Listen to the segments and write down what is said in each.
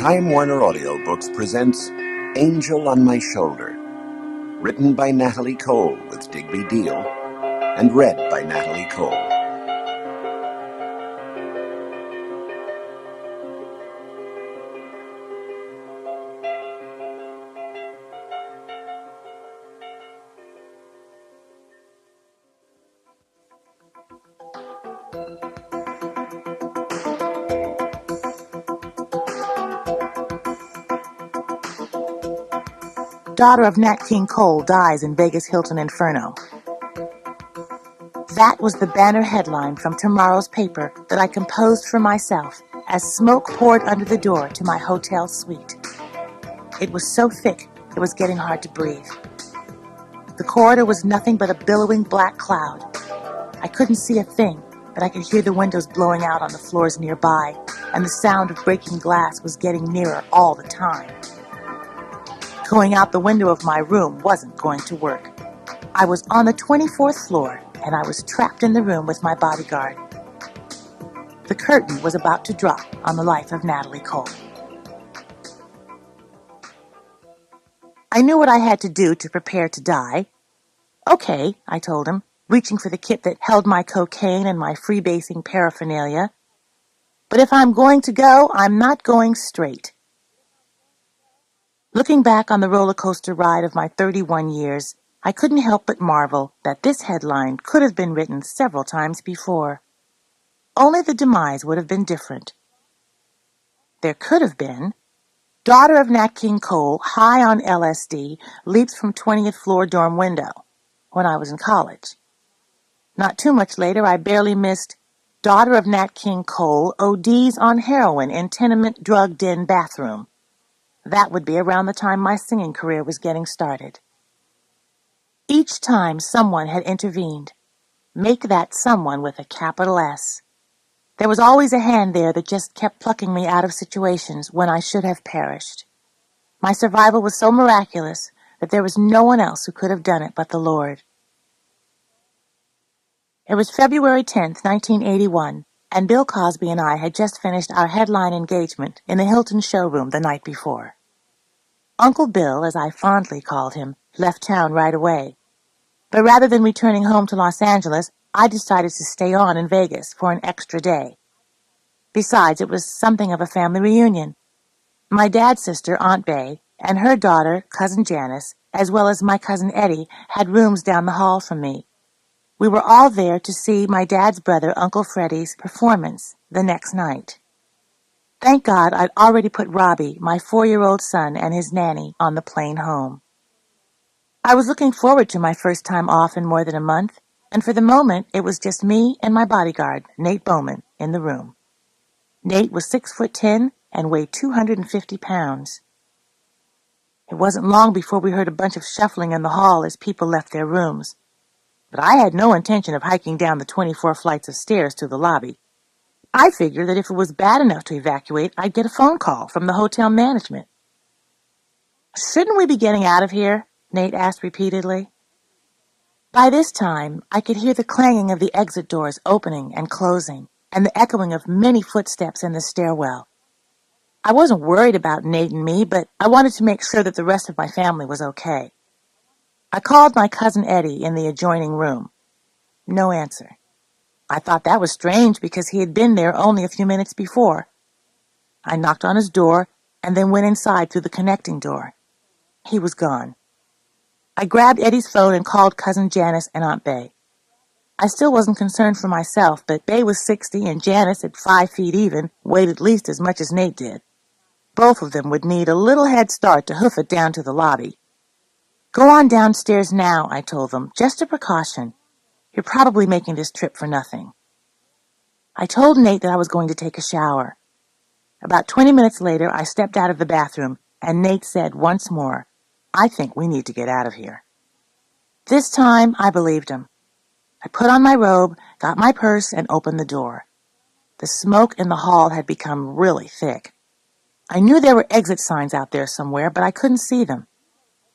Time Warner Audiobooks presents Angel on My Shoulder, written by Natalie Cole with Digby Deal, and read by Natalie Cole. Daughter of Nat King Cole dies in Vegas Hilton Inferno. That was the banner headline from tomorrow's paper that I composed for myself as smoke poured under the door to my hotel suite. It was so thick it was getting hard to breathe. The corridor was nothing but a billowing black cloud. I couldn't see a thing, but I could hear the windows blowing out on the floors nearby, and the sound of breaking glass was getting nearer all the time. Going out the window of my room wasn't going to work. I was on the 24th floor, and I was trapped in the room with my bodyguard. The curtain was about to drop on the life of Natalie Cole. I knew what I had to do to prepare to die. Okay, I told him, reaching for the kit that held my cocaine and my freebasing paraphernalia. But if I'm going to go, I'm not going straight. Looking back on the roller coaster ride of my 31 years, I couldn't help but marvel that this headline could have been written several times before. Only the demise would have been different. There could have been, daughter of Nat King Cole, high on LSD, leaps from 20th floor dorm window, when I was in college. Not too much later, I barely missed, daughter of Nat King Cole ODs on heroin in tenement drug den bathroom. That would be around the time my singing career was getting started. Each time someone had intervened, make that someone with a capital S. There was always a hand there that just kept plucking me out of situations when I should have perished. My survival was so miraculous that there was no one else who could have done it but the Lord. It was February 10th, 1981, and Bill Cosby and I had just finished our headline engagement in the Hilton showroom the night before. Uncle Bill, as I fondly called him, left town right away. But rather than returning home to Los Angeles, I decided to stay on in Vegas for an extra day. Besides, it was something of a family reunion. My dad's sister, Aunt Bay, and her daughter, Cousin Janice, as well as my cousin Eddie, had rooms down the hall from me. We were all there to see my dad's brother, Uncle Freddie's performance the next night. Thank God I'd already put Robbie, my 4-year-old son, and his nanny on the plane home. I was looking forward to my first time off in more than a month, and for the moment it was just me and my bodyguard, Nate Bowman, in the room. Nate was 6'10" and weighed 250 pounds. It wasn't long before we heard a bunch of shuffling in the hall as people left their rooms. But I had no intention of hiking down the 24 flights of stairs to the lobby. I figured that if it was bad enough to evacuate, I'd get a phone call from the hotel management. "Shouldn't we be getting out of here?" Nate asked repeatedly. By this time, I could hear the clanging of the exit doors opening and closing, and the echoing of many footsteps in the stairwell. I wasn't worried about Nate and me, but I wanted to make sure that the rest of my family was okay. I called my cousin Eddie in the adjoining room. No answer. I thought that was strange because he had been there only a few minutes before. I knocked on his door and then went inside through the connecting door. He was gone. I grabbed Eddie's phone and called Cousin Janice and Aunt Bay. I still wasn't concerned for myself, but Bay was 60 and Janice, at 5 feet even, weighed at least as much as Nate did. Both of them would need a little head start to hoof it down to the lobby. "Go on downstairs now," I told them, "just a precaution. You're probably making this trip for nothing." I told Nate that I was going to take a shower. About 20 minutes later, I stepped out of the bathroom, and Nate said once more, "I think we need to get out of here." This time, I believed him. I put on my robe, got my purse, and opened the door. The smoke in the hall had become really thick. I knew there were exit signs out there somewhere, but I couldn't see them.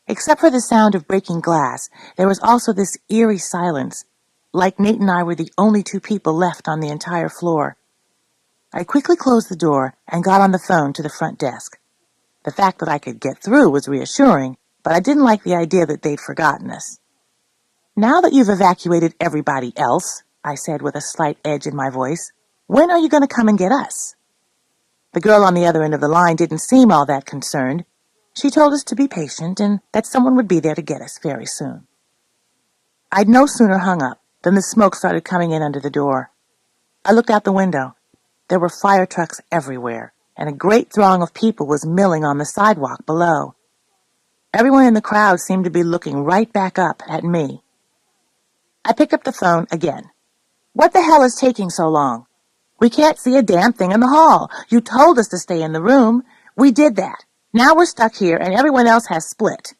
Except for the sound of breaking glass, there was also this eerie silence, like Nate and I were the only two people left on the entire floor. I quickly closed the door and got on the phone to the front desk. The fact that I could get through was reassuring, but I didn't like the idea that they'd forgotten us. "Now that you've evacuated everybody else," I said with a slight edge in my voice, "when are you going to come and get us?" The girl on the other end of the line didn't seem all that concerned. She told us to be patient and that someone would be there to get us very soon. I'd no sooner hung up than the smoke started coming in under the door. I looked out the window. There were fire trucks everywhere, and a great throng of people was milling on the sidewalk below. Everyone in the crowd seemed to be looking right back up at me. I picked up the phone again. "What the hell is taking so long? We can't see a damn thing in the hall. You told us to stay in the room. We did that. Now we're stuck here and everyone else has split."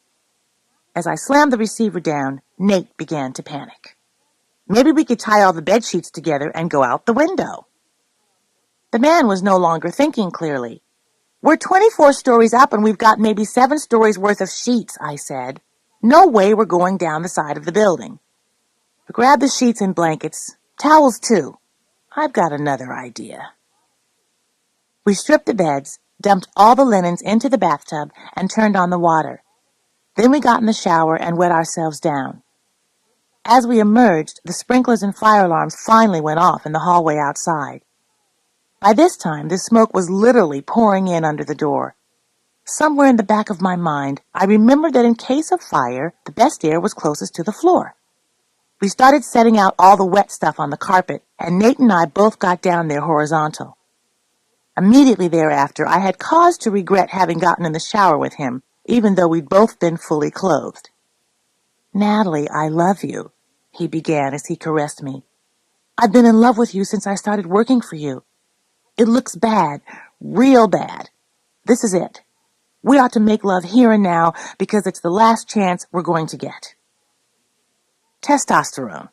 As I slammed the receiver down, Nate began to panic. "Maybe we could tie all the bed sheets together and go out the window." The man was no longer thinking clearly. "We're 24 stories up and we've got maybe 7 stories worth of sheets," I said. "No way we're going down the side of the building. Grab the sheets and blankets. Towels, too. I've got another idea." We stripped the beds, dumped all the linens into the bathtub, and turned on the water. Then we got in the shower and wet ourselves down. As we emerged, the sprinklers and fire alarms finally went off in the hallway outside. By this time, the smoke was literally pouring in under the door. Somewhere in the back of my mind, I remembered that in case of fire, the best air was closest to the floor. We started setting out all the wet stuff on the carpet, and Nate and I both got down there horizontal. Immediately thereafter, I had cause to regret having gotten in the shower with him, even though we'd both been fully clothed. "Natalie, I love you," he began as he caressed me. "I've been in love with you since I started working for you. It looks bad, real bad. This is it. We ought to make love here and now because it's the last chance we're going to get." Testosterone.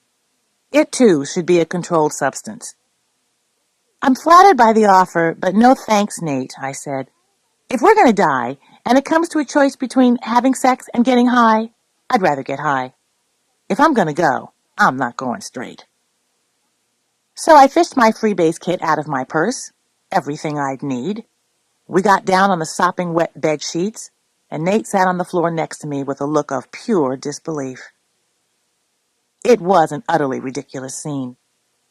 It, too, should be a controlled substance. "I'm flattered by the offer, but no thanks, Nate," I said. "If we're going to die, and it comes to a choice between having sex and getting high, I'd rather get high. If I'm going to go, I'm not going straight." So I fished my freebase kit out of my purse, everything I'd need. We got down on the sopping wet bed sheets, and Nate sat on the floor next to me with a look of pure disbelief. It was an utterly ridiculous scene.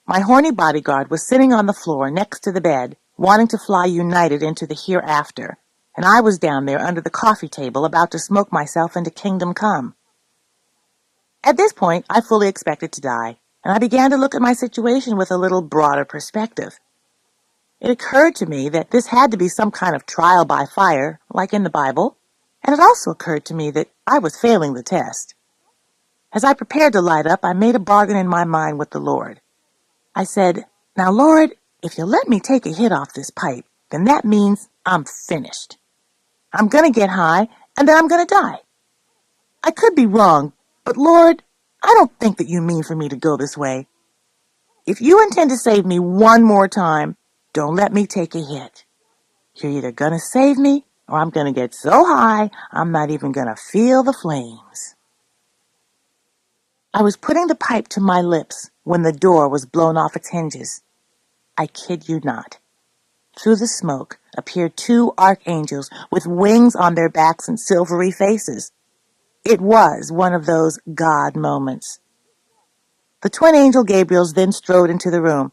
My horny bodyguard was sitting on the floor next to the bed, wanting to fly United into the hereafter, and I was down there under the coffee table about to smoke myself into kingdom come. At this point, I fully expected to die, and I began to look at my situation with a little broader perspective. It occurred to me that this had to be some kind of trial by fire, like in the Bible, and it also occurred to me that I was failing the test. As I prepared to light up, I made a bargain in my mind with the Lord. I said, "Now, Lord, if you let me take a hit off this pipe, then that means I'm finished. I'm going to get high, and then I'm going to die. I could be wrong, but Lord, I don't think that you mean for me to go this way. If you intend to save me one more time, don't let me take a hit. You're either going to save me, or I'm going to get so high, I'm not even going to feel the flames." I was putting the pipe to my lips when the door was blown off its hinges. I kid you not. Through the smoke appeared 2 archangels with wings on their backs and silvery faces. It was one of those God moments. The twin angel Gabriels then strode into the room.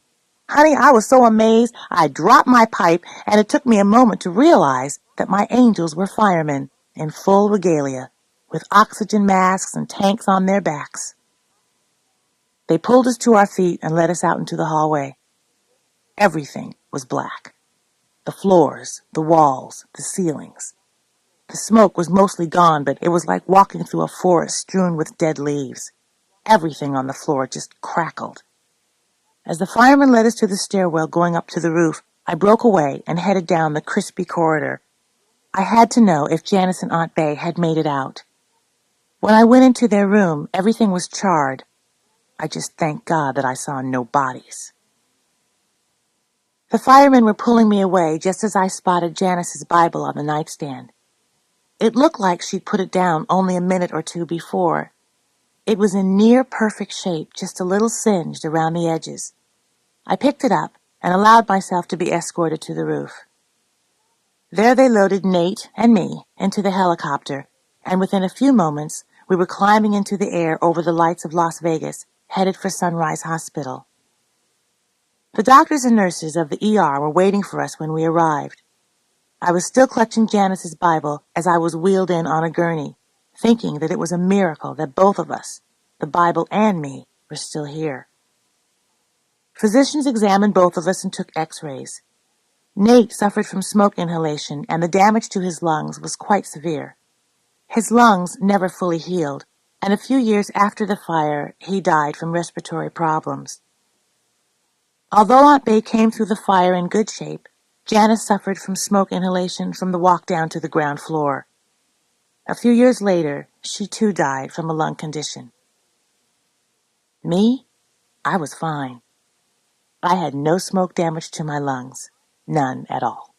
Honey, I was so amazed I dropped my pipe, and it took me a moment to realize that my angels were firemen in full regalia, with oxygen masks and tanks on their backs. They pulled us to our feet and led us out into the hallway. Everything was black. The floors, the walls, the ceilings. The smoke was mostly gone, but it was like walking through a forest strewn with dead leaves. Everything on the floor just crackled. As the firemen led us to the stairwell going up to the roof, I broke away and headed down the crispy corridor. I had to know if Janice and Aunt Bay had made it out. When I went into their room, everything was charred. I just thanked God that I saw no bodies. The firemen were pulling me away just as I spotted Janice's Bible on the nightstand. It looked like she'd put it down only a minute or 2 before. It was in near perfect shape, just a little singed around the edges. I picked it up and allowed myself to be escorted to the roof. There they loaded Nate and me into the helicopter, and within a few moments we were climbing into the air over the lights of Las Vegas, headed for Sunrise Hospital. The doctors and nurses of the ER were waiting for us when we arrived. I was still clutching Janice's Bible as I was wheeled in on a gurney, thinking that it was a miracle that both of us, the Bible and me, were still here. Physicians examined both of us and took x-rays. Nate suffered from smoke inhalation, and the damage to his lungs was quite severe. His lungs never fully healed, and a few years after the fire, he died from respiratory problems. Although Aunt Bay came through the fire in good shape, Janice suffered from smoke inhalation from the walk down to the ground floor. A few years later, she too died from a lung condition. Me? I was fine. I had no smoke damage to my lungs, none at all.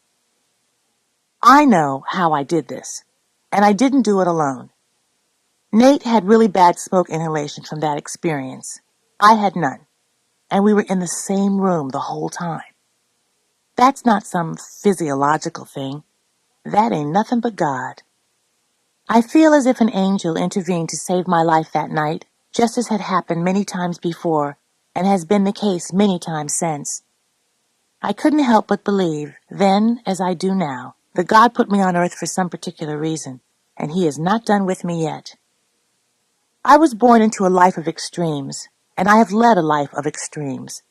I know how I did this, and I didn't do it alone. Nate had really bad smoke inhalation from that experience. I had none, and we were in the same room the whole time. That's not some physiological thing. That ain't nothing but God. I feel as if an angel intervened to save my life that night, just as had happened many times before, and has been the case many times since. I couldn't help but believe, then as I do now, that God put me on earth for some particular reason, and He is not done with me yet. I was born into a life of extremes, and I have led a life of extremes.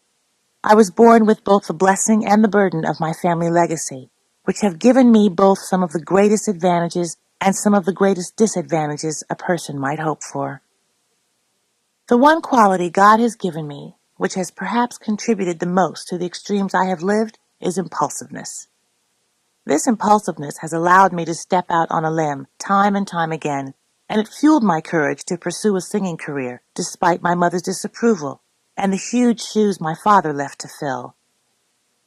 I was born with both the blessing and the burden of my family legacy, which have given me both some of the greatest advantages and some of the greatest disadvantages a person might hope for. The one quality God has given me, which has perhaps contributed the most to the extremes I have lived, is impulsiveness. This impulsiveness has allowed me to step out on a limb time and time again, and it fueled my courage to pursue a singing career despite my mother's disapproval and the huge shoes my father left to fill.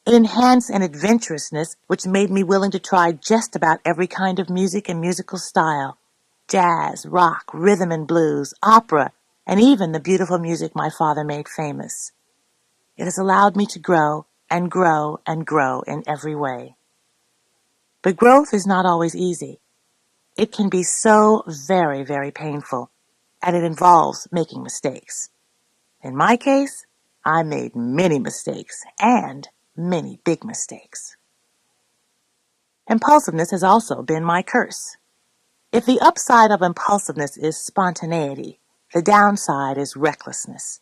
It enhanced an adventurousness which made me willing to try just about every kind of music and musical style: jazz, rock, rhythm and blues, opera, and even the beautiful music my father made famous. It has allowed me to grow and grow and grow in every way. But growth is not always easy. It can be so very, very painful, and it involves making mistakes. In my case, I made many mistakes, and many big mistakes. Impulsiveness has also been my curse. If the upside of impulsiveness is spontaneity, the downside is recklessness.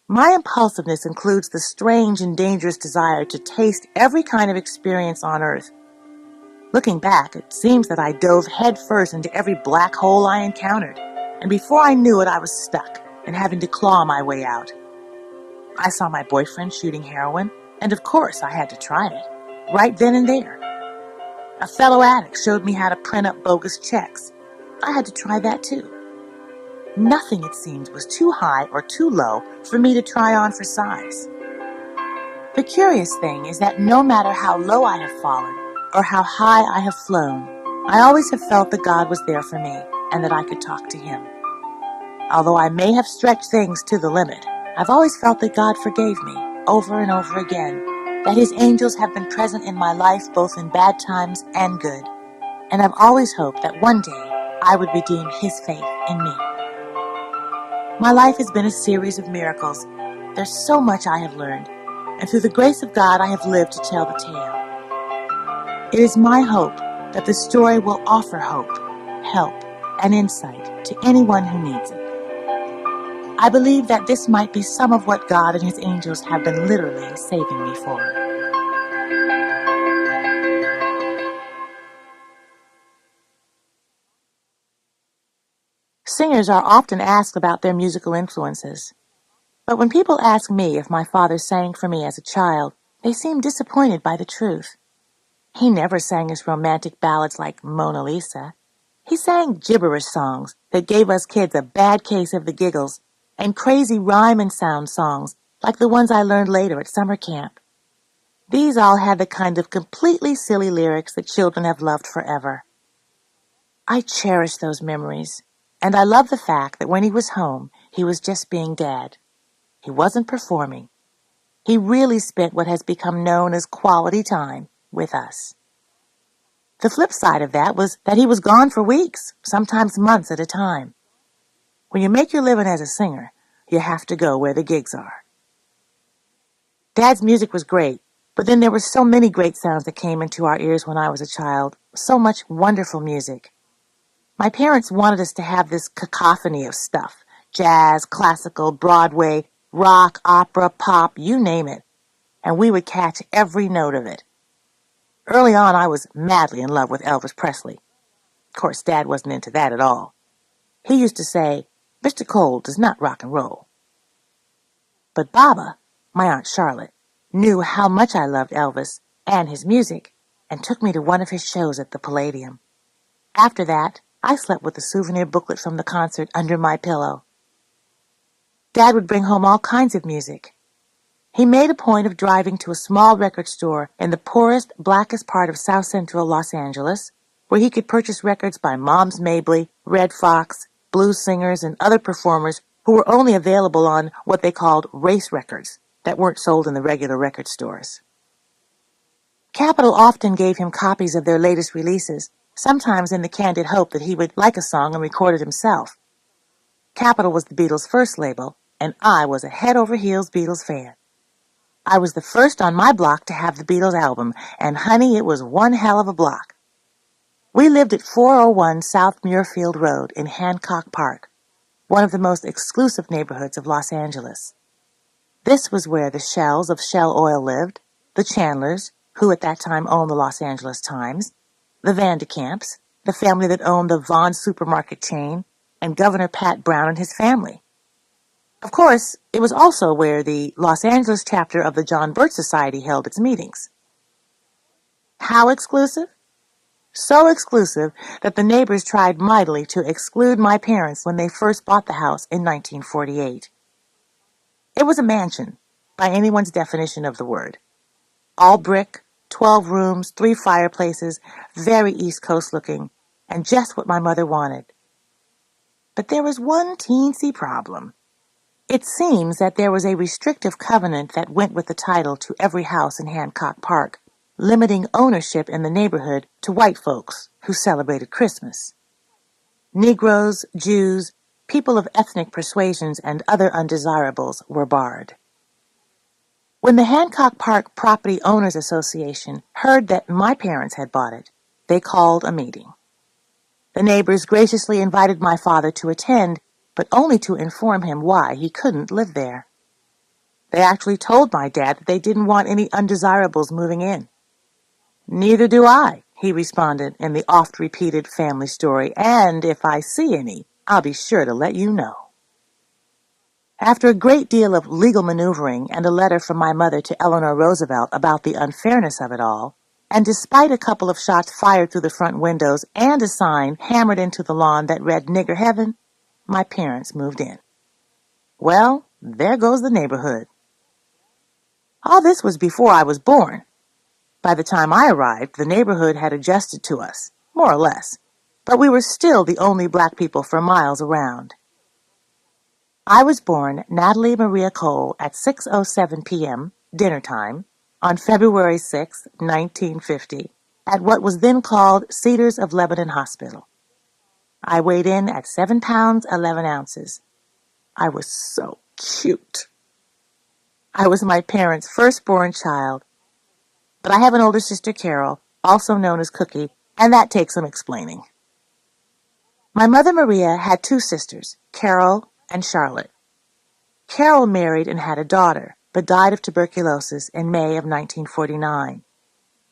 My impulsiveness includes the strange and dangerous desire to taste every kind of experience on earth. Looking back, it seems that I dove headfirst into every black hole I encountered, and before I knew it, I was stuck and having to claw my way out. I saw my boyfriend shooting heroin, and of course I had to try it, right then and there. A fellow addict showed me how to print up bogus checks. I had to try that too. Nothing, it seemed, was too high or too low for me to try on for size. The curious thing is that no matter how low I have fallen or how high I have flown, I always have felt that God was there for me and that I could talk to Him. Although I may have stretched things to the limit, I've always felt that God forgave me over and over again, that His angels have been present in my life both in bad times and good, and I've always hoped that one day I would redeem His faith in me. My life has been a series of miracles. There's so much I have learned, and through the grace of God I have lived to tell the tale. It is my hope that the story will offer hope, help, and insight to anyone who needs it. I believe that this might be some of what God and His angels have been literally saving me for. Singers are often asked about their musical influences. But when people ask me if my father sang for me as a child, they seem disappointed by the truth. He never sang us romantic ballads like Mona Lisa. He sang gibberish songs that gave us kids a bad case of the giggles, and crazy rhyme and sound songs like the ones I learned later at summer camp. These all had the kind of completely silly lyrics that children have loved forever. I cherish those memories, and I love the fact that when he was home, he was just being Dad. He wasn't performing. He really spent what has become known as quality time with us. The flip side of that was that he was gone for weeks, sometimes months at a time. When you make your living as a singer, you have to go where the gigs are. Dad's music was great, but then there were so many great sounds that came into our ears when I was a child, so much wonderful music. My parents wanted us to have this cacophony of stuff: jazz, classical, Broadway, rock, opera, pop, you name it, and we would catch every note of it. Early on, I was madly in love with Elvis Presley. Of course, Dad wasn't into that at all. He used to say, "Mr. Cole does not rock and roll." But Baba, my Aunt Charlotte, knew how much I loved Elvis and his music and took me to one of his shows at the Palladium. After that, I slept with the souvenir booklet from the concert under my pillow. Dad would bring home all kinds of music. He made a point of driving to a small record store in the poorest, blackest part of South Central Los Angeles, where he could purchase records by Moms Mabley, Red Fox, blues singers, and other performers who were only available on what they called race records that weren't sold in the regular record stores. Capitol often gave him copies of their latest releases, sometimes in the candid hope that he would like a song and record it himself. Capitol was the Beatles' first label, and I was a head-over-heels Beatles fan. I was the first on my block to have the Beatles album, and honey, it was one hell of a block. We lived at 401 South Muirfield Road in Hancock Park, one of the most exclusive neighborhoods of Los Angeles. This was where the Shells of Shell Oil lived, the Chandlers, who at that time owned the Los Angeles Times, the Vandekamps, the family that owned the Vons supermarket chain, and Governor Pat Brown and his family. Of course, it was also where the Los Angeles chapter of the John Birch Society held its meetings. How exclusive? So exclusive that the neighbors tried mightily to exclude my parents when they first bought the house in 1948. It was a mansion, by anyone's definition of the word. All brick, 12 rooms, 3 fireplaces, very East Coast looking, and just what my mother wanted. But there was one teensy problem. It seems that there was a restrictive covenant that went with the title to every house in Hancock Park, limiting ownership in the neighborhood to white folks who celebrated Christmas. Negroes, Jews, people of ethnic persuasions, and other undesirables were barred. When the Hancock Park Property Owners Association heard that my parents had bought it, they called a meeting. The neighbors graciously invited my father to attend, but only to inform him why he couldn't live there. They actually told my dad that they didn't want any undesirables moving in. "Neither do I," he responded in the oft-repeated family story, "and if I see any, I'll be sure to let you know." After a great deal of legal maneuvering and a letter from my mother to Eleanor Roosevelt about the unfairness of it all, and despite a couple of shots fired through the front windows and a sign hammered into the lawn that read "Nigger Heaven," my parents moved in. Well, there goes the neighborhood. All this was before I was born. By the time I arrived, the neighborhood had adjusted to us, more or less, but we were still the only black people for miles around. I was born Natalie Maria Cole at 6:07 p.m., dinner time, on February 6, 1950, at what was then called Cedars of Lebanon Hospital. I weighed in at 7 pounds 11 ounces. I was so cute. I was my parents' firstborn child, but I have an older sister, Carol, also known as Cookie, and that takes some explaining. My mother, Maria, had 2 sisters, Carol and Charlotte. Carol married and had a daughter, but died of tuberculosis in May of 1949.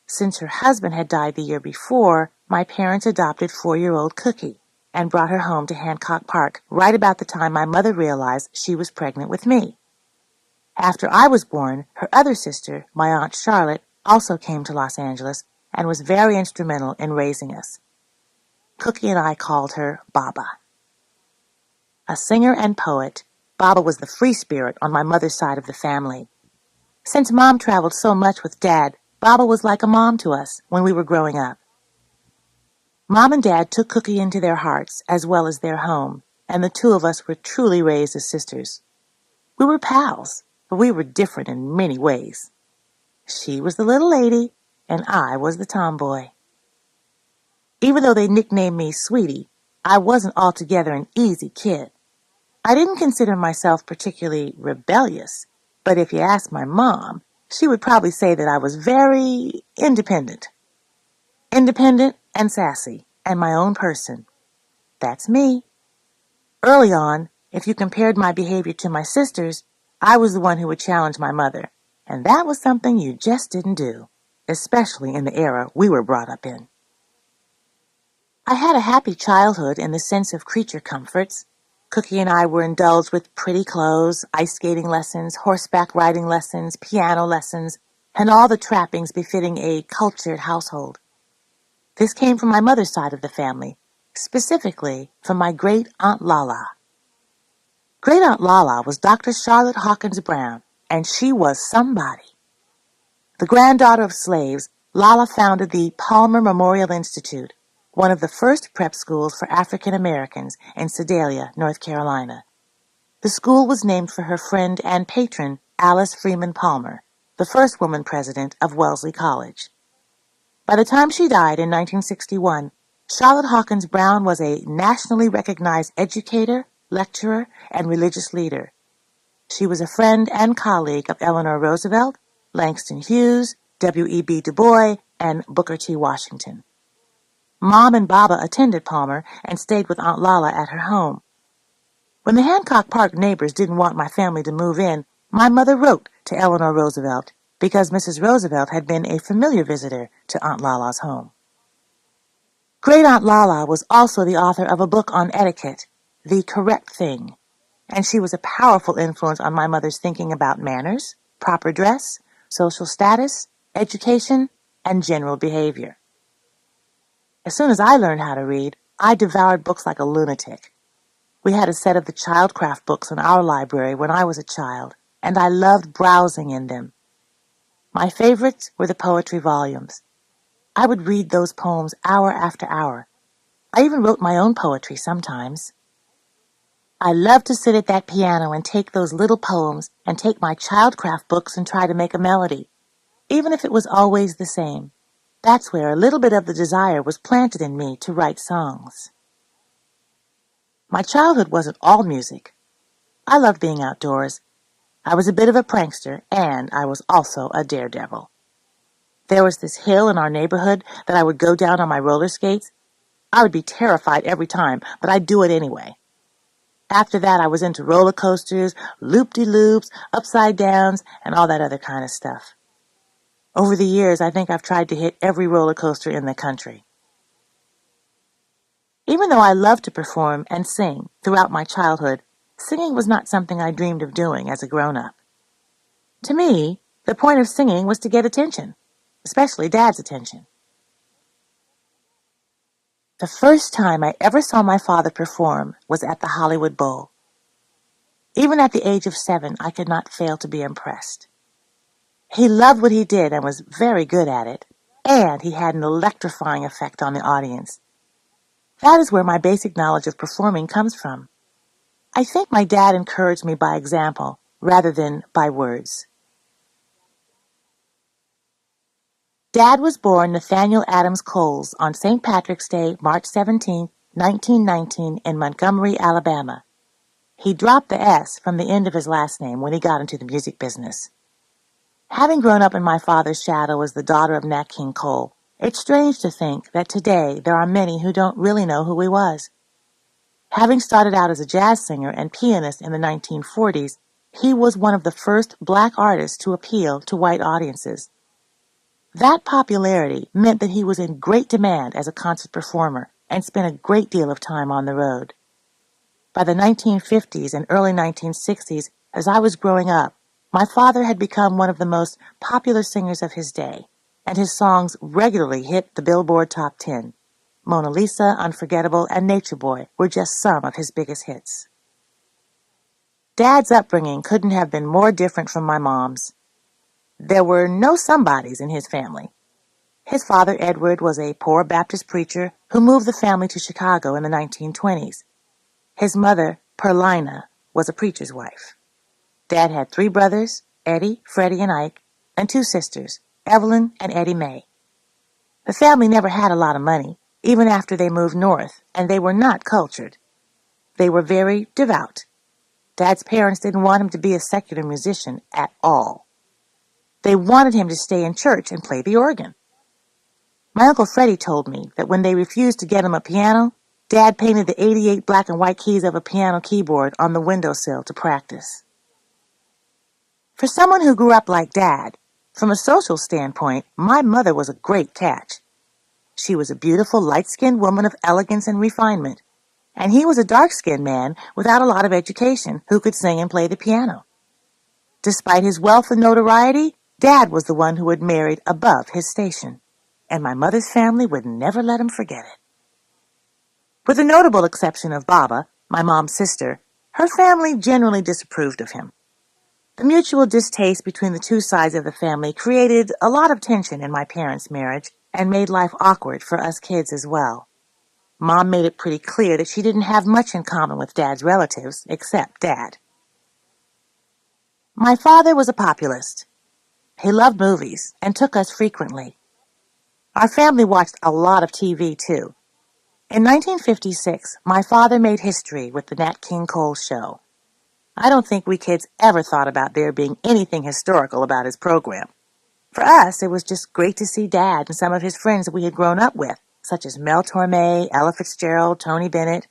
Since her husband had died the year before, my parents adopted 4-year-old Cookie and brought her home to Hancock Park right about the time my mother realized she was pregnant with me. After I was born, her other sister, my Aunt Charlotte, also came to Los Angeles and was very instrumental in raising us. Cookie and I called her Baba. A singer and poet, Baba was the free spirit on my mother's side of the family. Since Mom traveled so much with Dad, Baba was like a mom to us when we were growing up. Mom and Dad took Cookie into their hearts as well as their home, and the 2 of us were truly raised as sisters. We were pals, but we were different in many ways. She was the little lady, and I was the tomboy. Even though they nicknamed me Sweetie, I wasn't altogether an easy kid. I didn't consider myself particularly rebellious, but if you asked my mom, she would probably say that I was very independent. Independent and sassy, and my own person. That's me. Early on, if you compared my behavior to my sister's, I was the one who would challenge my mother, and that was something you just didn't do, especially in the era we were brought up in. I had a happy childhood in the sense of creature comforts. Cookie and I were indulged with pretty clothes, ice skating lessons, horseback riding lessons, piano lessons, and all the trappings befitting a cultured household. This came from my mother's side of the family, specifically from my great-aunt Lala. Great-aunt Lala was Dr. Charlotte Hawkins Brown, and she was somebody. The granddaughter of slaves, Lala founded the Palmer Memorial Institute, one of the first prep schools for African Americans in Sedalia, North Carolina. The school was named for her friend and patron, Alice Freeman Palmer, the first woman president of Wellesley College. By the time she died in 1961, Charlotte Hawkins Brown was a nationally recognized educator, lecturer, and religious leader. She was a friend and colleague of Eleanor Roosevelt, Langston Hughes, W.E.B. Du Bois, and Booker T. Washington. Mom and Baba attended Palmer and stayed with Aunt Lala at her home. When the Hancock Park neighbors didn't want my family to move in, my mother wrote to Eleanor Roosevelt because Mrs. Roosevelt had been a familiar visitor to Aunt Lala's home. Great-Aunt Lala was also the author of a book on etiquette, The Correct Thing, and she was a powerful influence on my mother's thinking about manners, proper dress, social status, education, and general behavior. As soon as I learned how to read, I devoured books like a lunatic. We had a set of the Childcraft books in our library when I was a child, and I loved browsing in them. My favorites were the poetry volumes. I would read those poems hour after hour. I even wrote my own poetry sometimes. I loved to sit at that piano and take those little poems and take my Childcraft books and try to make a melody, even if it was always the same. That's where a little bit of the desire was planted in me to write songs. My childhood wasn't all music. I loved being outdoors. I was a bit of a prankster, and I was also a daredevil. There was this hill in our neighborhood that I would go down on my roller skates. I would be terrified every time, but I'd do it anyway. After that, I was into roller coasters, loop-de-loops, upside-downs, and all that other kind of stuff. Over the years, I think I've tried to hit every roller coaster in the country. Even though I loved to perform and sing throughout my childhood, singing was not something I dreamed of doing as a grown-up. To me, the point of singing was to get attention, especially Dad's attention. The first time I ever saw my father perform was at the Hollywood Bowl. Even at the age of 7, I could not fail to be impressed. He loved what he did and was very good at it, and he had an electrifying effect on the audience. That is where my basic knowledge of performing comes from. I think my dad encouraged me by example rather than by words. Dad was born Nathaniel Adams Coles on St. Patrick's Day, March 17, 1919, in Montgomery, Alabama. He dropped the S from the end of his last name when he got into the music business. Having grown up in my father's shadow as the daughter of Nat King Cole, it's strange to think that today there are many who don't really know who he was. Having started out as a jazz singer and pianist in the 1940s, he was one of the first black artists to appeal to white audiences. That popularity meant that he was in great demand as a concert performer and spent a great deal of time on the road. By the 1950s and early 1960s, as I was growing up, my father had become one of the most popular singers of his day, and his songs regularly hit the Billboard Top 10. Mona Lisa, Unforgettable, and Nature Boy were just some of his biggest hits. Dad's upbringing couldn't have been more different from my mom's. There were no somebodies in his family. His father, Edward, was a poor Baptist preacher who moved the family to Chicago in the 1920s. His mother, Perlina, was a preacher's wife. Dad had 3 brothers, Eddie, Freddie, and Ike, and 2 sisters, Evelyn and Eddie Mae. The family never had a lot of money, even after they moved north, and they were not cultured. They were very devout. Dad's parents didn't want him to be a secular musician at all. They wanted him to stay in church and play the organ. My Uncle Freddie told me that when they refused to get him a piano, Dad painted the 88 black and white keys of a piano keyboard on the windowsill to practice. For someone who grew up like Dad, from a social standpoint, my mother was a great catch. She was a beautiful, light-skinned woman of elegance and refinement, and he was a dark-skinned man without a lot of education who could sing and play the piano. Despite his wealth and notoriety, Dad was the one who had married above his station, and my mother's family would never let him forget it. With the notable exception of Baba, my mom's sister, her family generally disapproved of him. The mutual distaste between the two sides of the family created a lot of tension in my parents' marriage and made life awkward for us kids as well. Mom made it pretty clear that she didn't have much in common with Dad's relatives, except Dad. My father was a populist. He loved movies and took us frequently. Our family watched a lot of TV, too. In 1956, my father made history with the Nat King Cole Show. I don't think we kids ever thought about there being anything historical about his program. For us, it was just great to see Dad and some of his friends that we had grown up with, such as Mel Torme, Ella Fitzgerald, Tony Bennett.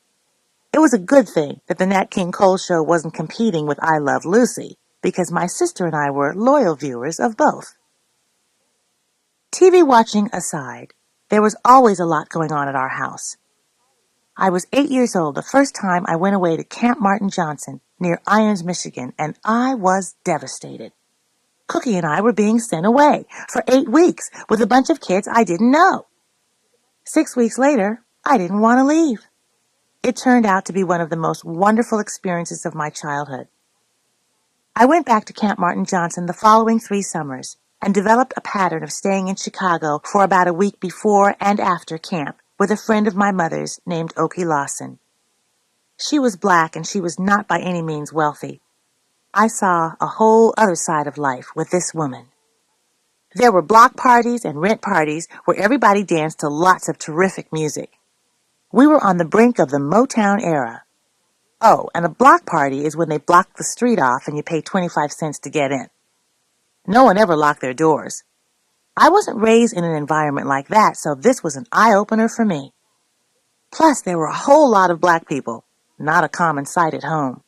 It was a good thing that the Nat King Cole Show wasn't competing with I Love Lucy, because my sister and I were loyal viewers of both. TV watching aside, there was always a lot going on at our house. I was 8 years old the first time I went away to Camp Martin Johnson near Irons, Michigan, and I was devastated. Cookie and I were being sent away for 8 weeks with a bunch of kids I didn't know. 6 weeks later, I didn't want to leave. It turned out to be one of the most wonderful experiences of my childhood. I went back to Camp Martin Johnson the following 3 summers and developed a pattern of staying in Chicago for about a week before and after camp with a friend of my mother's named Okie Lawson. She was black and she was not by any means wealthy. I saw a whole other side of life with this woman. There were block parties and rent parties where everybody danced to lots of terrific music. We were on the brink of the Motown era. Oh, and a block party is when they block the street off and you pay 25 cents to get in. No one ever locked their doors. I wasn't raised in an environment like that, so this was an eye-opener for me. Plus, there were a whole lot of black people, not a common sight at home.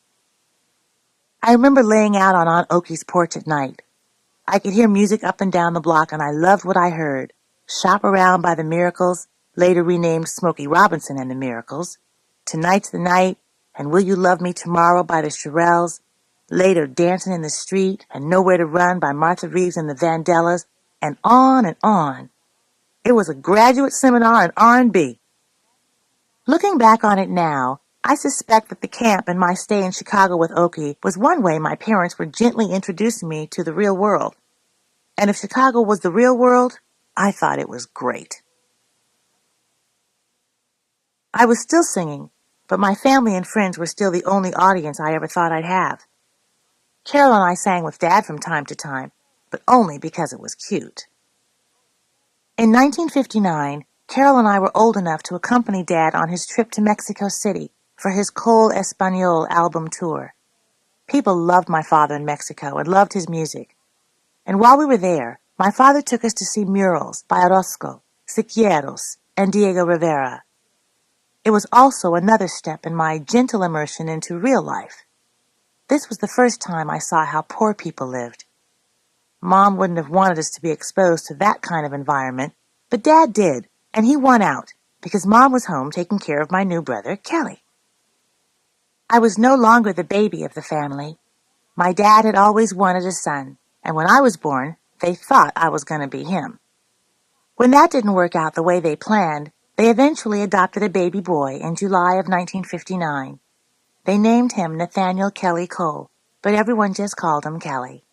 I remember laying out on Aunt Okie's porch at night. I could hear music up and down the block, and I loved what I heard. Shop Around by the Miracles, later renamed Smokey Robinson and the Miracles, Tonight's the Night, and Will You Love Me Tomorrow by the Shirelles, later Dancing in the Street and Nowhere to Run by Martha Reeves and the Vandellas, and on and on. It was a graduate seminar in R&B. Looking back on it now, I suspect that the camp and my stay in Chicago with Okie was one way my parents were gently introducing me to the real world. And if Chicago was the real world, I thought it was great. I was still singing, but my family and friends were still the only audience I ever thought I'd have. Carol and I sang with Dad from time to time, but only because it was cute. In 1959, Carol and I were old enough to accompany Dad on his trip to Mexico City for his Cole Espanol album tour. People loved my father in Mexico and loved his music. And while we were there, my father took us to see murals by Orozco, Siqueiros, and Diego Rivera. It was also another step in my gentle immersion into real life. This was the first time I saw how poor people lived. Mom wouldn't have wanted us to be exposed to that kind of environment, but Dad did, and he won out because Mom was home taking care of my new brother, Kelly. I was no longer the baby of the family. My dad had always wanted a son, and when I was born, they thought I was going to be him. When that didn't work out the way they planned, they eventually adopted a baby boy in July of 1959. They named him Nathaniel Kelly Cole, but everyone just called him Kelly.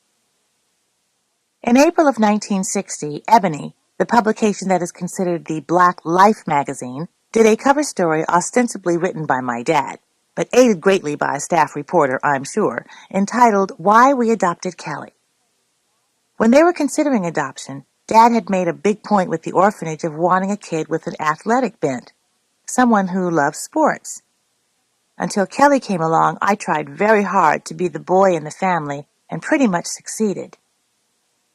In April of 1960, Ebony, the publication that is considered the Black Life magazine, did a cover story ostensibly written by my dad, but aided greatly by a staff reporter, I'm sure, entitled Why We Adopted Kelly. When they were considering adoption, Dad had made a big point with the orphanage of wanting a kid with an athletic bent, someone who loved sports. Until Kelly came along, I tried very hard to be the boy in the family and pretty much succeeded.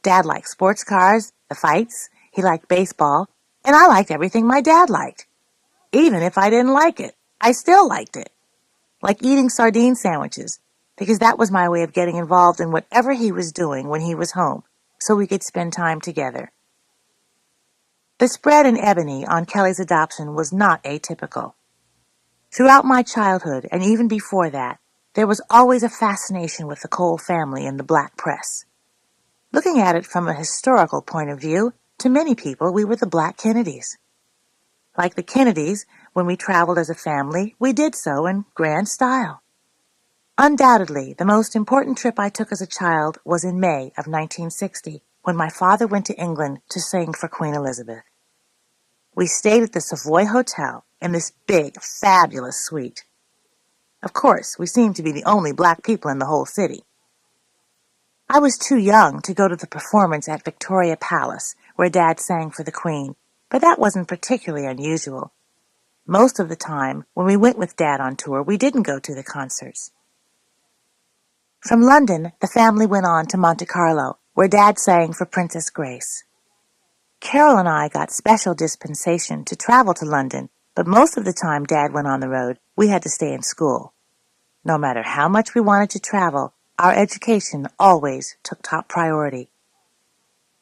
Dad liked sports cars, the fights, he liked baseball, and I liked everything my dad liked. Even if I didn't like it, I still liked it. Like eating sardine sandwiches, because that was my way of getting involved in whatever he was doing when he was home, so we could spend time together. The spread in ebony on Kelly's adoption was not atypical. Throughout my childhood, and even before that, there was always a fascination with the Cole family in the black press. Looking at it from a historical point of view, to many people we were the Black Kennedys. Like the Kennedys, when we traveled as a family, we did so in grand style. Undoubtedly, the most important trip I took as a child was in May of 1960, when my father went to England to sing for Queen Elizabeth. We stayed at the Savoy Hotel in this big, fabulous suite. Of course, we seemed to be the only black people in the whole city. I was too young to go to the performance at Victoria Palace, where Dad sang for the Queen, but that wasn't particularly unusual. Most of the time, when we went with Dad on tour, we didn't go to the concerts. From London, the family went on to Monte Carlo, where Dad sang for Princess Grace. Carol and I got special dispensation to travel to London, but most of the time Dad went on the road, we had to stay in school. No matter how much we wanted to travel, our education always took top priority.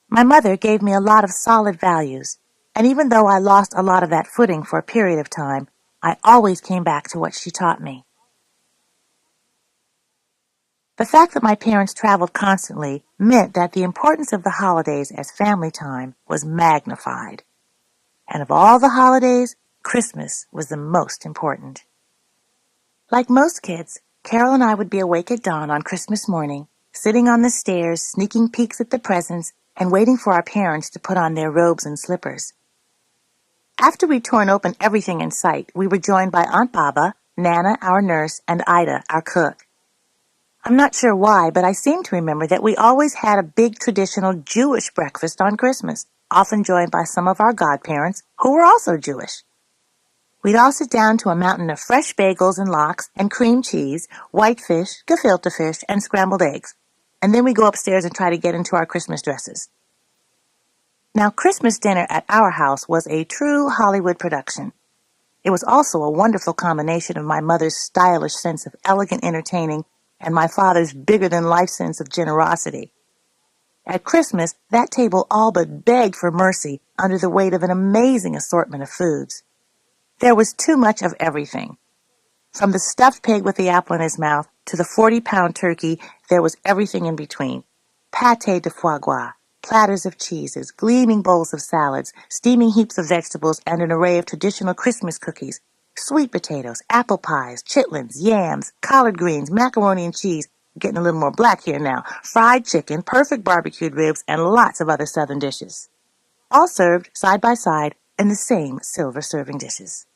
My mother gave me a lot of solid values, and even though I lost a lot of that footing for a period of time, I always came back to what she taught me. The fact that my parents traveled constantly meant that the importance of the holidays as family time was magnified. And of all the holidays, Christmas was the most important. Like most kids, Carol and I would be awake at dawn on Christmas morning, sitting on the stairs, sneaking peeks at the presents, and waiting for our parents to put on their robes and slippers. After we'd torn open everything in sight, we were joined by Aunt Baba, Nana, our nurse, and Ida, our cook. I'm not sure why, but I seem to remember that we always had a big traditional Jewish breakfast on Christmas, often joined by some of our godparents, who were also Jewish. We'd all sit down to a mountain of fresh bagels and lox and cream cheese, white fish, gefilte fish, and scrambled eggs. And then we go upstairs and try to get into our Christmas dresses. Now, Christmas dinner at our house was a true Hollywood production. It was also a wonderful combination of my mother's stylish sense of elegant entertaining and my father's bigger-than-life sense of generosity. At Christmas, that table all but begged for mercy under the weight of an amazing assortment of foods. There was too much of everything. From the stuffed pig with the apple in his mouth to the 40-pound turkey, there was everything in between. Pâté de foie gras, platters of cheeses, gleaming bowls of salads, steaming heaps of vegetables, and an array of traditional Christmas cookies, sweet potatoes, apple pies, chitlins, yams, collard greens, macaroni and cheese, getting a little more black here now, fried chicken, perfect barbecued ribs, and lots of other southern dishes. All served side by side in the same silver serving dishes.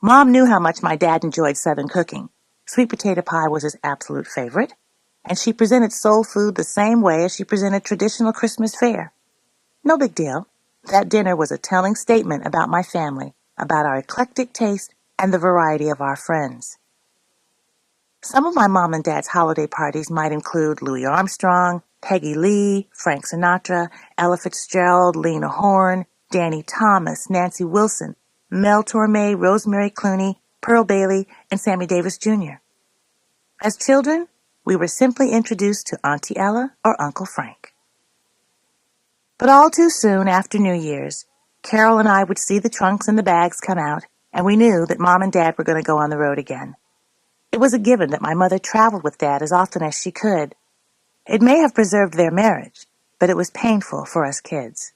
Mom knew how much my dad enjoyed Southern cooking. Sweet potato pie was his absolute favorite, and she presented soul food the same way as she presented traditional Christmas fare. No big deal. That dinner was a telling statement about my family, about our eclectic taste, and the variety of our friends. Some of my mom and dad's holiday parties might include Louis Armstrong, Peggy Lee, Frank Sinatra, Ella Fitzgerald, Lena Horne, Danny Thomas, Nancy Wilson, Mel Torme, Rosemary Clooney, Pearl Bailey, and Sammy Davis Jr. As children, we were simply introduced to Auntie Ella or Uncle Frank. But all too soon after New Year's, Carol and I would see the trunks and the bags come out, and we knew that Mom and Dad were going to go on the road again. It was a given that my mother traveled with Dad as often as she could. It may have preserved their marriage, but it was painful for us kids.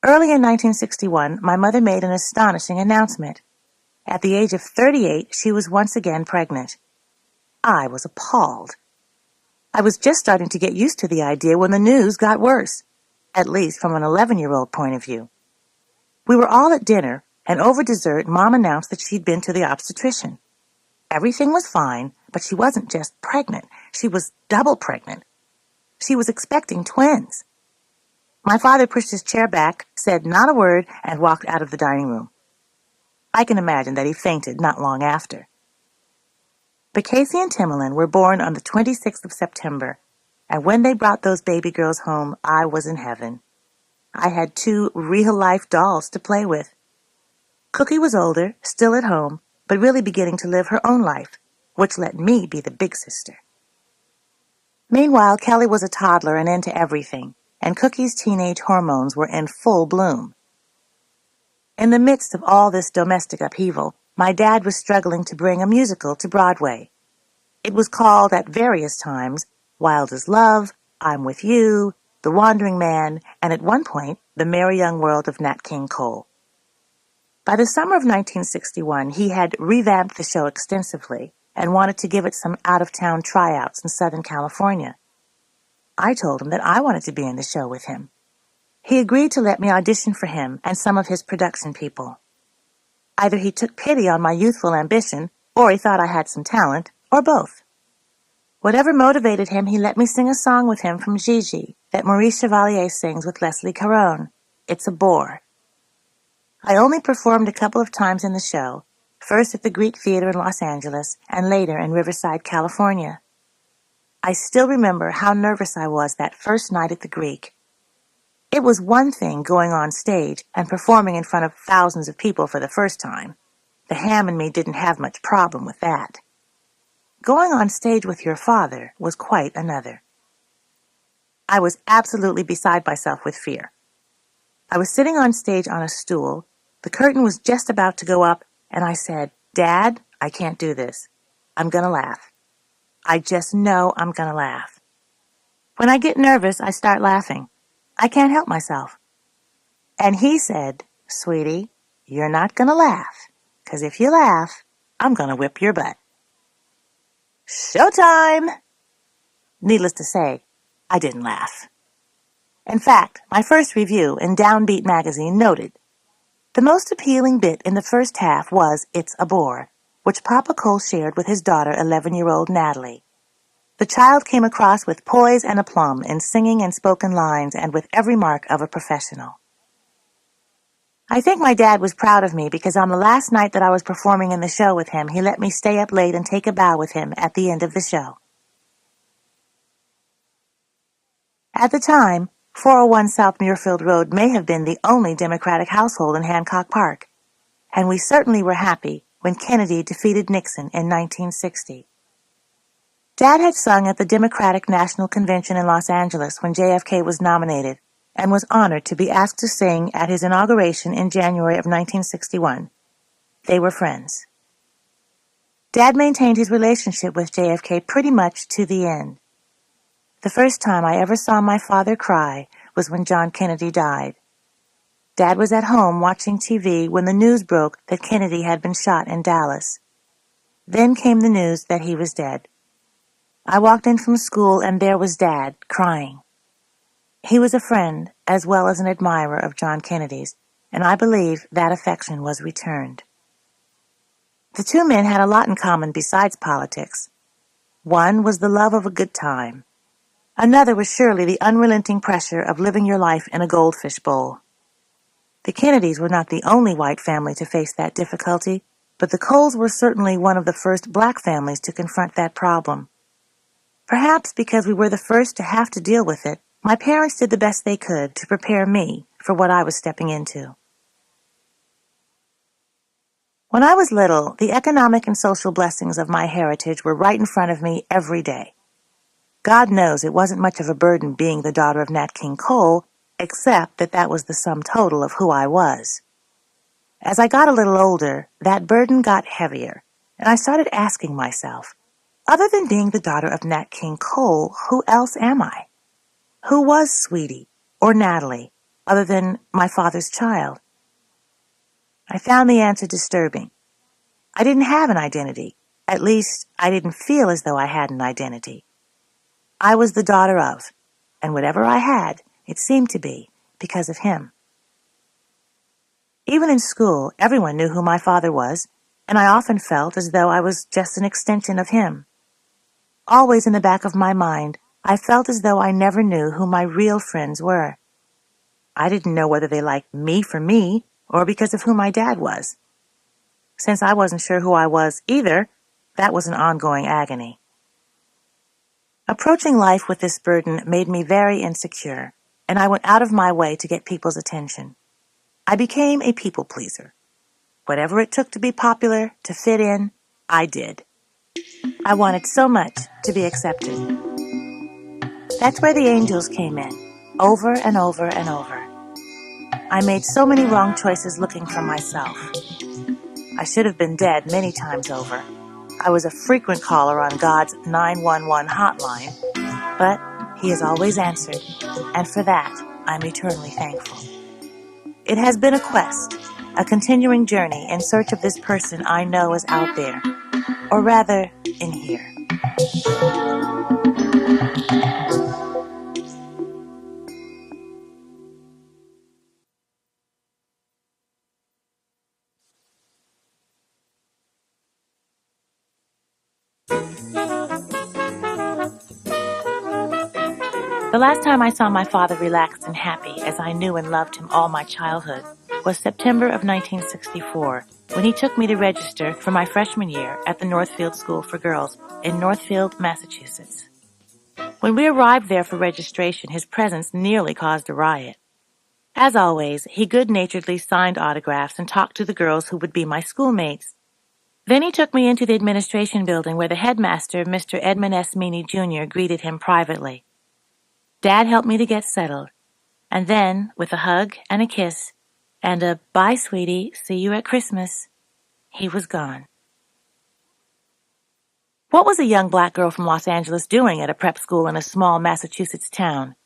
Early in 1961, my mother made an astonishing announcement. At the age of 38, she was once again pregnant. I was appalled. I was just starting to get used to the idea when the news got worse, at least from an 11-year-old point of view. We were all at dinner, and over dessert, Mom announced that she'd been to the obstetrician. Everything was fine, but she wasn't just pregnant. She was double pregnant. She was expecting twins. My father pushed his chair back, said not a word, and walked out of the dining room. I can imagine that he fainted not long after. But Casey and Timolyn were born on the 26th of September, and when they brought those baby girls home, I was in heaven. I had 2 real-life dolls to play with. Cookie was older, still at home, but really beginning to live her own life, which let me be the big sister. Meanwhile, Kelly was a toddler and into everything, and Cookie's teenage hormones were in full bloom. In the midst of all this domestic upheaval, my dad was struggling to bring a musical to Broadway. It was called at various times Wild as Love, I'm With You, The Wandering Man, and at one point, The Merry Young World of Nat King Cole. By the summer of 1961, he had revamped the show extensively and wanted to give it some out-of-town tryouts in Southern California. I told him that I wanted to be in the show with him. He agreed to let me audition for him and some of his production people. Either he took pity on my youthful ambition, or he thought I had some talent, or both. Whatever motivated him, he let me sing a song with him from Gigi that Maurice Chevalier sings with Leslie Caron. It's a bore. I only performed a couple of times in the show, first at the Greek Theater in Los Angeles and later in Riverside, California. I still remember how nervous I was that first night at the Greek. It was one thing going on stage and performing in front of thousands of people for the first time. The ham in me didn't have much problem with that. Going on stage with your father was quite another. I was absolutely beside myself with fear. I was sitting on stage on a stool. The curtain was just about to go up, and I said, "Dad, I can't do this. I'm going to laugh. I just know I'm going to laugh." When I get nervous, I start laughing. I can't help myself. And he said, "Sweetie, you're not going to laugh, 'cause if you laugh, I'm going to whip your butt." Showtime! Needless to say, I didn't laugh. In fact, my first review in Downbeat magazine noted, "The most appealing bit in the first half was It's a Bore, which Papa Cole shared with his daughter, 11-year-old Natalie. The child came across with poise and aplomb in singing and spoken lines and with every mark of a professional." I think my dad was proud of me because on the last night that I was performing in the show with him, he let me stay up late and take a bow with him at the end of the show. At the time, 401 South Muirfield Road may have been the only Democratic household in Hancock Park, and we certainly were happy when Kennedy defeated Nixon in 1960. Dad had sung at the Democratic National Convention in Los Angeles when JFK was nominated and was honored to be asked to sing at his inauguration in January of 1961. They were friends. Dad maintained his relationship with JFK pretty much to the end. The first time I ever saw my father cry was when John Kennedy died. Dad was at home watching TV when the news broke that Kennedy had been shot in Dallas. Then came the news that he was dead. I walked in from school and there was Dad, crying. He was a friend as well as an admirer of John Kennedy's, and I believe that affection was returned. The two men had a lot in common besides politics. One was the love of a good time. Another was surely the unrelenting pressure of living your life in a goldfish bowl. The Kennedys were not the only white family to face that difficulty, but the Coles were certainly one of the first black families to confront that problem. Perhaps because we were the first to have to deal with it, my parents did the best they could to prepare me for what I was stepping into. When I was little, the economic and social blessings of my heritage were right in front of me every day. God knows it wasn't much of a burden being the daughter of Nat King Cole, except that that was the sum total of who I was. As I got a little older, that burden got heavier, and I started asking myself, other than being the daughter of Nat King Cole, who else am I? Who was Sweetie or Natalie, other than my father's child? I found the answer disturbing. I didn't have an identity. At least, I didn't feel as though I had an identity. I was the daughter of, and whatever I had, it seemed to be because of him. Even in school, everyone knew who my father was, and I often felt as though I was just an extension of him. Always in the back of my mind I felt as though I never knew who my real friends were. I didn't know whether they liked me for me or because of who my dad was. Since I wasn't sure who I was either, that was an ongoing agony. Approaching life with this burden made me very insecure, and I went out of my way to get people's attention. I became a people pleaser. Whatever it took to be popular, to fit in, I did. I wanted so much to be accepted. That's where the angels came in, over and over and over. I made so many wrong choices looking for myself. I should have been dead many times over. I was a frequent caller on God's 911 hotline, but He has always answered, and for that, I'm eternally thankful. It has been a quest, a continuing journey in search of this person I know is out there, or rather, in here. The last time I saw my father relaxed and happy, as I knew and loved him all my childhood, was September of 1964, when he took me to register for my freshman year at the Northfield School for Girls in Northfield, Massachusetts. When we arrived there for registration, his presence nearly caused a riot. As always, he good-naturedly signed autographs and talked to the girls who would be my schoolmates. Then he took me into the administration building where the headmaster, Mr. Edmund S. Meany, Jr., greeted him privately. Dad helped me to get settled, and then, with a hug and a kiss, and a "Bye, sweetie, see you at Christmas," he was gone. What was a young black girl from Los Angeles doing at a prep school in a small Massachusetts town?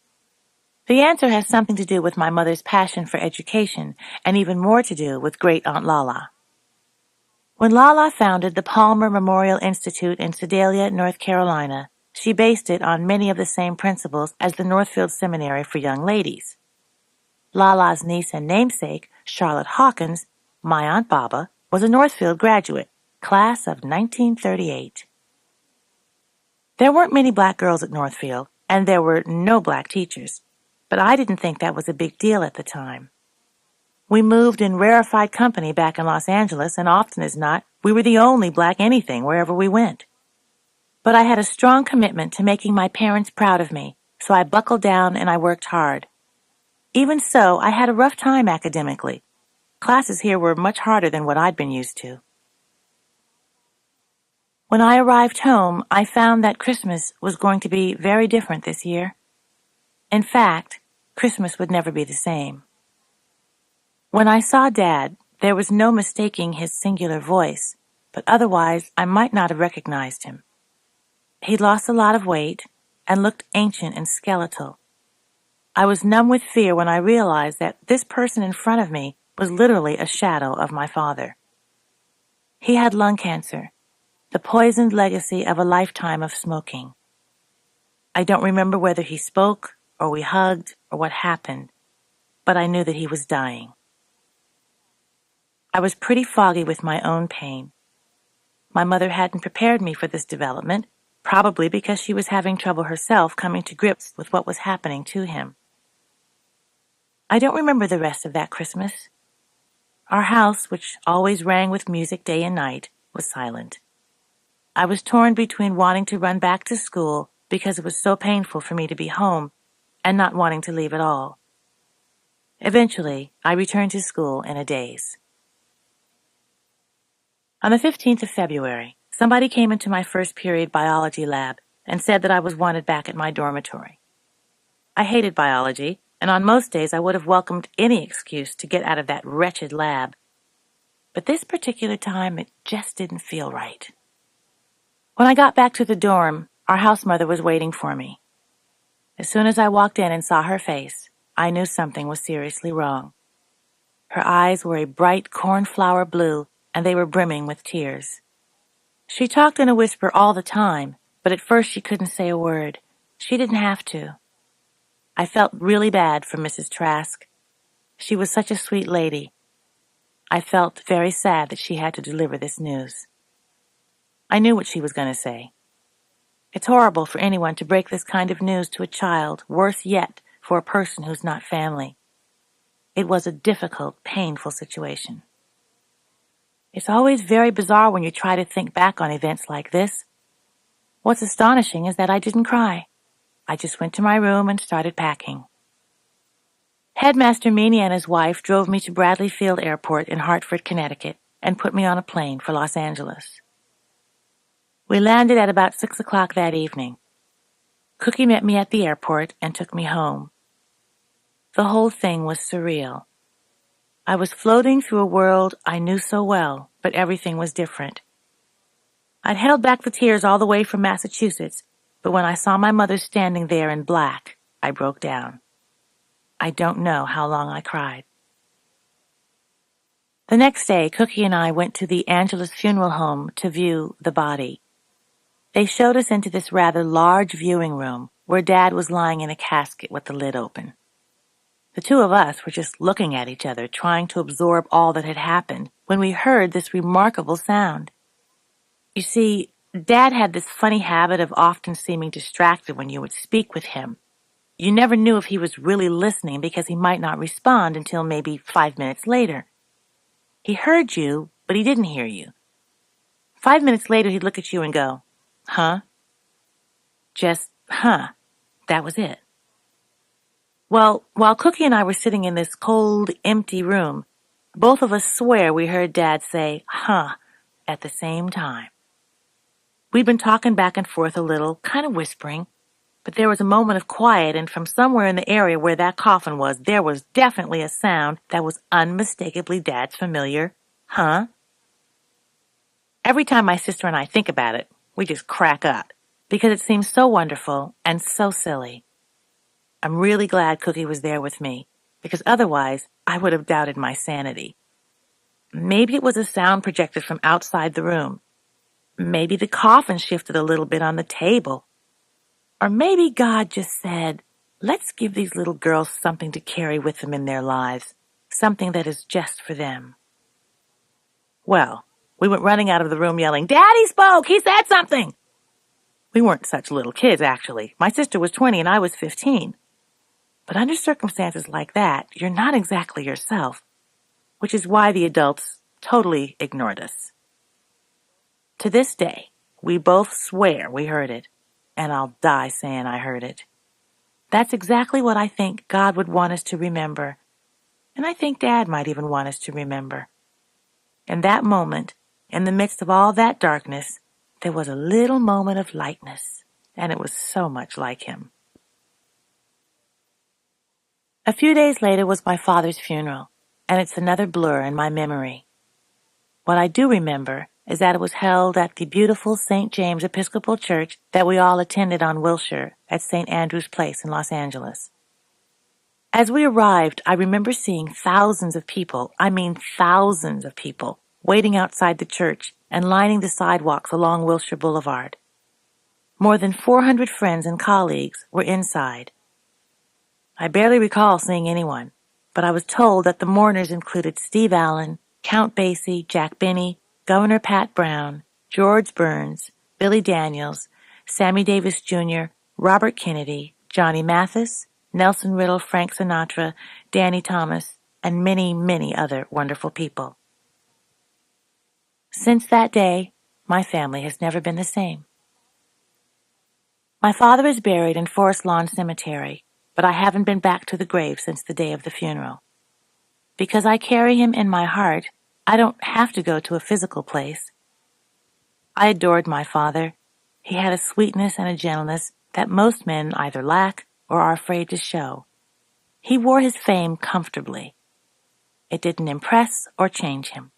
The answer has something to do with my mother's passion for education, and even more to do with Great Aunt Lala. When Lala founded the Palmer Memorial Institute in Sedalia, North Carolina, she based it on many of the same principles as the Northfield Seminary for Young Ladies. Lala's niece and namesake, Charlotte Hawkins, my Aunt Baba, was a Northfield graduate, class of 1938. There weren't many black girls at Northfield, and there were no black teachers, but I didn't think that was a big deal at the time. We moved in rarefied company back in Los Angeles, and often as not, we were the only black anything wherever we went. But I had a strong commitment to making my parents proud of me, so I buckled down and I worked hard. Even so, I had a rough time academically. Classes here were much harder than what I'd been used to. When I arrived home, I found that Christmas was going to be very different this year. In fact, Christmas would never be the same. When I saw Dad, there was no mistaking his singular voice, but otherwise I might not have recognized him. He'd lost a lot of weight and looked ancient and skeletal. I was numb with fear when I realized that this person in front of me was literally a shadow of my father. He had lung cancer, the poisoned legacy of a lifetime of smoking. I don't remember whether he spoke or we hugged or what happened, but I knew that he was dying. I was pretty foggy with my own pain. My mother hadn't prepared me for this development, probably because she was having trouble herself coming to grips with what was happening to him. I don't remember the rest of that Christmas. Our house, which always rang with music day and night, was silent. I was torn between wanting to run back to school because it was so painful for me to be home and not wanting to leave at all. Eventually, I returned to school in a daze. On the 15th of February, somebody came into my first period biology lab and said that I was wanted back at my dormitory. I hated biology, and on most days I would have welcomed any excuse to get out of that wretched lab. But this particular time, it just didn't feel right. When I got back to the dorm, our house mother was waiting for me. As soon as I walked in and saw her face, I knew something was seriously wrong. Her eyes were a bright cornflower blue, and they were brimming with tears. She talked in a whisper all the time, but at first she couldn't say a word. She didn't have to. I felt really bad for Mrs. Trask. She was such a sweet lady. I felt very sad that she had to deliver this news. I knew what she was going to say. It's horrible for anyone to break this kind of news to a child, worse yet, for a person who's not family. It was a difficult, painful situation. It's always very bizarre when you try to think back on events like this. What's astonishing is that I didn't cry. I just went to my room and started packing. Headmaster Meany and his wife drove me to Bradley Field Airport in Hartford, Connecticut, and put me on a plane for Los Angeles. We landed at about 6 o'clock that evening. Cookie met me at the airport and took me home. The whole thing was surreal. I was floating through a world I knew so well, but everything was different. I'd held back the tears all the way from Massachusetts, but when I saw my mother standing there in black, I broke down. I don't know how long I cried. The next day, Cookie and I went to the Angelus funeral home to view the body. They showed us into this rather large viewing room where Dad was lying in a casket with the lid open. The two of us were just looking at each other, trying to absorb all that had happened, when we heard this remarkable sound. You see, Dad had this funny habit of often seeming distracted when you would speak with him. You never knew if he was really listening because he might not respond until maybe 5 minutes later. He heard you, but he didn't hear you. 5 minutes later, he'd look at you and go, "Huh?" Just, "Huh." That was it. Well, while Cookie and I were sitting in this cold, empty room, both of us swear we heard Dad say, "Huh," at the same time. We'd been talking back and forth a little, kind of whispering, but there was a moment of quiet, and from somewhere in the area where that coffin was, there was definitely a sound that was unmistakably Dad's familiar, "Huh?" Every time my sister and I think about it, we just crack up, because it seems so wonderful and so silly. I'm really glad Cookie was there with me, because otherwise I would have doubted my sanity. Maybe it was a sound projected from outside the room. Maybe the coffin shifted a little bit on the table. Or maybe God just said, "Let's give these little girls something to carry with them in their lives, something that is just for them." Well, we went running out of the room yelling, "Daddy spoke! He said something!" We weren't such little kids, actually. My sister was 20 and I was 15. But under circumstances like that, you're not exactly yourself, which is why the adults totally ignored us. To this day, we both swear we heard it, and I'll die saying I heard it. That's exactly what I think God would want us to remember, and I think Dad might even want us to remember. In that moment, in the midst of all that darkness, there was a little moment of lightness, and it was so much like him. A few days later was my father's funeral, and it's another blur in my memory. What I do remember is that it was held at the beautiful St. James Episcopal Church that we all attended on Wilshire at St. Andrew's Place in Los Angeles. As we arrived, I remember seeing thousands of people, I mean thousands of people, waiting outside the church and lining the sidewalks along Wilshire Boulevard. More than 400 friends and colleagues were inside. I barely recall seeing anyone, but I was told that the mourners included Steve Allen, Count Basie, Jack Benny, Governor Pat Brown, George Burns, Billy Daniels, Sammy Davis Jr., Robert Kennedy, Johnny Mathis, Nelson Riddle, Frank Sinatra, Danny Thomas, and many, many other wonderful people. Since that day, my family has never been the same. My father is buried in Forest Lawn Cemetery, but I haven't been back to the grave since the day of the funeral. Because I carry him in my heart, I don't have to go to a physical place. I adored my father. He had a sweetness and a gentleness that most men either lack or are afraid to show. He wore his fame comfortably. It didn't impress or change him.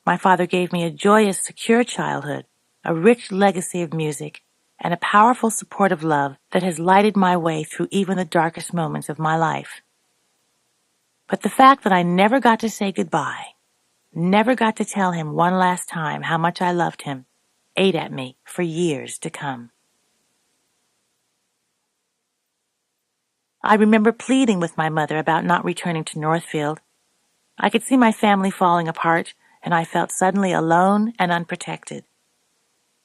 My father gave me a joyous, secure childhood, a rich legacy of music, and a powerful support of love that has lighted my way through even the darkest moments of my life. But the fact that I never got to say goodbye, never got to tell him one last time how much I loved him, ate at me for years to come. I remember pleading with my mother about not returning to Northfield. I could see my family falling apart, and I felt suddenly alone and unprotected.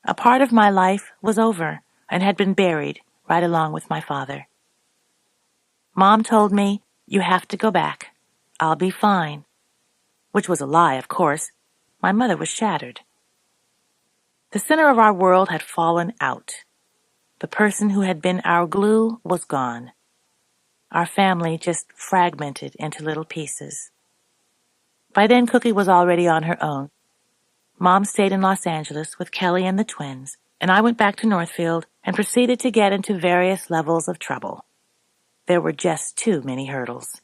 A part of my life was over, and had been buried right along with my father. Mom told me, "You have to go back. I'll be fine," which was a lie, of course. My mother was shattered. The center of our world had fallen out. The person who had been our glue was gone. Our family just fragmented into little pieces. By then, Cookie was already on her own. Mom stayed in Los Angeles with Kelly and the twins, and I went back to Northfield and proceeded to get into various levels of trouble. There were just too many hurdles.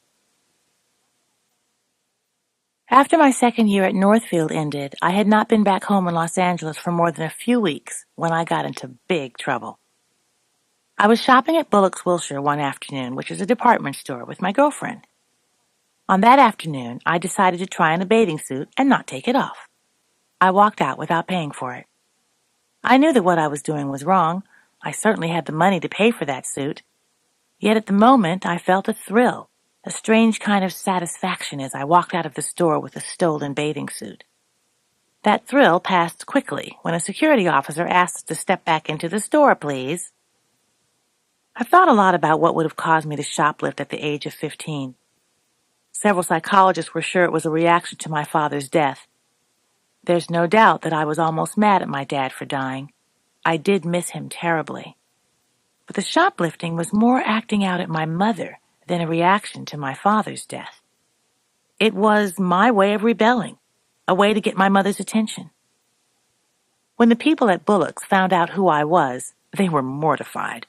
After my second year at Northfield ended, I had not been back home in Los Angeles for more than a few weeks when I got into big trouble. I was shopping at Bullock's Wilshire one afternoon, which is a department store, with my girlfriend. On that afternoon, I decided to try on a bathing suit and not take it off. I walked out without paying for it. I knew that what I was doing was wrong. I certainly had the money to pay for that suit. Yet at the moment, I felt a thrill, a strange kind of satisfaction as I walked out of the store with a stolen bathing suit. That thrill passed quickly when a security officer asked us to step back into the store, please. I've thought a lot about what would have caused me to shoplift at the age of 15. Several psychologists were sure it was a reaction to my father's death. There's no doubt that I was almost mad at my dad for dying. I did miss him terribly. But the shoplifting was more acting out at my mother than a reaction to my father's death. It was my way of rebelling, a way to get my mother's attention. When the people at Bullock's found out who I was, they were mortified.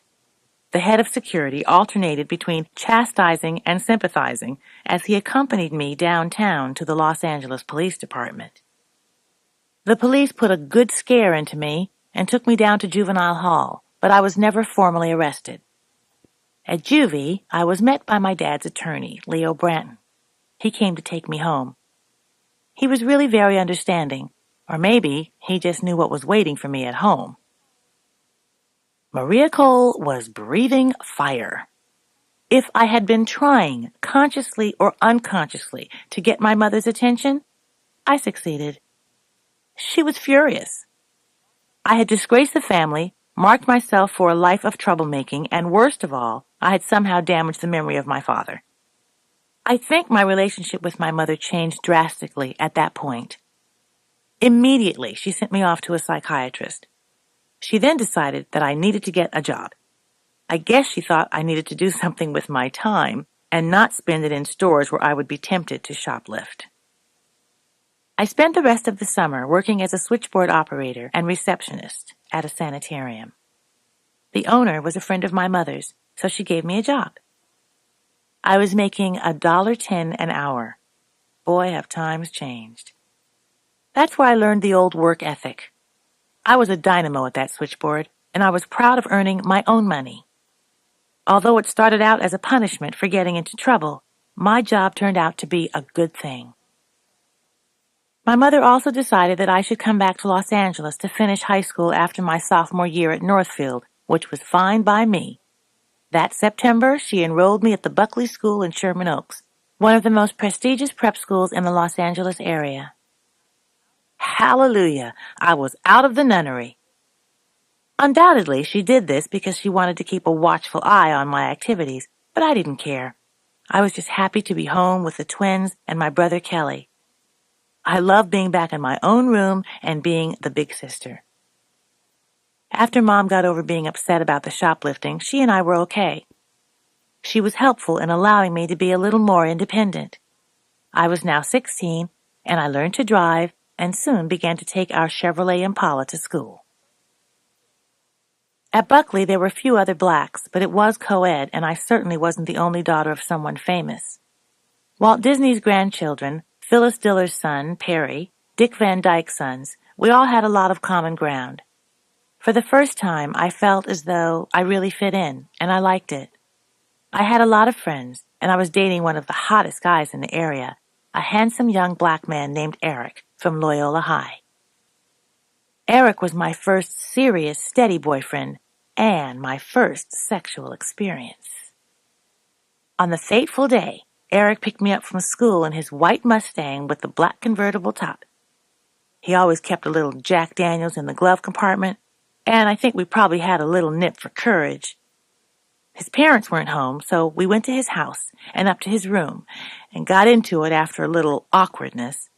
The head of security alternated between chastising and sympathizing as he accompanied me downtown to the Los Angeles Police Department. The police put a good scare into me and took me down to juvenile hall, but I was never formally arrested. At juvie, I was met by my dad's attorney, Leo Branton. He came to take me home. He was really very understanding, or maybe he just knew what was waiting for me at home. Maria Cole was breathing fire. If I had been trying, consciously or unconsciously, to get my mother's attention, I succeeded. She was furious. I had disgraced the family, marked myself for a life of troublemaking, and worst of all, I had somehow damaged the memory of my father. I think my relationship with my mother changed drastically at that point. Immediately, she sent me off to a psychiatrist. She then decided that I needed to get a job. I guess she thought I needed to do something with my time and not spend it in stores where I would be tempted to shoplift. I spent the rest of the summer working as a switchboard operator and receptionist at a sanitarium. The owner was a friend of my mother's, so she gave me a job. I was making $1.10 an hour. Boy, have times changed. That's where I learned the old work ethic. I was a dynamo at that switchboard, and I was proud of earning my own money. Although it started out as a punishment for getting into trouble, my job turned out to be a good thing. My mother also decided that I should come back to Los Angeles to finish high school after my sophomore year at Northfield, which was fine by me. That September, she enrolled me at the Buckley School in Sherman Oaks, one of the most prestigious prep schools in the Los Angeles area. Hallelujah! I was out of the nunnery. Undoubtedly, she did this because she wanted to keep a watchful eye on my activities, but I didn't care. I was just happy to be home with the twins and my brother Kelly. I loved being back in my own room and being the big sister. After Mom got over being upset about the shoplifting, she and I were okay. She was helpful in allowing me to be a little more independent. I was now 16, and I learned to drive and soon began to take our Chevrolet Impala to school. At Buckley, there were few other blacks, but it was co-ed, and I certainly wasn't the only daughter of someone famous. Walt Disney's grandchildren, Phyllis Diller's son, Perry, Dick Van Dyke's sons, we all had a lot of common ground. For the first time, I felt as though I really fit in, and I liked it. I had a lot of friends, and I was dating one of the hottest guys in the area, a handsome young black man named Eric from Loyola High. Eric was my first serious, steady boyfriend and my first sexual experience. On the fateful day, Eric picked me up from school in his white Mustang with the black convertible top. He always kept a little Jack Daniels in the glove compartment, and I think we probably had a little nip for courage. His parents weren't home, so we went to his house and up to his room and got into it after a little awkwardness.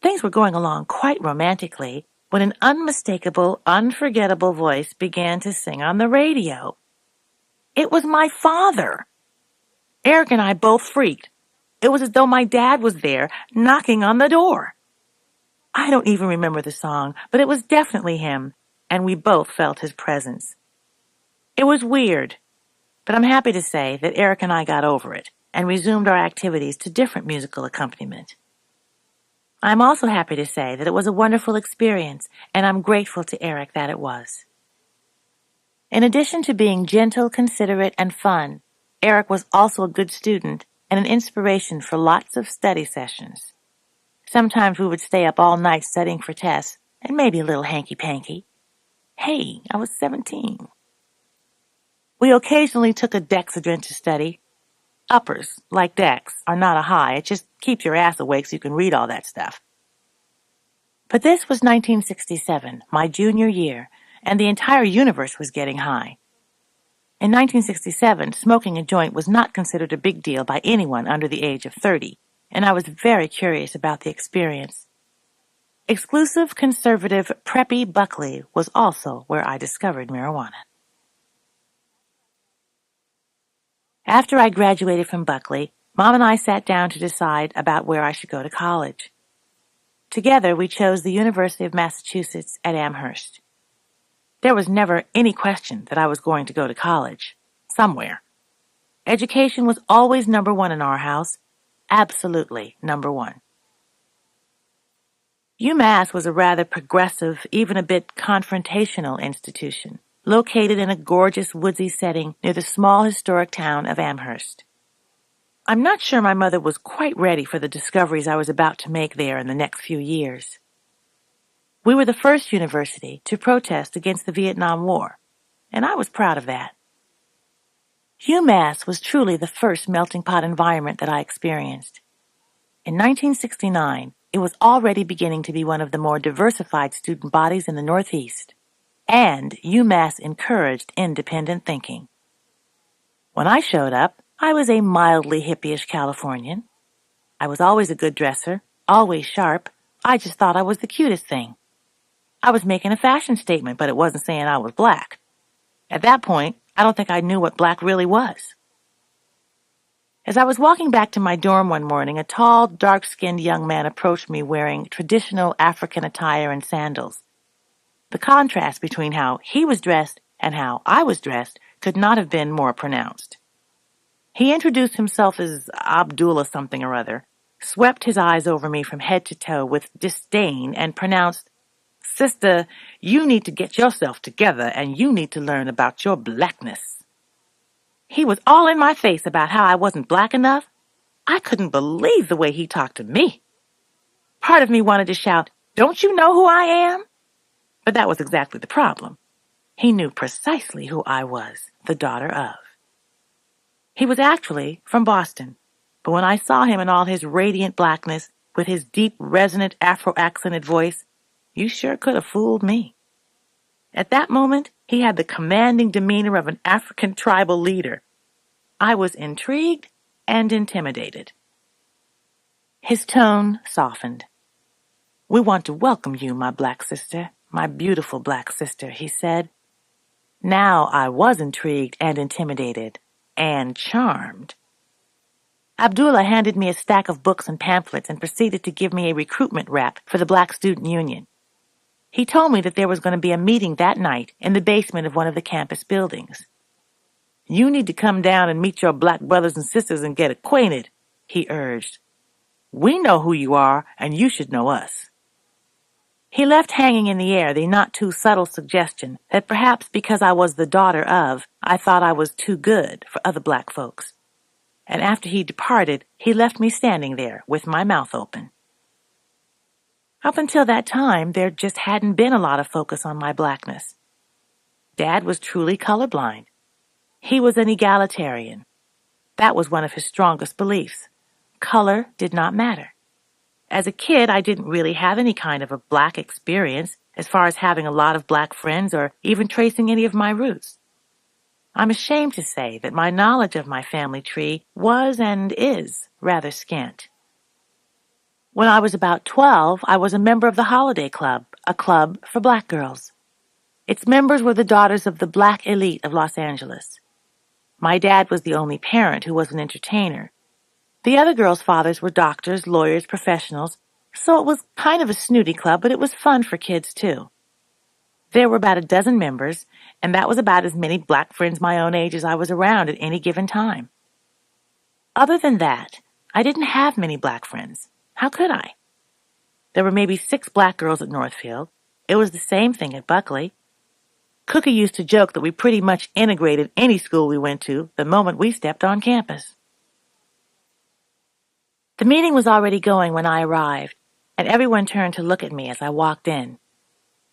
Things were going along quite romantically when an unmistakable, unforgettable voice began to sing on the radio. It was my father. Eric and I both freaked. It was as though my dad was there, knocking on the door. I don't even remember the song, but it was definitely him, and we both felt his presence. It was weird, but I'm happy to say that Eric and I got over it and resumed our activities to different musical accompaniment. I'm also happy to say that it was a wonderful experience, and I'm grateful to Eric that it was. In addition to being gentle, considerate, and fun, Eric was also a good student and an inspiration for lots of study sessions. Sometimes we would stay up all night studying for tests, and maybe a little hanky-panky. Hey, I was 17. We occasionally took a Dexedrine to study. Uppers, like Dex, are not a high. It just keeps your ass awake so you can read all that stuff. But this was 1967, my junior year, and the entire universe was getting high. In 1967, smoking a joint was not considered a big deal by anyone under the age of 30, and I was very curious about the experience. Exclusive, conservative, preppy Buckley was also where I discovered marijuana. After I graduated from Buckley, Mom and I sat down to decide about where I should go to college. Together, we chose the University of Massachusetts at Amherst. There was never any question that I was going to go to college, somewhere. Education was always number one in our house, absolutely number one. UMass was a rather progressive, even a bit confrontational institution, located in a gorgeous woodsy setting near the small historic town of Amherst. I'm not sure my mother was quite ready for the discoveries I was about to make there in the next few years. We were the first university to protest against the Vietnam War, and I was proud of that. UMass was truly the first melting pot environment that I experienced. In 1969, it was already beginning to be one of the more diversified student bodies in the Northeast, and UMass encouraged independent thinking. When I showed up, I was a mildly hippie-ish Californian. I was always a good dresser, always sharp. I just thought I was the cutest thing. I was making a fashion statement, but it wasn't saying I was black. At that point, I don't think I knew what black really was. As I was walking back to my dorm one morning, a tall, dark-skinned young man approached me wearing traditional African attire and sandals. The contrast between how he was dressed and how I was dressed could not have been more pronounced. He introduced himself as Abdullah something or other, swept his eyes over me from head to toe with disdain, and pronounced, "Sister, you need to get yourself together and you need to learn about your blackness." He was all in my face about how I wasn't black enough. I couldn't believe the way he talked to me. Part of me wanted to shout, "Don't you know who I am?" But that was exactly the problem. He knew precisely who I was, the daughter of. He was actually from Boston, but when I saw him in all his radiant blackness, with his deep, resonant, Afro-accented voice, you sure could have fooled me. At that moment, he had the commanding demeanor of an African tribal leader. I was intrigued and intimidated. His tone softened. "We want to welcome you, my black sister, my beautiful black sister," he said. Now I was intrigued and intimidated and charmed. Abdullah handed me a stack of books and pamphlets and proceeded to give me a recruitment rap for the Black Student Union. He told me that there was going to be a meeting that night in the basement of one of the campus buildings. "You need to come down and meet your black brothers and sisters and get acquainted," he urged. "We know who you are, and you should know us." He left hanging in the air the not-too-subtle suggestion that perhaps because I was the daughter of, I thought I was too good for other black folks. And after he departed, he left me standing there with my mouth open. Up until that time, there just hadn't been a lot of focus on my blackness. Dad was truly colorblind. He was an egalitarian. That was one of his strongest beliefs. Color did not matter. As a kid, I didn't really have any kind of a black experience, as far as having a lot of black friends or even tracing any of my roots. I'm ashamed to say that my knowledge of my family tree was and is rather scant. When I was about 12, I was a member of the Holiday Club, a club for black girls. Its members were the daughters of the black elite of Los Angeles. My dad was the only parent who was an entertainer. The other girls' fathers were doctors, lawyers, professionals, so it was kind of a snooty club, but it was fun for kids too. There were about a dozen members, and that was about as many black friends my own age as I was around at any given time. Other than that, I didn't have many black friends. How could I? There were maybe 6 black girls at Northfield. It was the same thing at Buckley. Cookie used to joke that we pretty much integrated any school we went to the moment we stepped on campus. The meeting was already going when I arrived, and everyone turned to look at me as I walked in.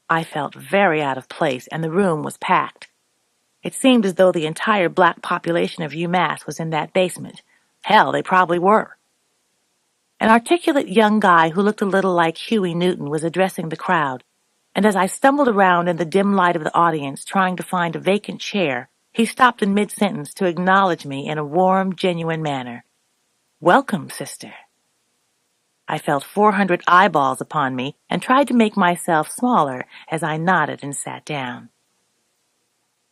I felt very out of place, and the room was packed. It seemed as though the entire black population of UMass was in that basement. Hell, they probably were. An articulate young guy who looked a little like Huey Newton was addressing the crowd, and as I stumbled around in the dim light of the audience trying to find a vacant chair, he stopped in mid-sentence to acknowledge me in a warm, genuine manner. "Welcome, sister." I felt 400 eyeballs upon me and tried to make myself smaller as I nodded and sat down.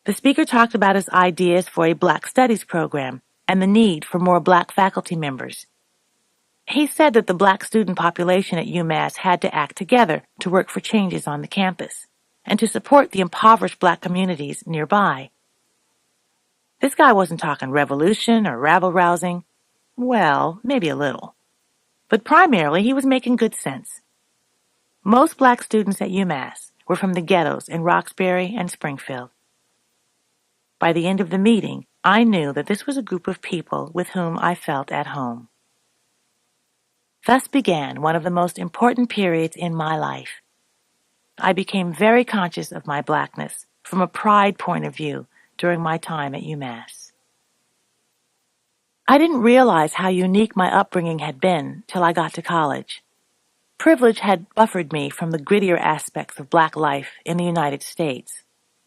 The speaker talked about his ideas for a Black Studies program and the need for more black faculty members. He said that the black student population at UMass had to act together to work for changes on the campus and to support the impoverished black communities nearby. This guy wasn't talking revolution or rabble-rousing. Well, maybe a little. But primarily, he was making good sense. Most black students at UMass were from the ghettos in Roxbury and Springfield. By the end of the meeting, I knew that this was a group of people with whom I felt at home. Thus began one of the most important periods in my life. I became very conscious of my blackness from a pride point of view during my time at UMass. I didn't realize how unique my upbringing had been till I got to college. Privilege had buffered me from the grittier aspects of black life in the United States.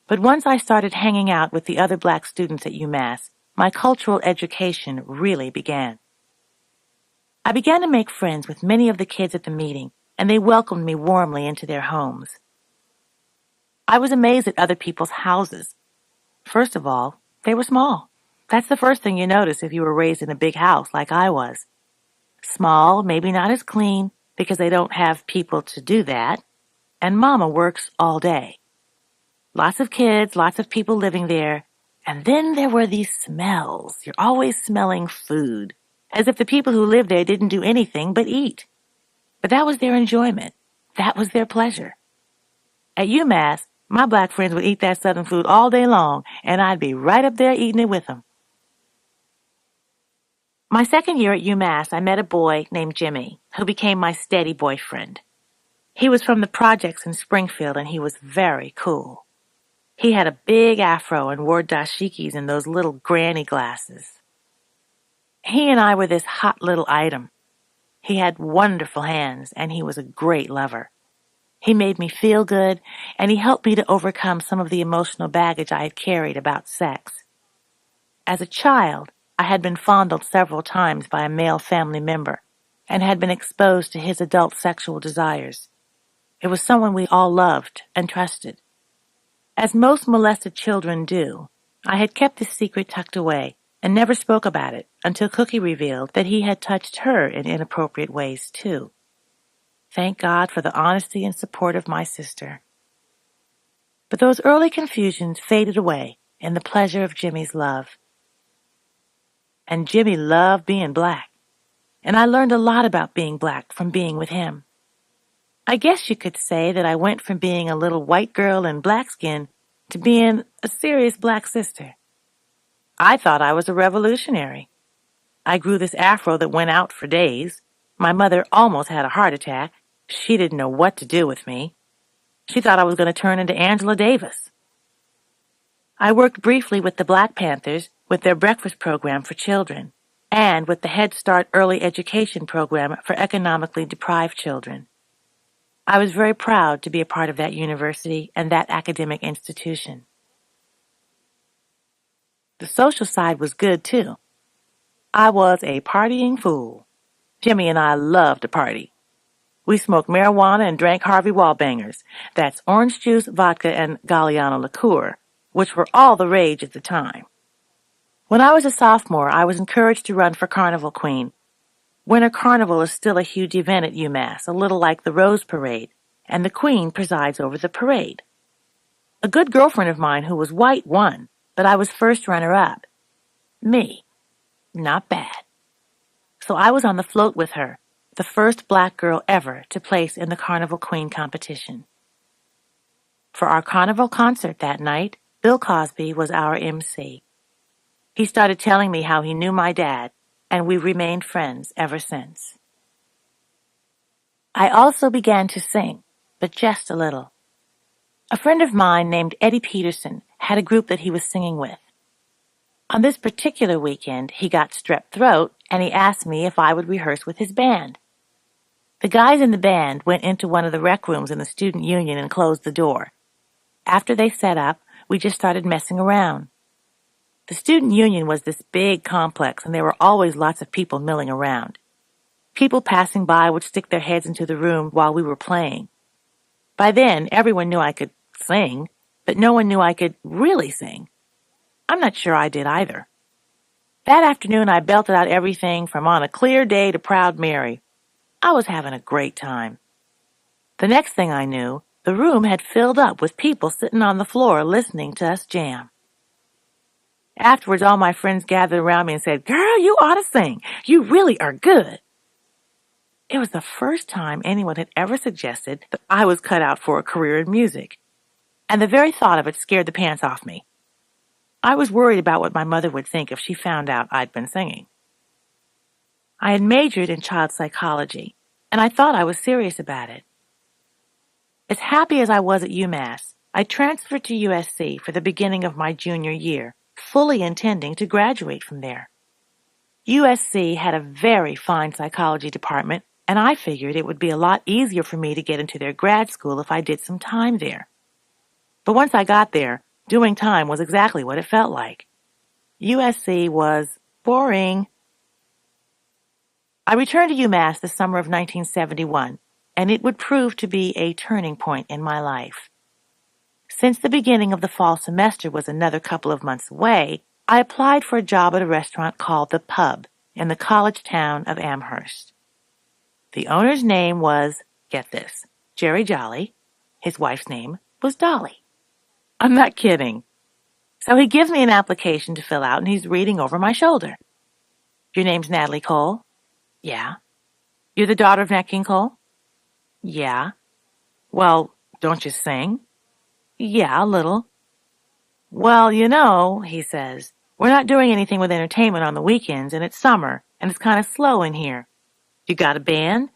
But once I started hanging out with the other black students at UMass, my cultural education really began. I began to make friends with many of the kids at the meeting, and they welcomed me warmly into their homes. I was amazed at other people's houses. First of all, they were small. That's the first thing you notice if you were raised in a big house like I was. Small, maybe not as clean, because they don't have people to do that, and Mama works all day. Lots of kids, lots of people living there, and then there were these smells. You're always smelling food, as if the people who lived there didn't do anything but eat. But that was their enjoyment. That was their pleasure. At UMass, my black friends would eat that Southern food all day long, and I'd be right up there eating it with them. My second year at UMass, I met a boy named Jimmy, who became my steady boyfriend. He was from the projects in Springfield, and he was very cool. He had a big afro and wore dashikis and those little granny glasses. He and I were this hot little item. He had wonderful hands, and he was a great lover. He made me feel good, and he helped me to overcome some of the emotional baggage I had carried about sex. As a child, I had been fondled several times by a male family member and had been exposed to his adult sexual desires. It was someone we all loved and trusted. As most molested children do, I had kept this secret tucked away and never spoke about it until Cookie revealed that he had touched her in inappropriate ways, too. Thank God for the honesty and support of my sister. But those early confusions faded away in the pleasure of Jimmy's love. And Jimmy loved being black, and I learned a lot about being black from being with him. I guess you could say that I went from being a little white girl in black skin to being a serious black sister. I thought I was a revolutionary. I grew this afro that went out for days. My mother almost had a heart attack. She didn't know what to do with me. She thought I was going to turn into Angela Davis. I worked briefly with the Black Panthers with their breakfast program for children and with the Head Start early education program for economically deprived children. I was very proud to be a part of that university and that academic institution. The social side was good, too. I was a partying fool. Jimmy and I loved to party. We smoked marijuana and drank Harvey Wallbangers. That's orange juice, vodka, and Galliano liqueur, which were all the rage at the time. When I was a sophomore, I was encouraged to run for Carnival Queen. Winter Carnival is still a huge event at UMass, a little like the Rose Parade, and the Queen presides over the parade. A good girlfriend of mine who was white won, but I was first runner-up. Me. Not bad. So I was on the float with her, the first black girl ever to place in the Carnival Queen competition. For our carnival concert that night, Bill Cosby was our MC. He started telling me how he knew my dad, and we remained friends ever since. I also began to sing, but just a little. A friend of mine named Eddie Peterson had a group that he was singing with. On this particular weekend, he got strep throat, and he asked me if I would rehearse with his band. The guys in the band went into one of the rec rooms in the student union and closed the door. After they set up, we just started messing around. The student union was this big complex, and there were always lots of people milling around. People passing by would stick their heads into the room while we were playing. By then, everyone knew I could sing, but no one knew I could really sing. I'm not sure I did either. That afternoon, I belted out everything from On a Clear Day to Proud Mary. I was having a great time. The next thing I knew, the room had filled up with people sitting on the floor listening to us jam. Afterwards, all my friends gathered around me and said, "Girl, you ought to sing. You really are good." It was the first time anyone had ever suggested that I was cut out for a career in music, and the very thought of it scared the pants off me. I was worried about what my mother would think if she found out I'd been singing. I had majored in child psychology, and I thought I was serious about it. As happy as I was at UMass, I transferred to USC for the beginning of my junior year, fully intending to graduate from there. USC had a very fine psychology department, and I figured it would be a lot easier for me to get into their grad school if I did some time there. But once I got there, doing time was exactly what it felt like. USC was boring. I returned to UMass the summer of 1971, and it would prove to be a turning point in my life. Since the beginning of the fall semester was another couple of months away, I applied for a job at a restaurant called The Pub in the college town of Amherst. The owner's name was, get this, Jerry Jolly. His wife's name was Dolly. I'm not kidding. So he gives me an application to fill out, and he's reading over my shoulder. "Your name's Natalie Cole?" "Yeah." "You're the daughter of Nat King Cole?" "Yeah." "Well, don't you sing?" "Yeah, a little." "Well, you know," he says, "we're not doing anything with entertainment on the weekends, and it's summer, and it's kind of slow in here. You got a band?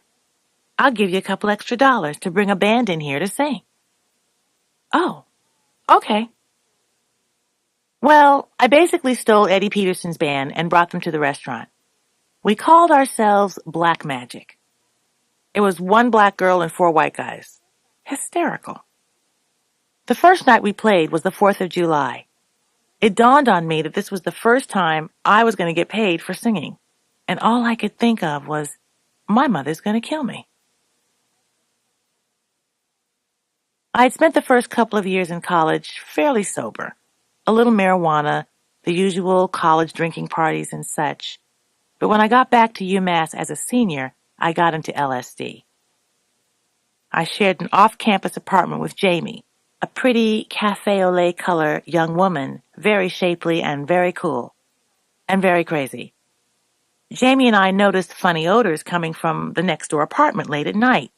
I'll give you a couple extra dollars to bring a band in here to sing." "Oh, okay." Well, I basically stole Eddie Peterson's band and brought them to the restaurant. We called ourselves Black Magic. It was one black girl and 4 white guys. Hysterical. The first night we played was the 4th of July. It dawned on me that this was the first time I was going to get paid for singing, and all I could think of was, my mother's going to kill me. I had spent the first couple of years in college fairly sober. A little marijuana, the usual college drinking parties and such. But when I got back to UMass as a senior, I got into LSD. I shared an off-campus apartment with Jamie, a pretty cafe au lait color young woman, very shapely and very cool, and very crazy. Jamie and I noticed funny odors coming from the next-door apartment late at night,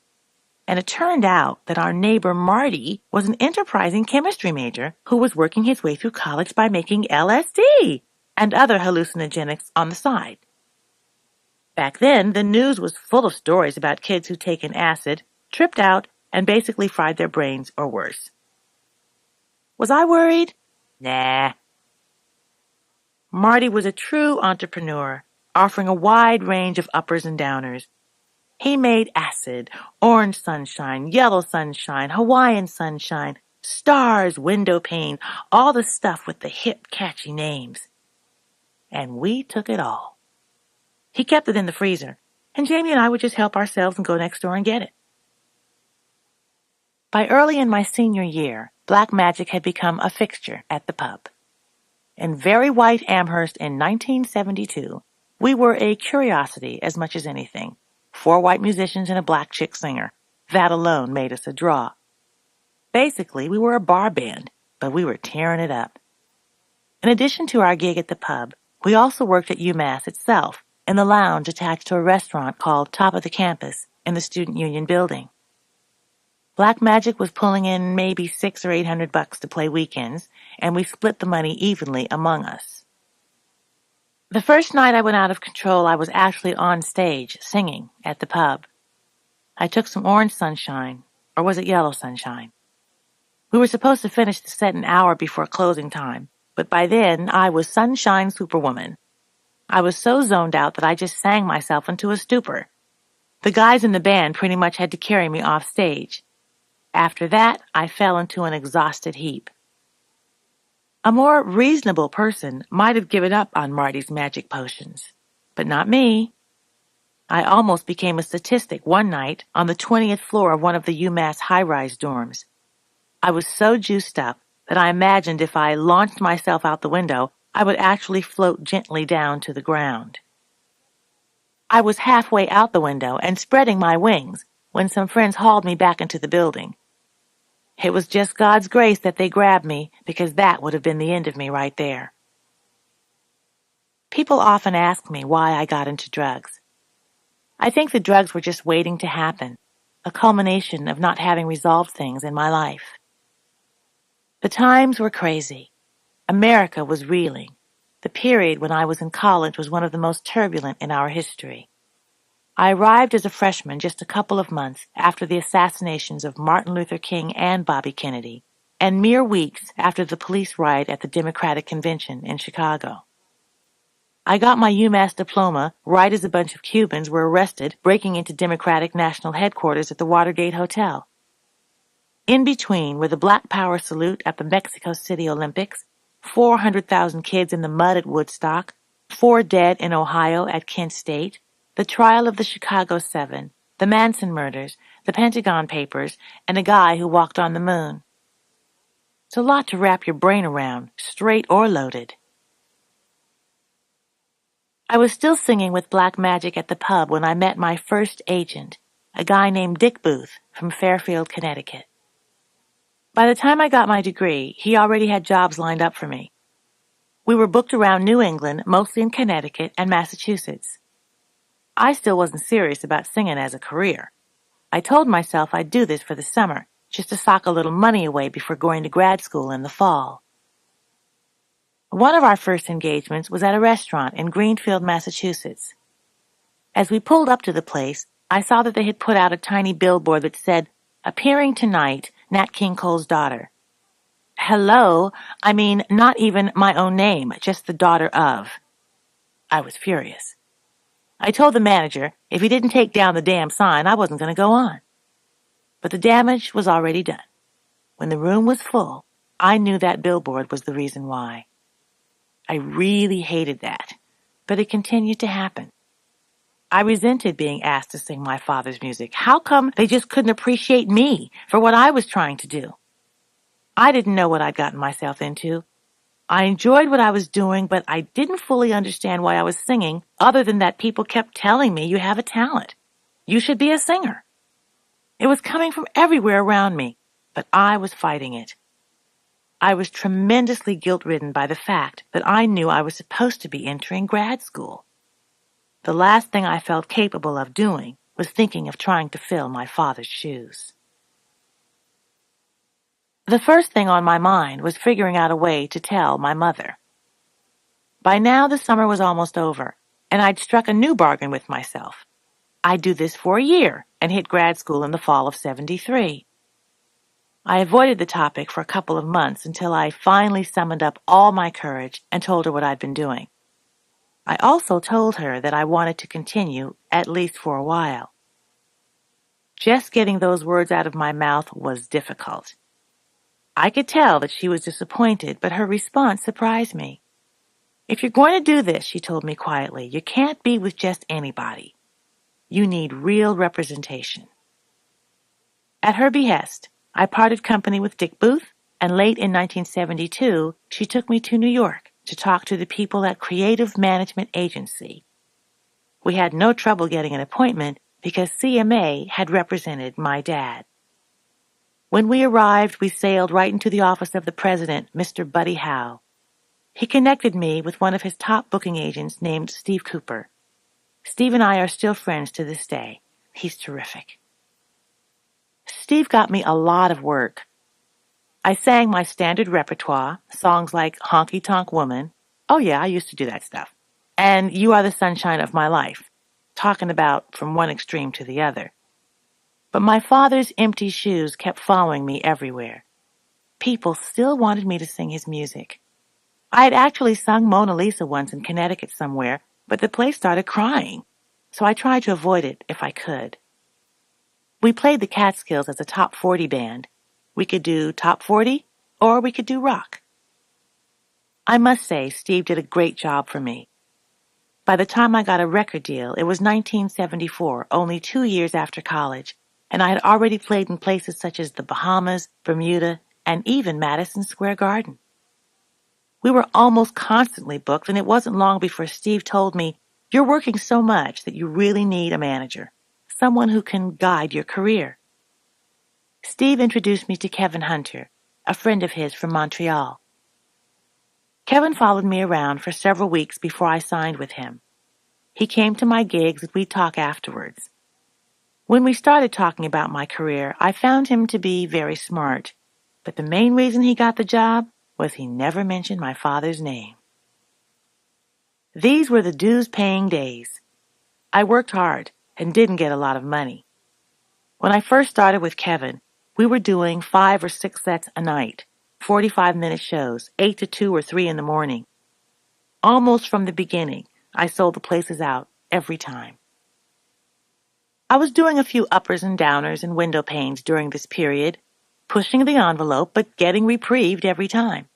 and it turned out that our neighbor Marty was an enterprising chemistry major who was working his way through college by making LSD and other hallucinogenics on the side. Back then, the news was full of stories about kids who'd taken acid, tripped out, and basically fried their brains or worse. Was I worried? Nah. Marty was a true entrepreneur, offering a wide range of uppers and downers. He made acid, orange sunshine, yellow sunshine, Hawaiian sunshine, stars, window pane, all the stuff with the hip, catchy names. And we took it all. He kept it in the freezer, and Jamie and I would just help ourselves and go next door and get it. By early in my senior year, Black Magic had become a fixture at the pub. In very white Amherst in 1972, we were a curiosity as much as anything. 4 white musicians and a black chick singer. That alone made us a draw. Basically, we were a bar band, but we were tearing it up. In addition to our gig at the pub, we also worked at UMass itself, in the lounge attached to a restaurant called Top of the Campus in the Student Union building. Black Magic was pulling in maybe $600 or $800 to play weekends, and we split the money evenly among us. The first night I went out of control, I was actually on stage singing at the pub. I took some orange sunshine, or was it yellow sunshine? We were supposed to finish the set an hour before closing time, but by then I was Sunshine Superwoman. I was so zoned out that I just sang myself into a stupor. The guys in the band pretty much had to carry me off stage. After that, I fell into an exhausted heap. A more reasonable person might have given up on Marty's magic potions, but not me. I almost became a statistic one night on the 20th floor of one of the UMass high-rise dorms. I was so juiced up that I imagined if I launched myself out the window, I would actually float gently down to the ground. I was halfway out the window and spreading my wings when some friends hauled me back into the building. It was just God's grace that they grabbed me, because that would have been the end of me right there. People often ask me why I got into drugs. I think the drugs were just waiting to happen, a culmination of not having resolved things in my life. The times were crazy. America was reeling. The period when I was in college was one of the most turbulent in our history. I arrived as a freshman just a couple of months after the assassinations of Martin Luther King and Bobby Kennedy, and mere weeks after the police riot at the Democratic Convention in Chicago. I got my UMass diploma right as a bunch of Cubans were arrested breaking into Democratic National Headquarters at the Watergate Hotel. In between were the Black Power salute at the Mexico City Olympics, 400,000 kids in the mud at Woodstock, 4 dead in Ohio at Kent State, the trial of the Chicago 7, the Manson murders, the Pentagon Papers, and a guy who walked on the moon. It's a lot to wrap your brain around, straight or loaded. I was still singing with Black Magic at the pub when I met my first agent, a guy named Dick Booth from Fairfield, Connecticut. By the time I got my degree, he already had jobs lined up for me. We were booked around New England, mostly in Connecticut and Massachusetts. I still wasn't serious about singing as a career. I told myself I'd do this for the summer, just to sock a little money away before going to grad school in the fall. One of our first engagements was at a restaurant in Greenfield, Massachusetts. As we pulled up to the place, I saw that they had put out a tiny billboard that said, "Appearing tonight, Nat King Cole's daughter." Hello? I mean, not even my own name, just the daughter of. I was furious. I told the manager if he didn't take down the damn sign, I wasn't going to go on. But the damage was already done. When the room was full, I knew that billboard was the reason why. I really hated that, but it continued to happen. I resented being asked to sing my father's music. How come they just couldn't appreciate me for what I was trying to do? I didn't know what I'd gotten myself into. I enjoyed what I was doing, but I didn't fully understand why I was singing, other than that people kept telling me, "You have a talent. You should be a singer." It was coming from everywhere around me, but I was fighting it. I was tremendously guilt-ridden by the fact that I knew I was supposed to be entering grad school. The last thing I felt capable of doing was thinking of trying to fill my father's shoes. The first thing on my mind was figuring out a way to tell my mother. By now the summer was almost over, and I'd struck a new bargain with myself. I'd do this for a year and hit grad school in the fall of '73. I avoided the topic for a couple of months until I finally summoned up all my courage and told her what I'd been doing. I also told her that I wanted to continue, at least for a while. Just getting those words out of my mouth was difficult. I could tell that she was disappointed, but her response surprised me. "If you're going to do this," she told me quietly, "you can't be with just anybody. You need real representation." At her behest, I parted company with Dick Booth, and late in 1972, she took me to New York to talk to the people at Creative Management Agency. We had no trouble getting an appointment because CMA had represented my dad. When we arrived, we sailed right into the office of the president, Mr. Buddy Howe. He connected me with one of his top booking agents named Steve Cooper. Steve and I are still friends to this day. He's terrific. Steve got me a lot of work. I sang my standard repertoire, songs like Honky Tonk Woman. Oh yeah, I used to do that stuff. And You Are the Sunshine of My Life, talking about from one extreme to the other. But my father's empty shoes kept following me everywhere. People still wanted me to sing his music. I had actually sung Mona Lisa once in Connecticut somewhere, but the place started crying, so I tried to avoid it if I could. We played the Catskills as a top 40 band. We could do top 40, or we could do rock. I must say, Steve did a great job for me. By the time I got a record deal, it was 1974, only 2 years after college, and I had already played in places such as the Bahamas, Bermuda, and even Madison Square Garden. We were almost constantly booked, and it wasn't long before Steve told me, "You're working so much that you really need a manager, someone who can guide your career." Steve introduced me to Kevin Hunter, a friend of his from Montreal. Kevin followed me around for several weeks before I signed with him. He came to my gigs and we'd talk afterwards. When we started talking about my career, I found him to be very smart, but the main reason he got the job was he never mentioned my father's name. These were the dues-paying days. I worked hard and didn't get a lot of money. When I first started with Kevin, we were doing 5 or 6 sets a night, 45-minute shows, 8 to 2 or 3 in the morning. Almost from the beginning, I sold the places out every time. I was doing a few uppers and downers and window panes during this period, pushing the envelope but getting reprieved every time.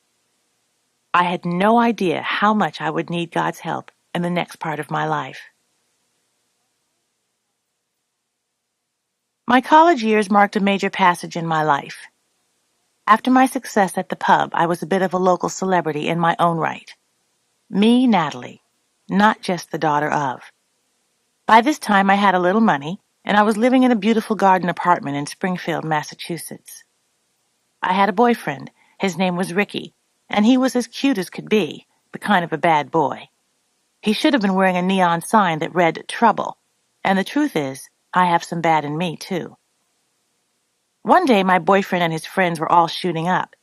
I had no idea how much I would need God's help in the next part of my life. My college years marked a major passage in my life. After my success at the pub, I was a bit of a local celebrity in my own right. Me, Natalie, not just the daughter of. By this time, I had a little money, and I was living in a beautiful garden apartment in Springfield, Massachusetts. I had a boyfriend. His name was Ricky, and he was as cute as could be, but kind of a bad boy. He should have been wearing a neon sign that read "Trouble," and the truth is, I have some bad in me, too. One day, my boyfriend and his friends were all shooting up.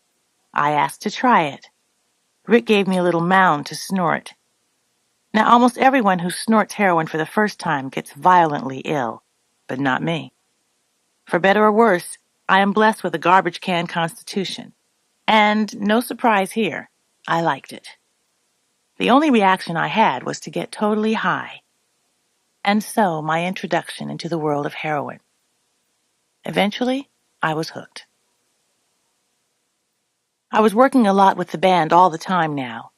I asked to try it. Rick gave me a little mound to snort. Now, almost everyone who snorts heroin for the first time gets violently ill, but not me. For better or worse, I am blessed with a garbage can constitution. And no surprise here, I liked it. The only reaction I had was to get totally high. And so my introduction into the world of heroin. Eventually, I was hooked. I was working a lot with the band all the time now.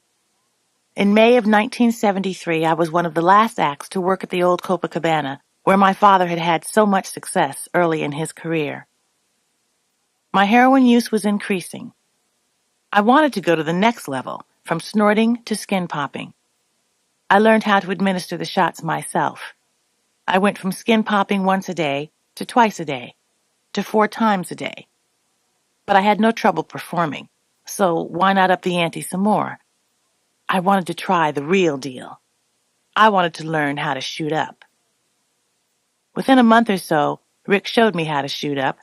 In May of 1973, I was one of the last acts to work at the old Copacabana, where my father had had so much success early in his career. My heroin use was increasing. I wanted to go to the next level, from snorting to skin popping. I learned how to administer the shots myself. I went from skin popping once a day to twice a day to 4 times a day. But I had no trouble performing, so why not up the ante some more? I wanted to try the real deal. I wanted to learn how to shoot up. Within a month or so, Rick showed me how to shoot up.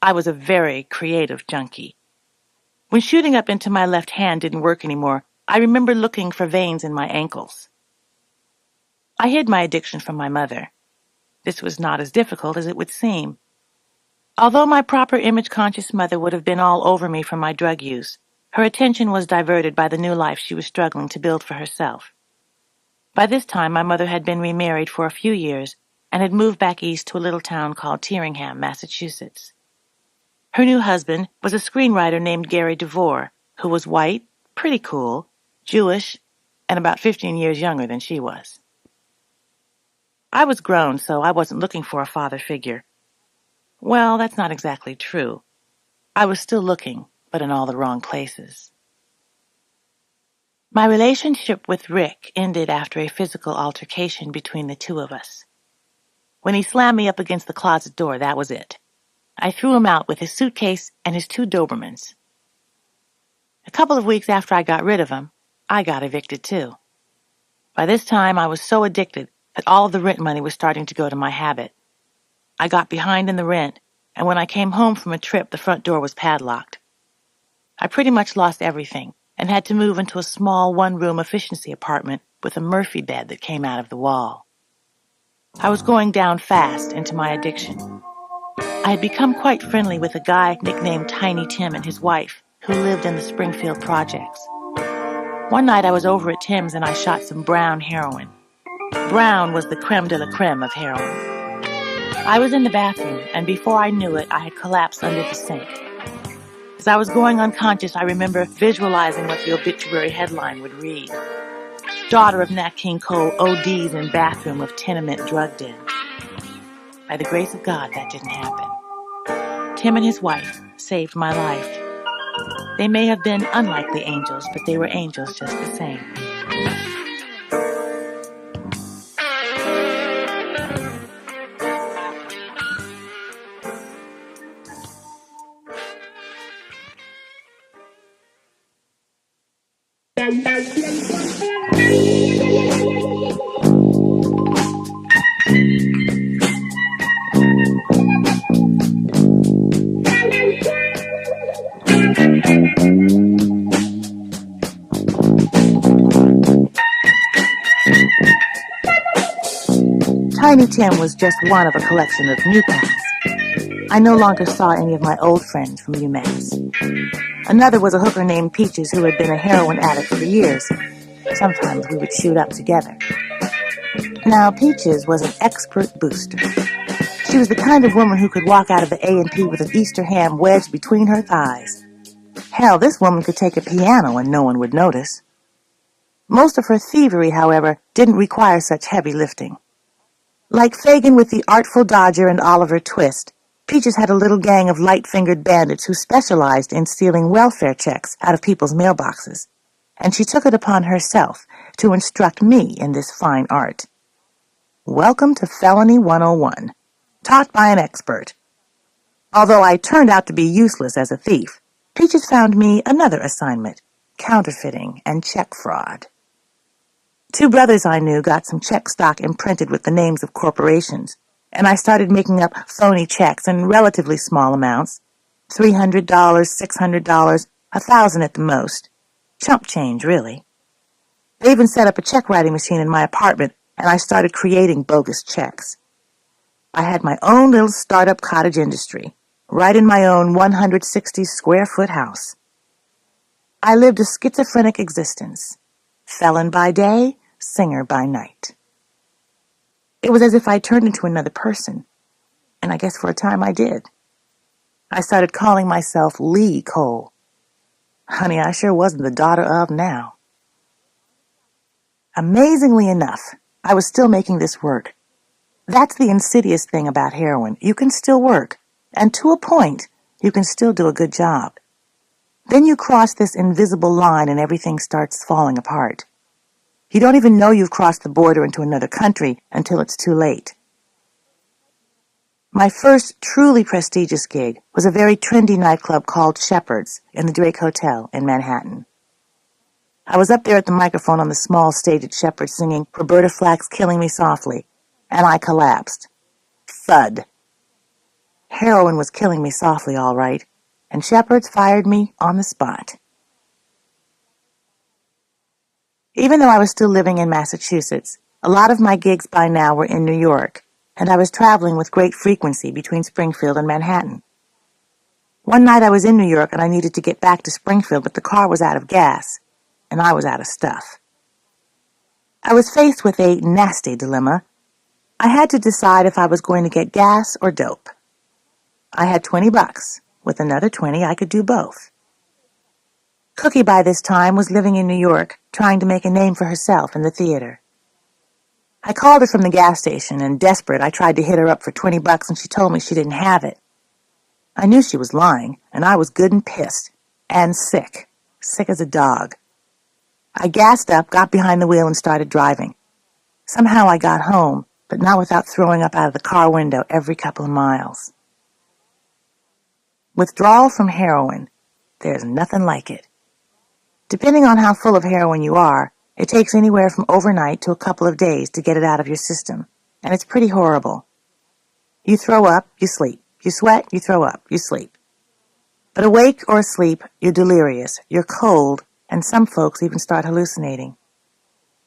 I was a very creative junkie. When shooting up into my left hand didn't work anymore, I remember looking for veins in my ankles. I hid my addiction from my mother. This was not as difficult as it would seem. Although my proper image-conscious mother would have been all over me for my drug use, her attention was diverted by the new life she was struggling to build for herself. By this time, my mother had been remarried for a few years, and had moved back east to a little town called Tyringham, Massachusetts. Her new husband was a screenwriter named Gary DeVore, who was white, pretty cool, Jewish, and about 15 years younger than she was. I was grown, so I wasn't looking for a father figure. Well, that's not exactly true. I was still looking, but in all the wrong places. My relationship with Rick ended after a physical altercation between the two of us. When he slammed me up against the closet door, that was it. I threw him out with his suitcase and his 2 Dobermans. A couple of weeks after I got rid of him, I got evicted too. By this time, I was so addicted that all of the rent money was starting to go to my habit. I got behind in the rent, and when I came home from a trip, the front door was padlocked. I pretty much lost everything and had to move into a small 1-room efficiency apartment with a Murphy bed that came out of the wall. I was going down fast into my addiction. I had become quite friendly with a guy nicknamed Tiny Tim and his wife, who lived in the Springfield projects. One night I was over at Tim's and I shot some brown heroin. Brown was the creme de la creme of heroin. I was in the bathroom, and before I knew it, I had collapsed under the sink. As I was going unconscious, I remember visualizing what the obituary headline would read. Daughter of Nat King Cole ODs in bathroom of tenement drug den. By the grace of God, that didn't happen. Tim and his wife saved my life. They may have been unlikely angels, but they were angels just the same. Tiny Tim was just one of a collection of new pals. I no longer saw any of my old friends from UMass. Another was a hooker named Peaches who had been a heroin addict for years. Sometimes we would shoot up together. Now, Peaches was an expert booster. She was the kind of woman who could walk out of the A&P with an Easter ham wedged between her thighs. Hell, this woman could take a piano and no one would notice. Most of her thievery, however, didn't require such heavy lifting. Like Fagin with the Artful Dodger and Oliver Twist, Peaches had a little gang of light-fingered bandits who specialized in stealing welfare checks out of people's mailboxes, and she took it upon herself to instruct me in this fine art. Welcome to Felony 101, taught by an expert. Although I turned out to be useless as a thief, Peaches found me another assignment, counterfeiting and check fraud. 2 brothers I knew got some check stock imprinted with the names of corporations, and I started making up phony checks in relatively small amounts, $300, $600, $1,000 at the most. Chump change, really. They even set up a check writing machine in my apartment, and I started creating bogus checks. I had my own little startup cottage industry, right in my own 160-square-foot house. I lived a schizophrenic existence, felon by day, singer by night. It was as if I turned into another person, and I guess for a time I did. I started calling myself Lee Cole. Honey, I sure wasn't the daughter of now. Amazingly enough, I was still making this work. That's the insidious thing about heroin. You can still work, and to a point, you can still do a good job. Then you cross this invisible line and everything starts falling apart. You don't even know you've crossed the border into another country until it's too late. My first truly prestigious gig was a very trendy nightclub called Shepherd's in the Drake Hotel in Manhattan. I was up there at the microphone on the small stage at Shepherd's singing Roberta Flack's Killing Me Softly, and I collapsed. Thud. Heroin was killing me softly, all right, and Shepherd's fired me on the spot. Even though I was still living in Massachusetts, a lot of my gigs by now were in New York, and I was traveling with great frequency between Springfield and Manhattan. One night I was in New York and I needed to get back to Springfield, but the car was out of gas, and I was out of stuff. I was faced with a nasty dilemma. I had to decide if I was going to get gas or dope. I had $20. With another 20, I could do both. Cookie by this time was living in New York, trying to make a name for herself in the theater. I called her from the gas station, and desperate, I tried to hit her up for $20, and she told me she didn't have it. I knew she was lying, and I was good and pissed, and sick as a dog. I gassed up, got behind the wheel, and started driving. Somehow I got home, but not without throwing up out of the car window every couple of miles. Withdrawal from heroin. There's nothing like it. Depending on how full of heroin you are, it takes anywhere from overnight to a couple of days to get it out of your system, and it's pretty horrible. You throw up, you sleep. You sweat, you throw up, you sleep. But awake or asleep, you're delirious, you're cold, and some folks even start hallucinating.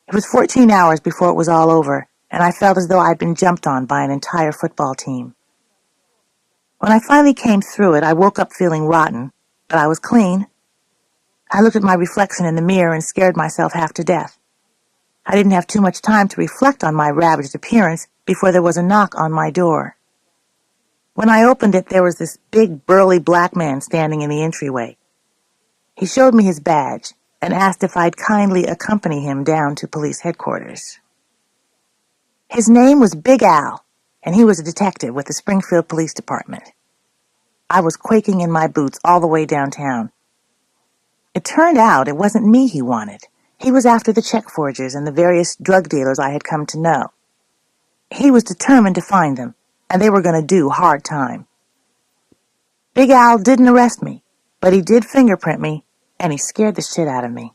It was 14 hours before it was all over, and I felt as though I'd been jumped on by an entire football team. When I finally came through it, I woke up feeling rotten, but I was clean. I looked at my reflection in the mirror and scared myself half to death. I didn't have too much time to reflect on my ravaged appearance before there was a knock on my door. When I opened it, there was this big, burly black man standing in the entryway. He showed me his badge and asked if I'd kindly accompany him down to police headquarters. His name was Big Al, and he was a detective with the Springfield Police Department. I was quaking in my boots all the way downtown. It turned out it wasn't me he wanted. He was after the check forgers and the various drug dealers I had come to know. He was determined to find them, and they were going to do hard time. Big Al didn't arrest me, but he did fingerprint me, and he scared the shit out of me.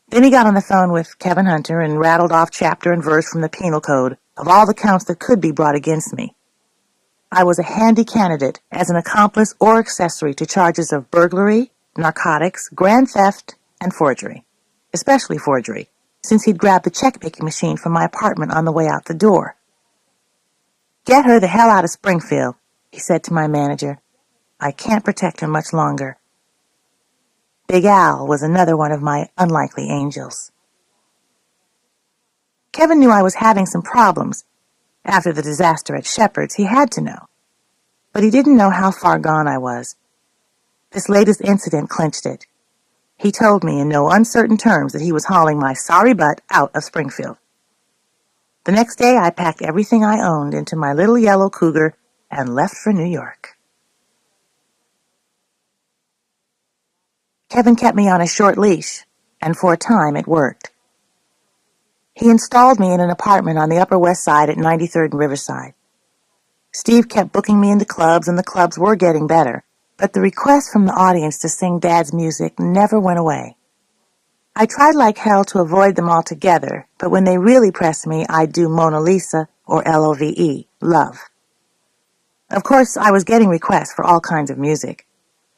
Then he got on the phone with Kevin Hunter and rattled off chapter and verse from the penal code of all the counts that could be brought against me. I was a handy candidate as an accomplice or accessory to charges of burglary, narcotics, grand theft, and forgery. Especially forgery, since he'd grabbed the check-making machine from my apartment on the way out the door. "Get her the hell out of Springfield," he said to my manager. "I can't protect her much longer." Big Al was another one of my unlikely angels. Kevin knew I was having some problems. After the disaster at Shepherd's, he had to know. But he didn't know how far gone I was. This latest incident clinched it. He told me in no uncertain terms that he was hauling my sorry butt out of Springfield. The next day, I packed everything I owned into my little yellow Cougar and left for New York. Kevin kept me on a short leash, and for a time it worked. He installed me in an apartment on the Upper West Side at 93rd and Riverside. Steve kept booking me into clubs, and the clubs were getting better, but the requests from the audience to sing Dad's music never went away. I tried like hell to avoid them altogether, but when they really pressed me, I'd do Mona Lisa or LOVE, Love. Of course, I was getting requests for all kinds of music.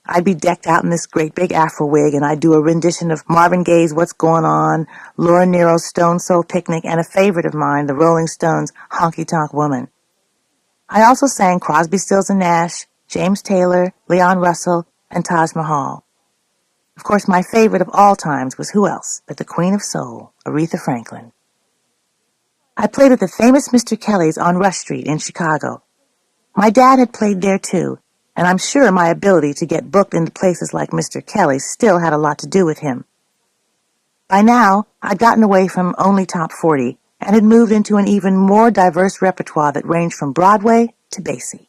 I'd be decked out in this great big afro wig, and I'd do a rendition of Marvin Gaye's What's Going On, Laura Nero's Stone Soul Picnic, and a favorite of mine, the Rolling Stones' Honky Tonk Woman. I also sang Crosby, Stills and Nash, James Taylor, Leon Russell, and Taj Mahal. Of course, my favorite of all times was who else but the Queen of Soul, Aretha Franklin. I played at the famous Mr. Kelly's on Rush Street in Chicago. My dad had played there too, and I'm sure my ability to get booked into places like Mr. Kelly's still had a lot to do with him. By now, I'd gotten away from only top 40 and had moved into an even more diverse repertoire that ranged from Broadway to Basie.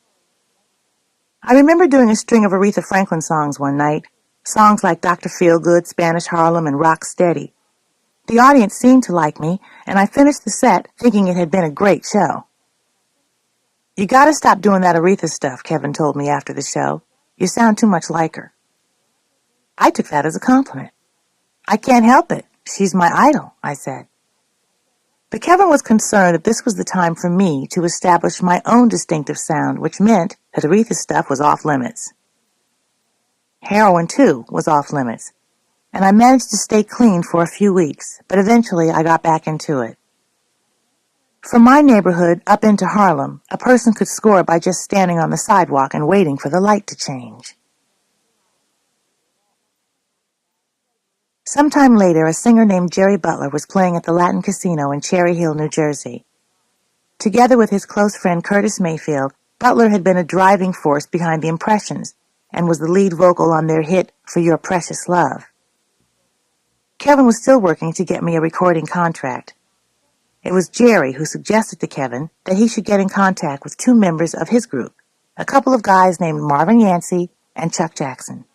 I remember doing a string of Aretha Franklin songs one night, songs like Dr. Feelgood, Spanish Harlem, and Rock Steady. The audience seemed to like me, and I finished the set thinking it had been a great show. "You gotta stop doing that Aretha stuff," Kevin told me after the show. "You sound too much like her." I took that as a compliment. "I can't help it. She's my idol," I said. But Kevin was concerned that this was the time for me to establish my own distinctive sound, which meant that Aretha stuff was off limits. Heroin, too, was off limits, and I managed to stay clean for a few weeks, but eventually I got back into it. From my neighborhood up into Harlem, a person could score by just standing on the sidewalk and waiting for the light to change. Sometime later, a singer named Jerry Butler was playing at the Latin Casino in Cherry Hill, New Jersey. Together with his close friend Curtis Mayfield, Butler had been a driving force behind the Impressions and was the lead vocal on their hit For Your Precious Love. Kevin was still working to get me a recording contract. It was Jerry who suggested to Kevin that he should get in contact with two members of his group, a couple of guys named Marvin Yancey and Chuck Jackson.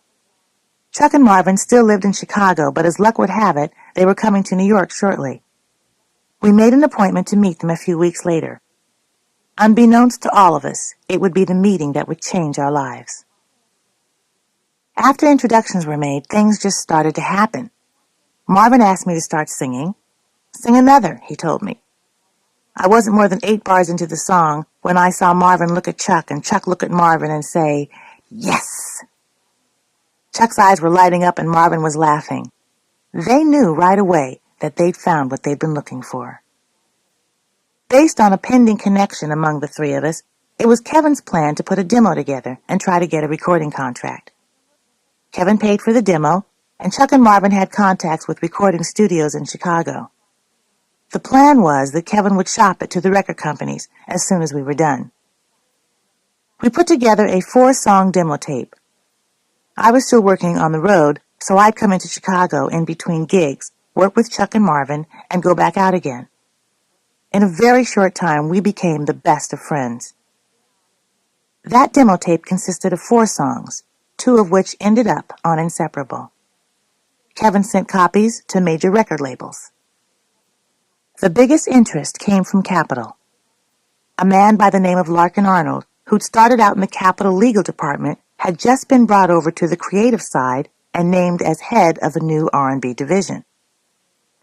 Chuck and Marvin still lived in Chicago, but as luck would have it, they were coming to New York shortly. We made an appointment to meet them a few weeks later. Unbeknownst to all of us, it would be the meeting that would change our lives. After introductions were made, things just started to happen. Marvin asked me to start singing. Sing another, he told me. I wasn't more than 8 bars into the song when I saw Marvin look at Chuck and Chuck look at Marvin and say, "Yes!" Chuck's eyes were lighting up and Marvin was laughing. They knew right away that they'd found what they'd been looking for. Based on a pending connection among the three of us, it was Kevin's plan to put a demo together and try to get a recording contract. Kevin paid for the demo, and Chuck and Marvin had contacts with recording studios in Chicago. The plan was that Kevin would shop it to the record companies as soon as we were done. We put together a 4-song demo tape. I was still working on the road, so I'd come into Chicago in between gigs, work with Chuck and Marvin, and go back out again. In a very short time, we became the best of friends. That demo tape consisted of 4 songs, 2 of which ended up on Inseparable. Kevin sent copies to major record labels. The biggest interest came from Capitol. A man by the name of Larkin Arnold, who'd started out in the Capitol legal department, had just been brought over to the creative side and named as head of the new R&B division.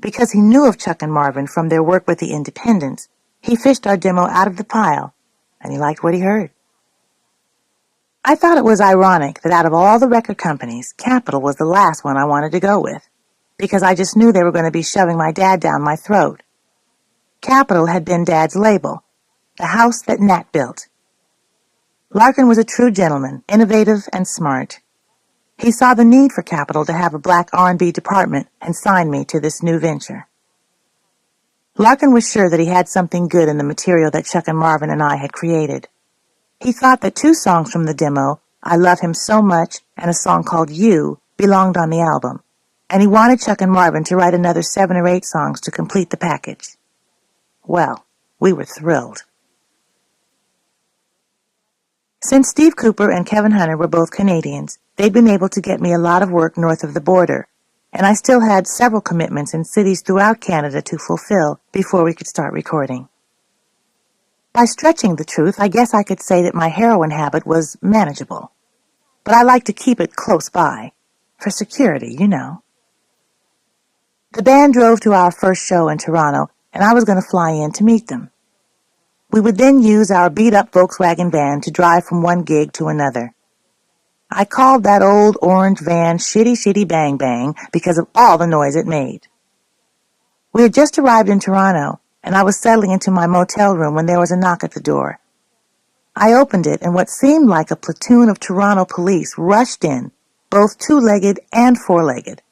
Because he knew of Chuck and Marvin from their work with the Independents, he fished our demo out of the pile, and he liked what he heard. I thought it was ironic that out of all the record companies, Capitol was the last one I wanted to go with, because I just knew they were going to be shoving my dad down my throat. Capitol had been Dad's label, the house that Nat built. Larkin was a true gentleman, innovative and smart. He saw the need for Capitol to have a black R&B department and signed me to this new venture. Larkin was sure that he had something good in the material that Chuck and Marvin and I had created. He thought that 2 songs from the demo, I Love Him So Much and a song called You, belonged on the album, and he wanted Chuck and Marvin to write another 7 or 8 songs to complete the package. Well, we were thrilled. Since Steve Cooper and Kevin Hunter were both Canadians, they'd been able to get me a lot of work north of the border, and I still had several commitments in cities throughout Canada to fulfill before we could start recording. By stretching the truth, I guess I could say that my heroin habit was manageable, but I like to keep it close by, for security, you know. The band drove to our first show in Toronto, and I was going to fly in to meet them. We would then use our beat-up Volkswagen van to drive from one gig to another. I called that old orange van Shitty Shitty Bang Bang because of all the noise it made. We had just arrived in Toronto, and I was settling into my motel room when there was a knock at the door. I opened it, and what seemed like a platoon of Toronto police rushed in, both 2-legged and 4-legged.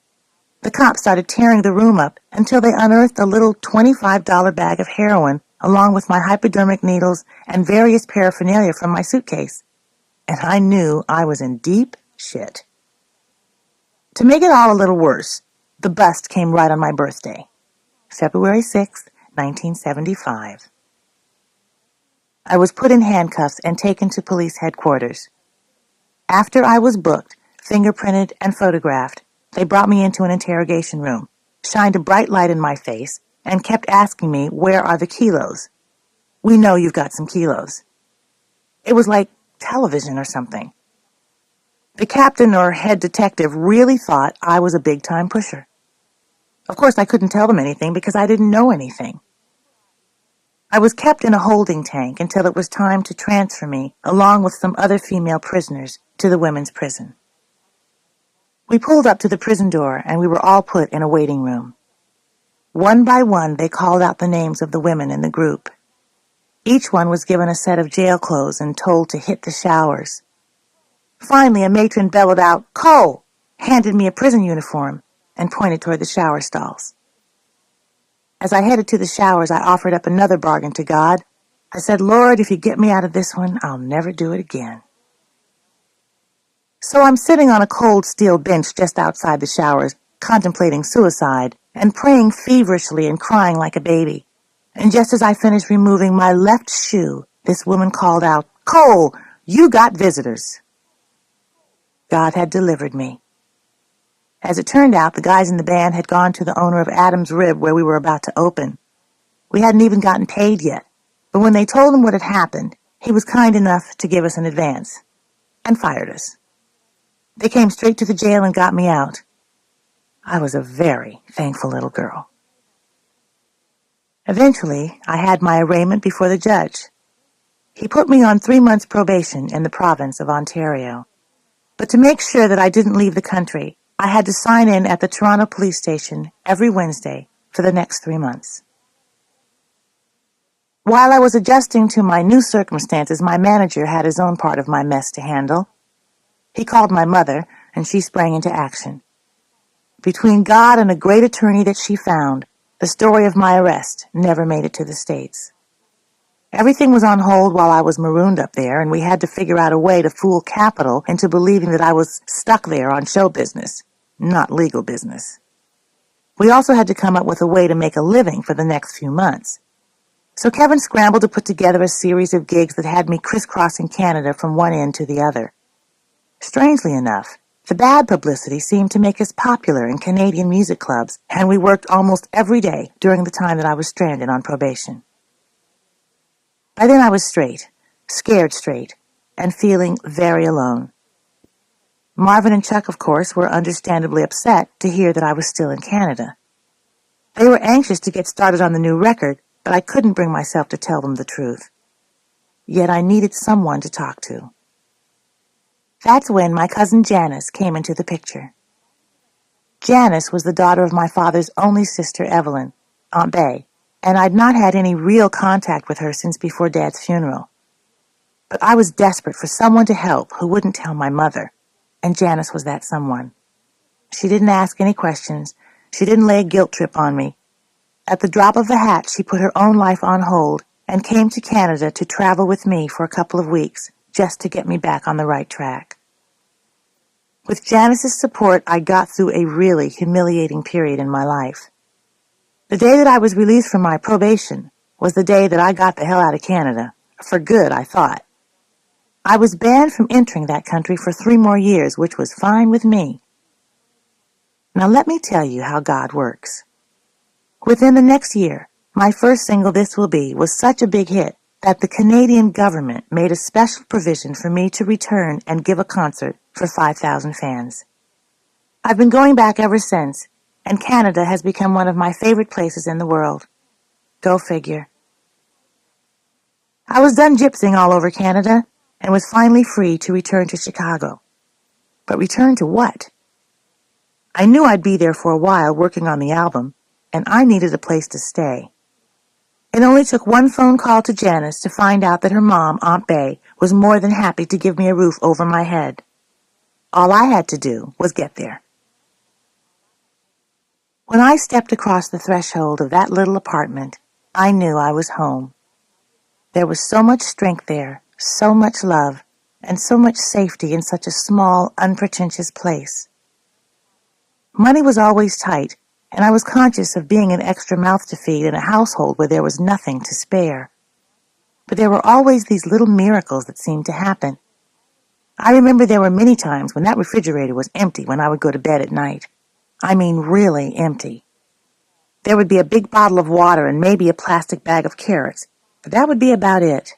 The cops started tearing the room up until they unearthed a little $25 bag of heroin along with my hypodermic needles and various paraphernalia from my suitcase. And I knew I was in deep shit. To make it all a little worse, the bust came right on my birthday, February 6, 1975. I was put in handcuffs and taken to police headquarters. After I was booked, fingerprinted, and photographed, they brought me into an interrogation room, shined a bright light in my face, and kept asking me, "Where are the kilos? We know you've got some kilos." It was like television or something. The captain or head detective really thought I was a big-time pusher. Of course, I couldn't tell them anything because I didn't know anything. I was kept in a holding tank until it was time to transfer me, along with some other female prisoners, to the women's prison. We pulled up to the prison door, and we were all put in a waiting room. One by one, they called out the names of the women in the group. Each one was given a set of jail clothes and told to hit the showers. Finally, a matron bellowed out, "Cole!" handed me a prison uniform, and pointed toward the shower stalls. As I headed to the showers, I offered up another bargain to God. I said, Lord, if you get me out of this one, I'll never do it again. So I'm sitting on a cold steel bench just outside the showers, contemplating suicide and praying feverishly and crying like a baby. And just as I finished removing my left shoe, this woman called out, Cole, you got visitors. God had delivered me. As it turned out, the guys in the band had gone to the owner of Adam's Rib where we were about to open. We hadn't even gotten paid yet, but when they told him what had happened, he was kind enough to give us an advance and fired us. They came straight to the jail and got me out. I was a very thankful little girl. Eventually, I had my arraignment before the judge. He put me on 3 months probation in the province of Ontario. But to make sure that I didn't leave the country, I had to sign in at the Toronto police station every Wednesday for the next 3 months. While I was adjusting to my new circumstances, my manager had his own part of my mess to handle. He called my mother, and she sprang into action. Between God and a great attorney that she found, the story of my arrest never made it to the States. Everything was on hold while I was marooned up there, and we had to figure out a way to fool Capitol into believing that I was stuck there on show business, not legal business. We also had to come up with a way to make a living for the next few months. So Kevin scrambled to put together a series of gigs that had me crisscrossing Canada from one end to the other. Strangely enough, the bad publicity seemed to make us popular in Canadian music clubs, and we worked almost every day during the time that I was stranded on probation. By then I was straight, scared straight, and feeling very alone. Marvin and Chuck, of course, were understandably upset to hear that I was still in Canada. They were anxious to get started on the new record, but I couldn't bring myself to tell them the truth. Yet I needed someone to talk to. That's when my cousin Janice came into the picture. Janice was the daughter of my father's only sister, Evelyn, Aunt Bay, and I'd not had any real contact with her since before Dad's funeral. But I was desperate for someone to help who wouldn't tell my mother, and Janice was that someone. She didn't ask any questions. She didn't lay a guilt trip on me. At the drop of a hat, she put her own life on hold and came to Canada to travel with me for a couple of weeks, just to get me back on the right track. With Janice's support, I got through a really humiliating period in my life. The day that I was released from my probation was the day that I got the hell out of Canada. For good, I thought. I was banned from entering that country for 3 more years, which was fine with me. Now let me tell you how God works. Within the next year, my first single, This Will Be, was such a big hit that the Canadian government made a special provision for me to return and give a concert for 5,000 fans. I've been going back ever since, and Canada has become one of my favorite places in the world. Go figure. I was done gypsying all over Canada and was finally free to return to Chicago. But return to what? I knew I'd be there for a while working on the album, and I needed a place to stay. It only took one phone call to Janice to find out that her mom, Aunt Bay, was more than happy to give me a roof over my head. All I had to do was get there. When I stepped across the threshold of that little apartment, I knew I was home. There was so much strength there, so much love, and so much safety in such a small, unpretentious place. Money was always tight, and I was conscious of being an extra mouth to feed in a household where there was nothing to spare. But there were always these little miracles that seemed to happen. I remember there were many times when that refrigerator was empty when I would go to bed at night. I mean really empty. There would be a big bottle of water and maybe a plastic bag of carrots, but that would be about it.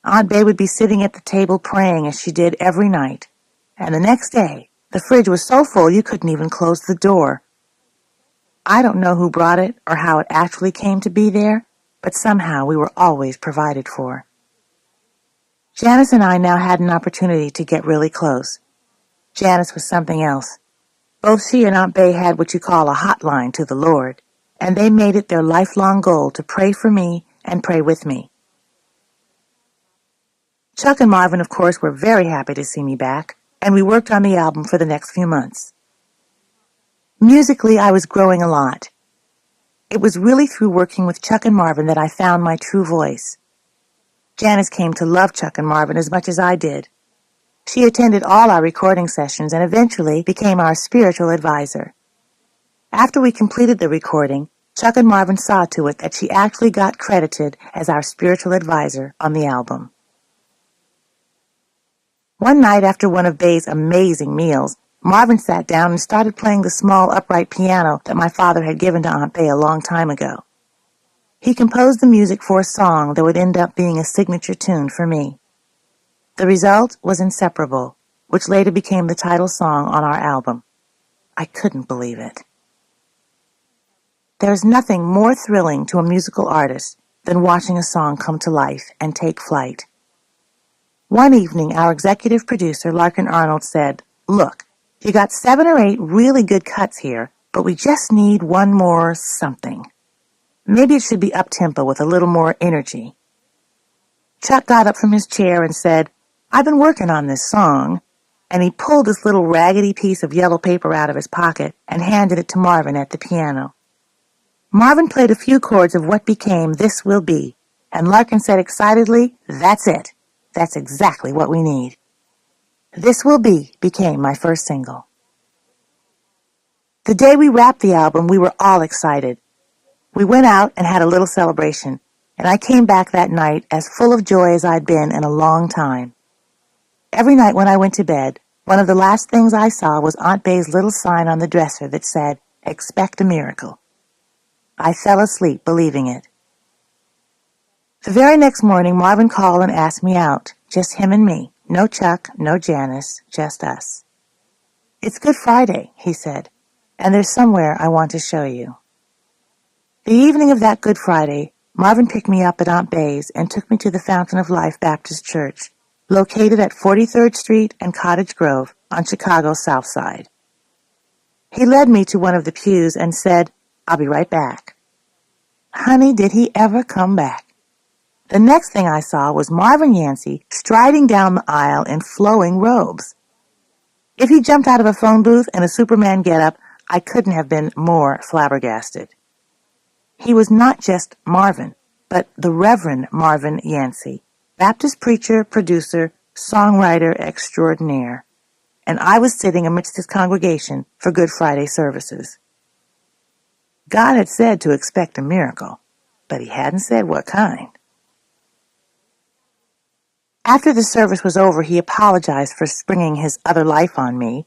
Aunt Bay would be sitting at the table praying as she did every night, and the next day the fridge was so full you couldn't even close the door. I don't know who brought it or how it actually came to be there, but somehow we were always provided for. Janice and I now had an opportunity to get really close. Janice was something else. Both she and Aunt Bay had what you call a hotline to the Lord, and they made it their lifelong goal to pray for me and pray with me. Chuck and Marvin, of course, were very happy to see me back, and we worked on the album for the next few months. Musically, I was growing a lot. It was really through working with Chuck and Marvin that I found my true voice. Janice came to love Chuck and Marvin as much as I did. She attended all our recording sessions and eventually became our spiritual advisor. After we completed the recording, Chuck and Marvin saw to it that she actually got credited as our spiritual advisor on the album. One night after one of Bay's amazing meals, Marvin sat down and started playing the small upright piano that my father had given to Aunt Bay a long time ago. He composed the music for a song that would end up being a signature tune for me. The result was Inseparable, which later became the title song on our album. I couldn't believe it. There is nothing more thrilling to a musical artist than watching a song come to life and take flight. One evening, our executive producer, Larkin Arnold, said, "Look, you got 7 or 8 really good cuts here, but we just need one more something. Maybe it should be up-tempo with a little more energy." Chuck got up from his chair and said, "I've been working on this song," and he pulled this little raggedy piece of yellow paper out of his pocket and handed it to Marvin at the piano. Marvin played a few chords of what became This Will Be, and Larkin said excitedly, "That's it. That's exactly what we need." This Will Be became my first single. The day we wrapped the album, we were all excited. We went out and had a little celebration, and I came back that night as full of joy as I'd been in a long time. Every night when I went to bed, one of the last things I saw was Aunt Bay's little sign on the dresser that said, "Expect a miracle." I fell asleep believing it. The very next morning, Marvin called and asked me out, just him and me. No Chuck, no Janice, just us. "It's Good Friday," he said, "and there's somewhere I want to show you." The evening of that Good Friday, Marvin picked me up at Aunt Bay's and took me to the Fountain of Life Baptist Church, located at 43rd Street and Cottage Grove on Chicago's South Side. He led me to one of the pews and said, "I'll be right back." Honey, did he ever come back. The next thing I saw was Marvin Yancey striding down the aisle in flowing robes. If he jumped out of a phone booth in a Superman getup, I couldn't have been more flabbergasted. He was not just Marvin, but the Reverend Marvin Yancey, Baptist preacher, producer, songwriter extraordinaire, and I was sitting amidst his congregation for Good Friday services. God had said to expect a miracle, but he hadn't said what kind. After the service was over, he apologized for springing his other life on me.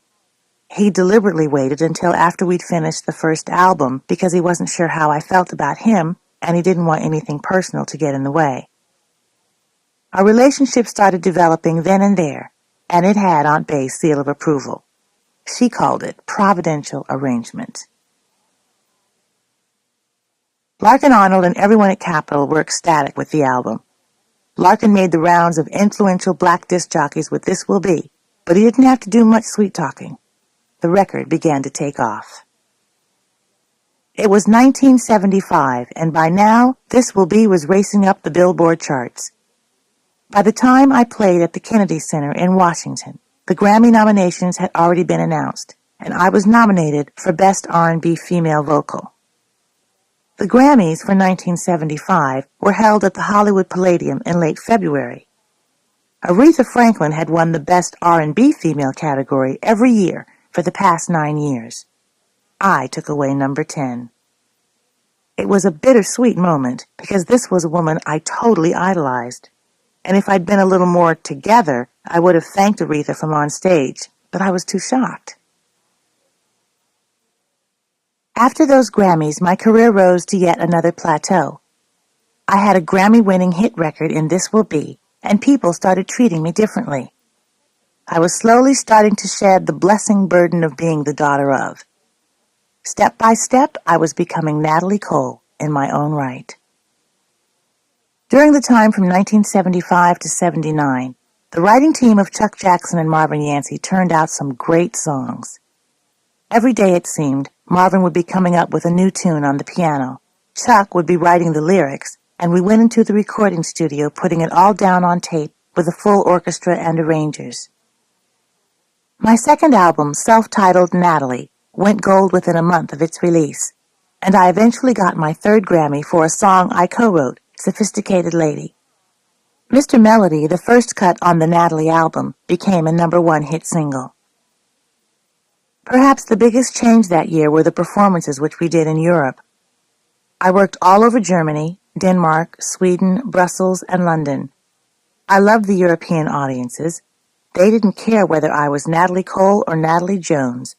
He deliberately waited until after we'd finished the first album because he wasn't sure how I felt about him, and he didn't want anything personal to get in the way. Our relationship started developing then and there, and it had Aunt Bay's seal of approval. She called it providential arrangement. Larkin Arnold and everyone at Capitol were ecstatic with the album. Larkin made the rounds of influential black disc jockeys with This Will Be, but he didn't have to do much sweet-talking. The record began to take off. It was 1975, and by now, This Will Be was racing up the Billboard charts. By the time I played at the Kennedy Center in Washington, the Grammy nominations had already been announced, and I was nominated for Best R&B Female Vocal. The Grammys for 1975 were held at the Hollywood Palladium in late February. Aretha Franklin had won the Best R&B Female category every year for the past 9 years. I took away number 10. It was a bittersweet moment because this was a woman I totally idolized. And if I'd been a little more together, I would have thanked Aretha from on stage, but I was too shocked. After those Grammys, my career rose to yet another plateau. I had a Grammy-winning hit record in This Will Be, and people started treating me differently. I was slowly starting to shed the blessing burden of being the daughter of. Step by step, I was becoming Natalie Cole in my own right. During the time from 1975 to 79, the writing team of Chuck Jackson and Marvin Yancey turned out some great songs. Every day, it seemed, Marvin would be coming up with a new tune on the piano. Chuck would be writing the lyrics, and we went into the recording studio putting it all down on tape with a full orchestra and arrangers. My second album, self-titled Natalie, went gold within a month of its release, and I eventually got my third Grammy for a song I co-wrote, Sophisticated Lady. Mr. Melody, the first cut on the Natalie album, became a #1 hit single. Perhaps the biggest change that year were the performances which we did in Europe. I worked all over Germany, Denmark, Sweden, Brussels, and London. I loved the European audiences. They didn't care whether I was Natalie Cole or Natalie Jones.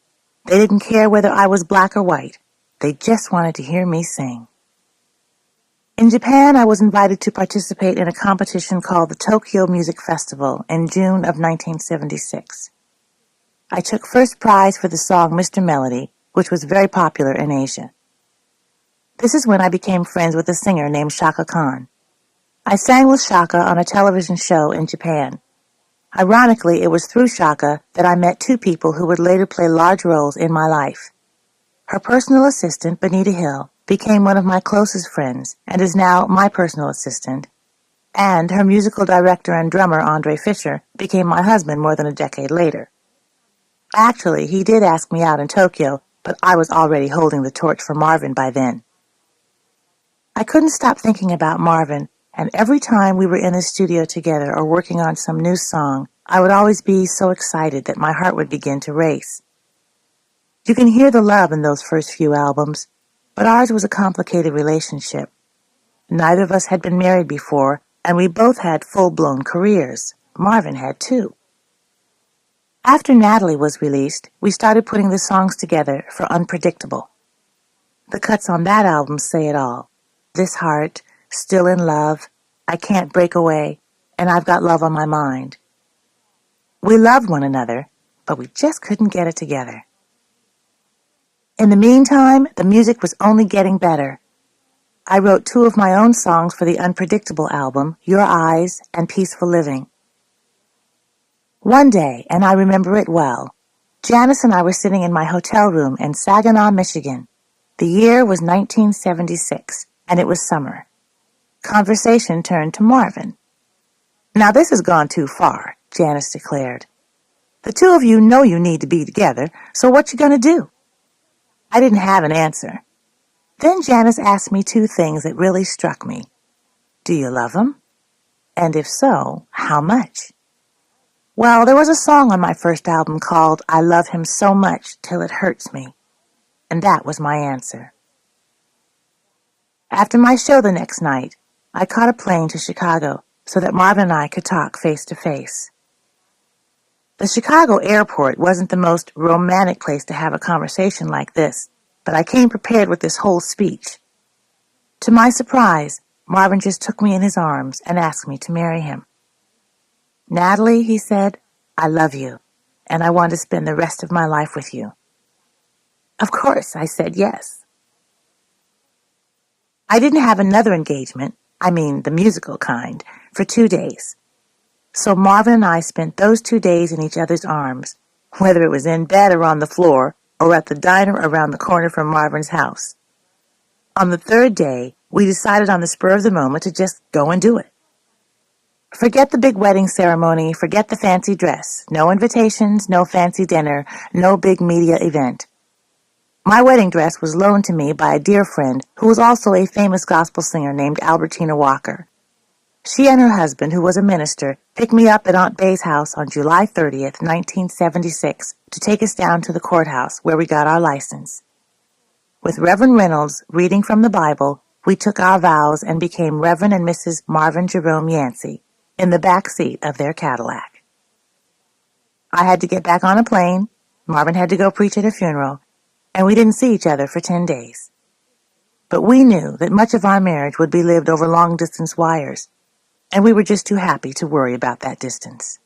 They didn't care whether I was black or white. They just wanted to hear me sing. In Japan, I was invited to participate in a competition called the Tokyo Music Festival in June of 1976. I took first prize for the song Mr. Melody, which was very popular in Asia. This is when I became friends with a singer named Chaka Khan. I sang with Chaka on a television show in Japan. Ironically, it was through Chaka that I met two people who would later play large roles in my life. Her personal assistant, Benita Hill, became one of my closest friends and is now my personal assistant, and her musical director and drummer, Andre Fischer, became my husband more than a decade later. Actually, he did ask me out in Tokyo, but I was already holding the torch for Marvin by then. I couldn't stop thinking about Marvin, and every time we were in the studio together or working on some new song, I would always be so excited that my heart would begin to race. You can hear the love in those first few albums, but ours was a complicated relationship. Neither of us had been married before, and we both had full-blown careers. Marvin had too. After Natalie was released, we started putting the songs together for Unpredictable. The cuts on that album say it all. This Heart, Still in Love, I Can't Break Away, and I've Got Love on My Mind. We loved one another, but we just couldn't get it together. In the meantime, the music was only getting better. I wrote 2 of my own songs for the Unpredictable album, Your Eyes and Peaceful Living. One day, and I remember it well, Janice and I were sitting in my hotel room in Saginaw, Michigan. The year was 1976, and it was summer. Conversation turned to Marvin. "Now this has gone too far," Janice declared. "The two of you know you need to be together, so what you gonna do?" I didn't have an answer. Then Janice asked me 2 things that really struck me. Do you love him? And if so, how much? Well, there was a song on my first album called I Love Him So Much Till It Hurts Me, and that was my answer. After my show the next night, I caught a plane to Chicago so that Marvin and I could talk face to face. The Chicago airport wasn't the most romantic place to have a conversation like this, but I came prepared with this whole speech. To my surprise, Marvin just took me in his arms and asked me to marry him. "Natalie," he said, "I love you, and I want to spend the rest of my life with you." Of course, I said yes. I didn't have another engagement, I mean the musical kind, for 2 days. So Marvin and I spent those 2 days in each other's arms, whether it was in bed or on the floor, or at the diner around the corner from Marvin's house. On the 3rd day, we decided on the spur of the moment to just go and do it. Forget the big wedding ceremony, forget the fancy dress, no invitations, no fancy dinner, no big media event. My wedding dress was loaned to me by a dear friend who was also a famous gospel singer named Albertina Walker. She and her husband, who was a minister, picked me up at Aunt Bay's house on July 30th, 1976, to take us down to the courthouse where we got our license. With Reverend Reynolds reading from the Bible, we took our vows and became Reverend and Mrs. Marvin Jerome Yancey in the back seat of their Cadillac. I had to get back on a plane, Marvin had to go preach at a funeral, and we didn't see each other for 10 days. But we knew that much of our marriage would be lived over long-distance wires, and we were just too happy to worry about that distance.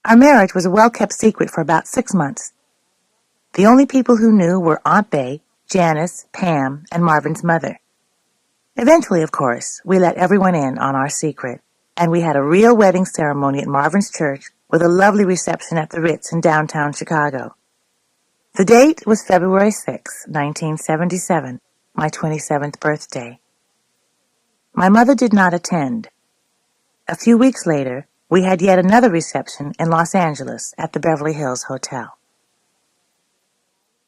Our marriage was a well-kept secret for about 6 months. The only people who knew were Aunt Bay, Janice, Pam, and Marvin's mother. Eventually, of course, we let everyone in on our secret, and we had a real wedding ceremony at Marvin's church with a lovely reception at the Ritz in downtown Chicago. The date was February 6, 1977, my 27th birthday. My mother did not attend. A few weeks later, we had yet another reception in Los Angeles at the Beverly Hills Hotel.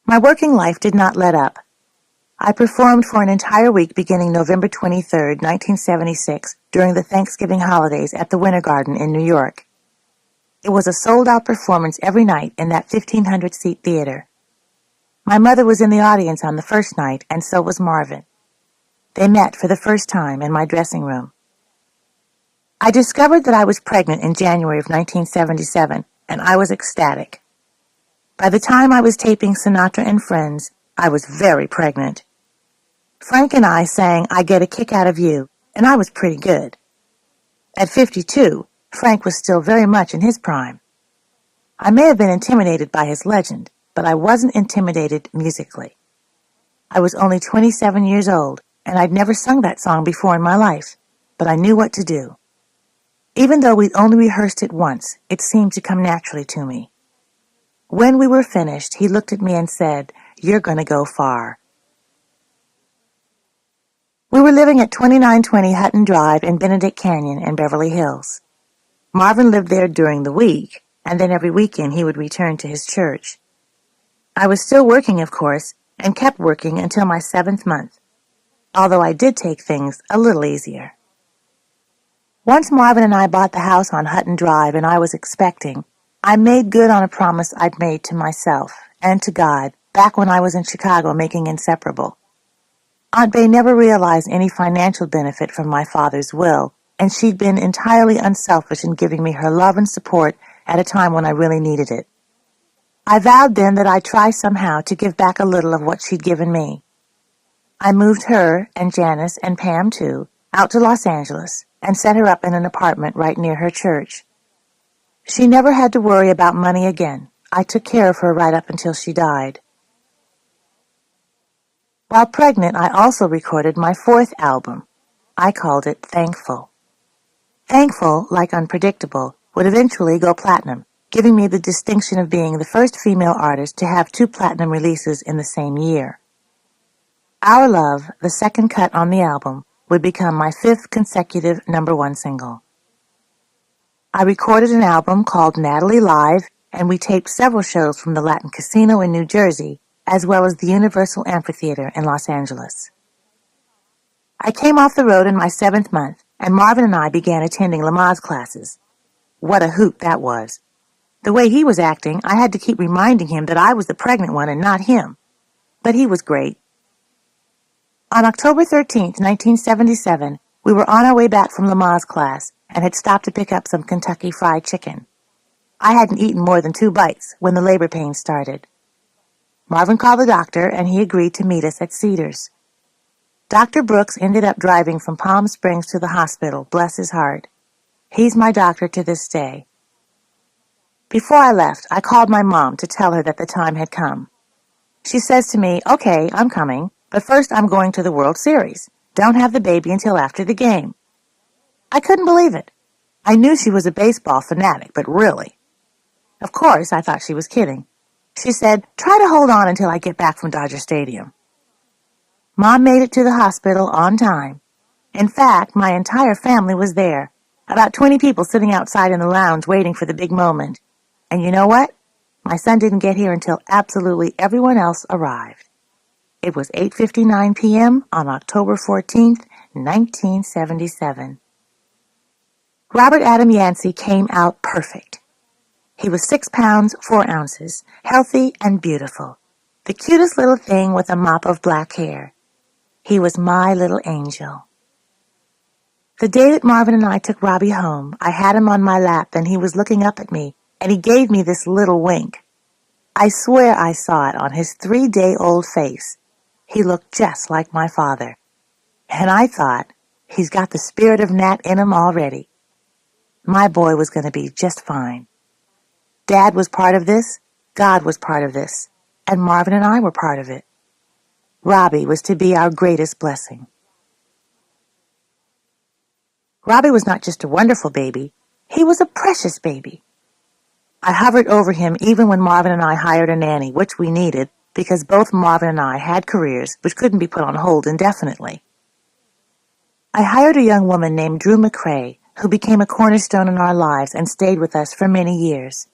My working life did not let up. I performed for an entire week beginning November 23, 1976, during the Thanksgiving holidays at the Winter Garden in New York. It was a sold-out performance every night in that 1,500-seat theater. My mother was in the audience on the first night, and so was Marvin. They met for the first time in my dressing room. I discovered that I was pregnant in January of 1977, and I was ecstatic. By the time I was taping Sinatra and Friends, I was very pregnant. Frank and I sang I Get a Kick Out of You, and I was pretty good. At 52, Frank was still very much in his prime. I may have been intimidated by his legend, but I wasn't intimidated musically. I was only 27 years old, and I'd never sung that song before in my life, but I knew what to do. Even though we'd only rehearsed it once, it seemed to come naturally to me. When we were finished, he looked at me and said, "You're going to go far." We were living at 2920 Hutton Drive in Benedict Canyon in Beverly Hills. Marvin lived there during the week, and then every weekend he would return to his church. I was still working, of course, and kept working until my 7th month, although I did take things a little easier. Once Marvin and I bought the house on Hutton Drive and I was expecting, I made good on a promise I'd made to myself and to God back when I was in Chicago making Inseparable. Aunt Bay never realized any financial benefit from my father's will, and she'd been entirely unselfish in giving me her love and support at a time when I really needed it. I vowed then that I'd try somehow to give back a little of what she'd given me. I moved her, and Janice, and Pam too, out to Los Angeles and set her up in an apartment right near her church. She never had to worry about money again. I took care of her right up until she died. While pregnant, I also recorded my 4th album. I called it Thankful. Thankful, like Unpredictable, would eventually go platinum, giving me the distinction of being the first female artist to have 2 platinum releases in the same year. Our Love, the second cut on the album, would become my 5th consecutive #1 single. I recorded an album called Natalie Live, and we taped several shows from the Latin Casino in New Jersey, as well as the Universal Amphitheater in Los Angeles. I came off the road in my 7th month, and Marvin and I began attending Lamaze classes. What a hoot that was. The way he was acting, I had to keep reminding him that I was the pregnant one and not him. But he was great. On October 13, 1977, we were on our way back from Lamaze class and had stopped to pick up some Kentucky Fried Chicken. I hadn't eaten more than 2 bites when the labor pains started. Marvin called the doctor, and he agreed to meet us at Cedars. Dr. Brooks ended up driving from Palm Springs to the hospital, bless his heart. He's my doctor to this day. Before I left, I called my mom to tell her that the time had come. She says to me, "Okay, I'm coming, but first I'm going to the World Series. Don't have the baby until after the game." I couldn't believe it. I knew she was a baseball fanatic, but really. Of course, I thought she was kidding. She said, "Try to hold on until I get back from Dodger Stadium." Mom made it to the hospital on time. In fact, my entire family was there, about 20 people sitting outside in the lounge waiting for the big moment. And you know what? My son didn't get here until absolutely everyone else arrived. It was 8:59 p.m. on October 14th, 1977. Robert Adam Yancey came out perfect. He was 6 pounds, 4 ounces, healthy and beautiful. The cutest little thing with a mop of black hair. He was my little angel. The day that Marvin and I took Robbie home, I had him on my lap and he was looking up at me, and he gave me this little wink. I swear I saw it on his 3-day-old face. He looked just like my father. And I thought, he's got the spirit of Nat in him already. My boy was going to be just fine. Dad was part of this, God was part of this, and Marvin and I were part of it. Robbie was to be our greatest blessing. Robbie was not just a wonderful baby, he was a precious baby. I hovered over him even when Marvin and I hired a nanny, which we needed, because both Marvin and I had careers which couldn't be put on hold indefinitely. I hired a young woman named Drew McCrae, who became a cornerstone in our lives and stayed with us for many years.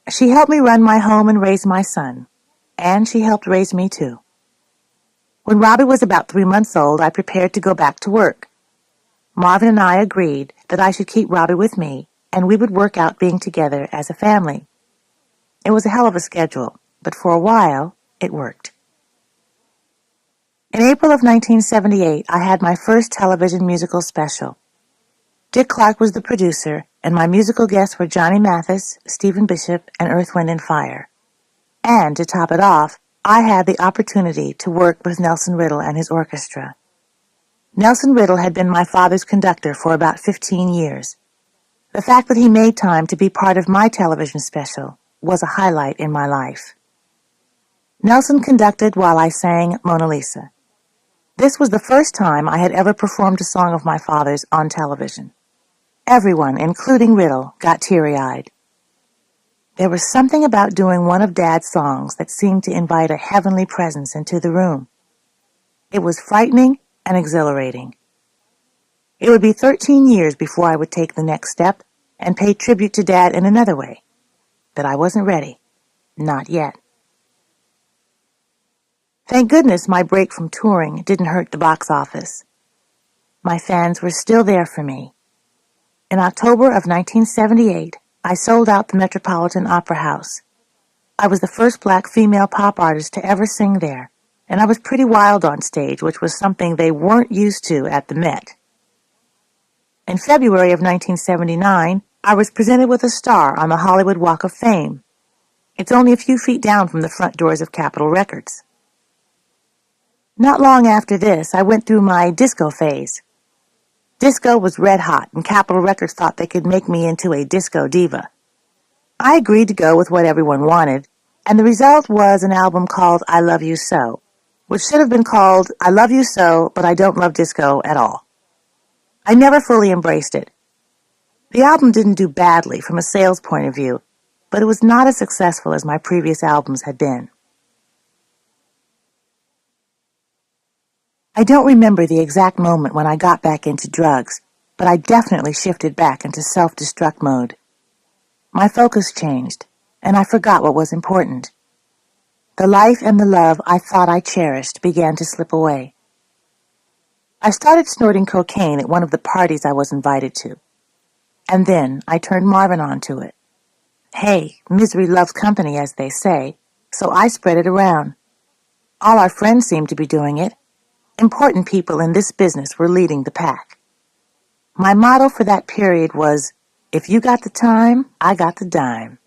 She helped me run my home and raise my son, and she helped raise me too. When Robbie was about 3 months old, I prepared to go back to work. Marvin and I agreed that I should keep Robbie with me, and we would work out being together as a family. It was a hell of a schedule, but for a while, it worked. In April of 1978, I had my first television musical special. Dick Clark was the producer, and my musical guests were Johnny Mathis, Stephen Bishop, and Earth, Wind and Fire. And, to top it off, I had the opportunity to work with Nelson Riddle and his orchestra. Nelson Riddle had been my father's conductor for about 15 years. The fact that he made time to be part of my television special was a highlight in my life. Nelson conducted while I sang Mona Lisa. This was the first time I had ever performed a song of my father's on television. Everyone, including Riddle, got teary-eyed. There was something about doing one of Dad's songs that seemed to invite a heavenly presence into the room. It was frightening and exhilarating. It would be 13 years before I would take the next step and pay tribute to Dad in another way. But I wasn't ready. Not yet. Thank goodness my break from touring didn't hurt the box office. My fans were still there for me. In October of 1978, I sold out the Metropolitan Opera House. I was the first black female pop artist to ever sing there, and I was pretty wild on stage, which was something they weren't used to at the Met. In February of 1979, I was presented with a star on the Hollywood Walk of Fame. It's only a few feet down from the front doors of Capitol Records. Not long after this, I went through my disco phase. Disco was red hot, and Capitol Records thought they could make me into a disco diva. I agreed to go with what everyone wanted, and the result was an album called I Love You So, which should have been called I Love You So, but I Don't Love Disco at All. I never fully embraced it. The album didn't do badly from a sales point of view, but it was not as successful as my previous albums had been. I don't remember the exact moment when I got back into drugs, but I definitely shifted back into self-destruct mode. My focus changed, and I forgot what was important. The life and the love I thought I cherished began to slip away. I started snorting cocaine at one of the parties I was invited to. And then I turned Marvin on to it. Hey, misery loves company, as they say, so I spread it around. All our friends seemed to be doing it. Important people in this business were leading the pack. My motto for that period was, if you got the time, I got the dime.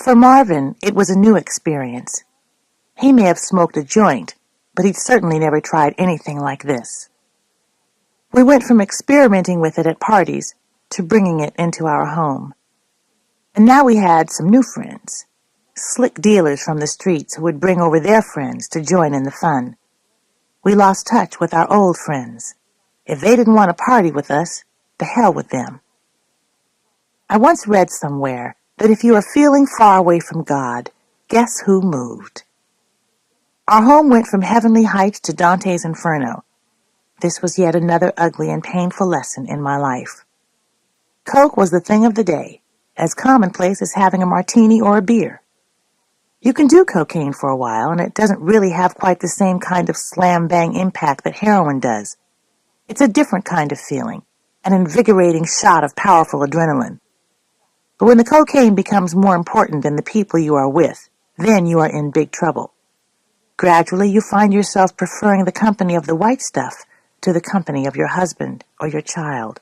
For Marvin, it was a new experience. He may have smoked a joint, but he'd certainly never tried anything like this. We went from experimenting with it at parties to bringing it into our home. And now we had some new friends, slick dealers from the streets who would bring over their friends to join in the fun. We lost touch with our old friends. If they didn't want to party with us, the hell with them. I once read somewhere that if you are feeling far away from God, guess who moved? Our home went from heavenly heights to Dante's Inferno. This was yet another ugly and painful lesson in my life. Coke was the thing of the day, as commonplace as having a martini or a beer. You can do cocaine for a while, and it doesn't really have quite the same kind of slam-bang impact that heroin does. It's a different kind of feeling, an invigorating shot of powerful adrenaline. But when the cocaine becomes more important than the people you are with, then you are in big trouble. Gradually, you find yourself preferring the company of the white stuff to the company of your husband or your child.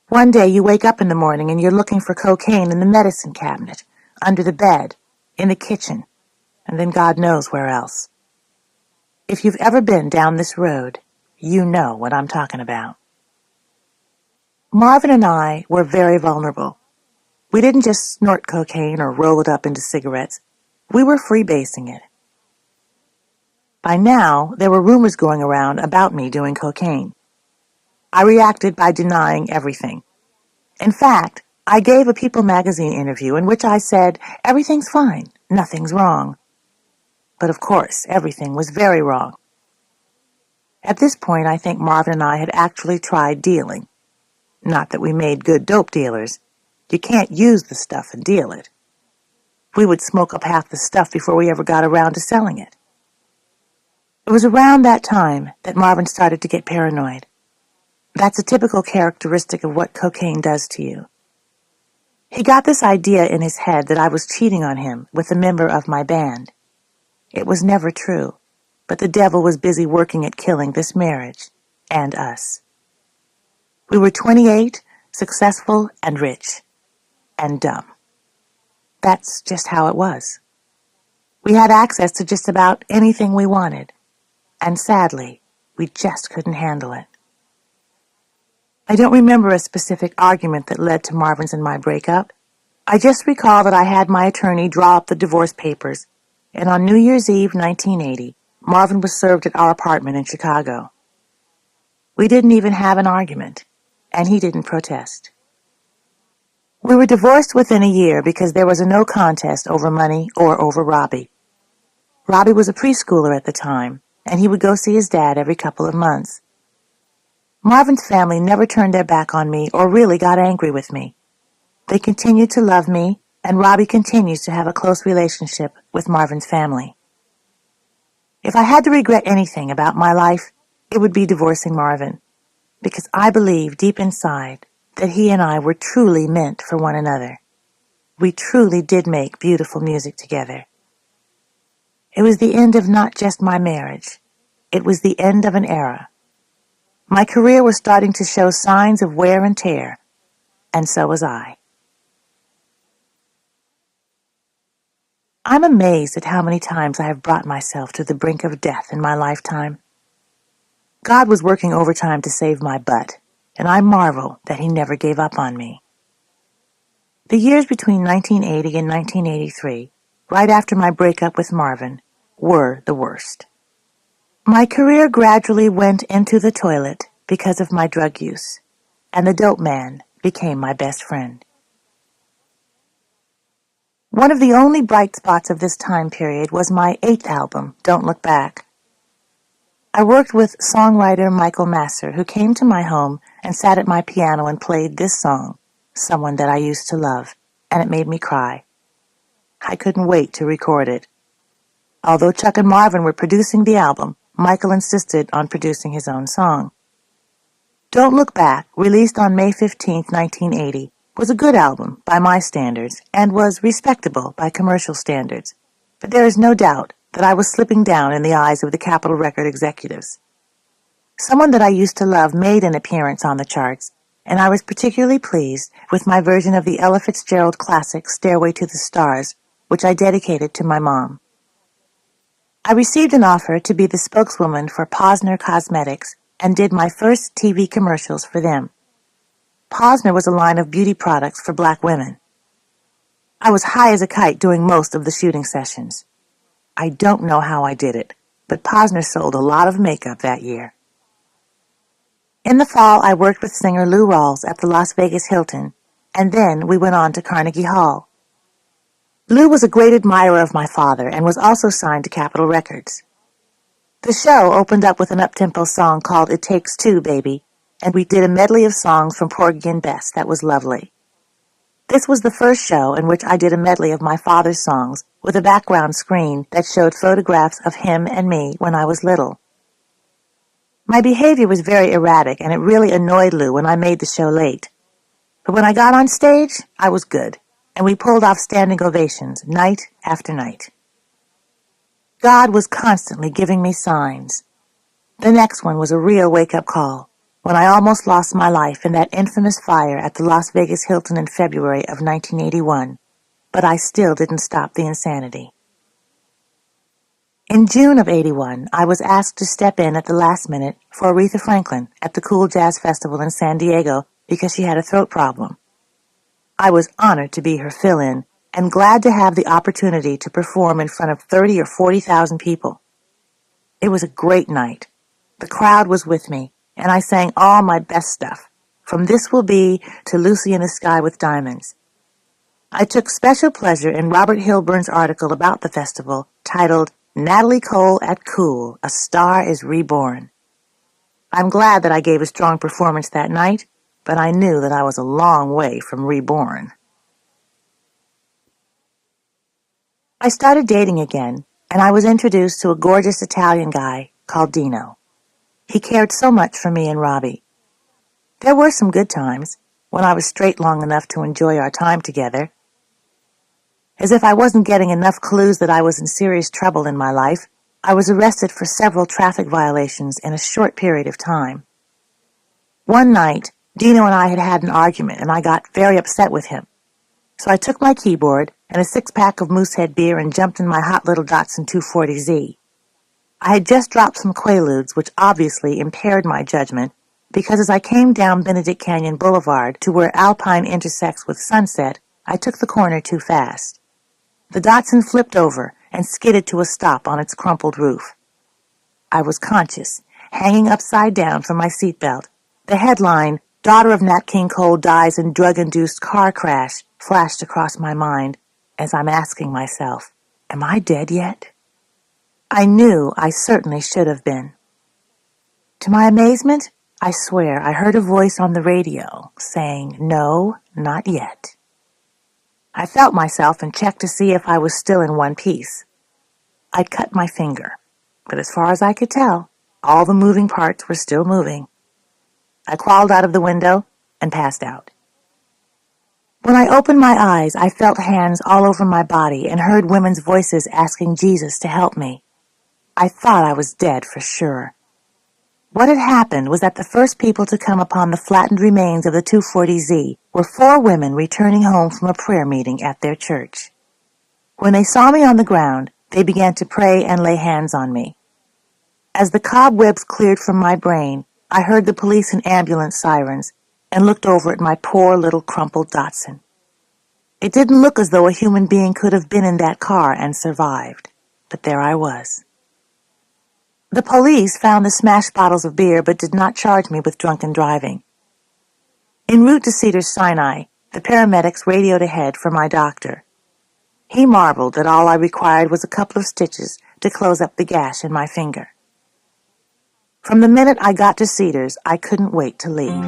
One day you wake up in the morning and you're looking for cocaine in the medicine cabinet, under the bed, in the kitchen, and then God knows where else. If you've ever been down this road, you know what I'm talking about. Marvin and I were very vulnerable. We didn't just snort cocaine or roll it up into cigarettes. We were freebasing it. By now, there were rumors going around about me doing cocaine. I reacted by denying everything. In fact, I gave a People magazine interview in which I said, everything's fine, nothing's wrong. But of course, everything was very wrong. At this point, I think Marvin and I had actually tried dealing. Not that we made good dope dealers. You can't use the stuff and deal it. We would smoke up half the stuff before we ever got around to selling it. It was around that time that Marvin started to get paranoid. That's a typical characteristic of what cocaine does to you. He got this idea in his head that I was cheating on him with a member of my band. It was never true, but the devil was busy working at killing this marriage and us. We were 28, successful and rich, and dumb. That's just how it was. We had access to just about anything we wanted, and sadly, we just couldn't handle it. I don't remember a specific argument that led to Marvin's and my breakup. I just recall that I had my attorney draw up the divorce papers, and on New Year's Eve 1980, Marvin was served at our apartment in Chicago. We didn't even have an argument, and he didn't protest. We were divorced within a year because there was a no contest over money or over Robbie. Robbie was a preschooler at the time, and he would go see his dad every couple of months. Marvin's family never turned their back on me or really got angry with me. They continued to love me, and Robbie continues to have a close relationship with Marvin's family. If I had to regret anything about my life, it would be divorcing Marvin, because I believe deep inside that he and I were truly meant for one another. We truly did make beautiful music together. It was the end of not just my marriage. It was the end of an era. My career was starting to show signs of wear and tear, and so was I. I'm amazed at how many times I have brought myself to the brink of death in my lifetime. God was working overtime to save my butt, and I marvel that He never gave up on me. The years between 1980 and 1983, right after my breakup with Marvin, were the worst. My career gradually went into the toilet because of my drug use, and the dope man became my best friend. One of the only bright spots of this time period was my 8th album, Don't Look Back. I worked with songwriter Michael Masser, who came to my home and sat at my piano and played this song, Someone That I Used to Love, and it made me cry. I couldn't wait to record it. Although Chuck and Marvin were producing the album, Michael insisted on producing his own song. Don't Look Back, released on May 15, 1980, was a good album by my standards and was respectable by commercial standards, but there is no doubt that I was slipping down in the eyes of the Capitol Record executives. Someone That I Used to Love made an appearance on the charts, and I was particularly pleased with my version of the Ella Fitzgerald classic Stairway to the Stars, which I dedicated to my mom. I received an offer to be the spokeswoman for Posner Cosmetics and did my first TV commercials for them. Posner was a line of beauty products for black women. I was high as a kite doing most of the shooting sessions. I don't know how I did it, but Posner sold a lot of makeup that year. In the fall, I worked with singer Lou Rawls at the Las Vegas Hilton, and then we went on to Carnegie Hall. Lou was a great admirer of my father and was also signed to Capitol Records. The show opened up with an up-tempo song called It Takes Two, Baby, and we did a medley of songs from Porgy and Bess that was lovely. This was the first show in which I did a medley of my father's songs with a background screen that showed photographs of him and me when I was little. My behavior was very erratic, and it really annoyed Lou when I made the show late. But when I got on stage, I was good, and we pulled off standing ovations night after night. God was constantly giving me signs. The next one was a real wake-up call, when I almost lost my life in that infamous fire at the Las Vegas Hilton in February of 1981, but I still didn't stop the insanity. In June of '81, I was asked to step in at the last minute for Aretha Franklin at the Cool Jazz Festival in San Diego because she had a throat problem. I was honored to be her fill-in and glad to have the opportunity to perform in front of 30 or 40,000 people. It was a great night. The crowd was with me, and I sang all my best stuff, from This Will Be to Lucy in the Sky with Diamonds. I took special pleasure in Robert Hilburn's article about the festival titled Natalie Cole at Cool, A Star is Reborn. I'm glad that I gave a strong performance that night, but I knew that I was a long way from reborn. I started dating again, and I was introduced to a gorgeous Italian guy called Dino. He cared so much for me and Robbie. There were some good times, when I was straight long enough to enjoy our time together. As if I wasn't getting enough clues that I was in serious trouble in my life, I was arrested for several traffic violations in a short period of time. One night, Dino and I had had an argument, and I got very upset with him. So I took my keyboard and a six-pack of Moosehead beer and jumped in my hot little Datsun 240Z. I had just dropped some Quaaludes, which obviously impaired my judgment, because as I came down Benedict Canyon Boulevard to where Alpine intersects with Sunset, I took the corner too fast. The Datsun flipped over and skidded to a stop on its crumpled roof. I was conscious, hanging upside down from my seatbelt. The headline, "Daughter of Nat King Cole dies in drug-induced car crash," flashed across my mind as I'm asking myself, am I dead yet? I knew I certainly should have been. To my amazement, I swear I heard a voice on the radio saying, "No, not yet." I felt myself and checked to see if I was still in one piece. I'd cut my finger, but as far as I could tell, all the moving parts were still moving. I crawled out of the window and passed out. When I opened my eyes, I felt hands all over my body and heard women's voices asking Jesus to help me. I thought I was dead for sure. What had happened was that the first people to come upon the flattened remains of the 240Z were 4 women returning home from a prayer meeting at their church. When they saw me on the ground, they began to pray and lay hands on me. As the cobwebs cleared from my brain, I heard the police and ambulance sirens and looked over at my poor little crumpled Datsun. It didn't look as though a human being could have been in that car and survived, but there I was. The police found the smashed bottles of beer but did not charge me with drunken driving. En route to Cedars-Sinai, the paramedics radioed ahead for my doctor. He marveled that all I required was a couple of stitches to close up the gash in my finger. From the minute I got to Cedars, I couldn't wait to leave.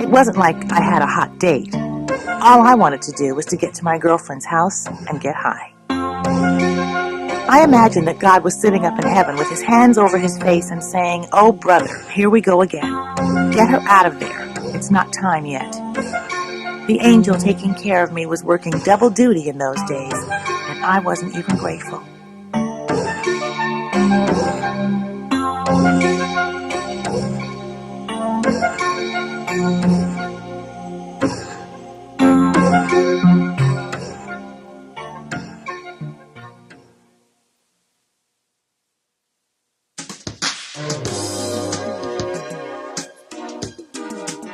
It wasn't like I had a hot date. All I wanted to do was to get to my girlfriend's house and get high. I imagined that God was sitting up in heaven with his hands over his face and saying, "Oh, brother, here we go again. Get her out of there. It's not time yet." The angel taking care of me was working double duty in those days, and I wasn't even grateful.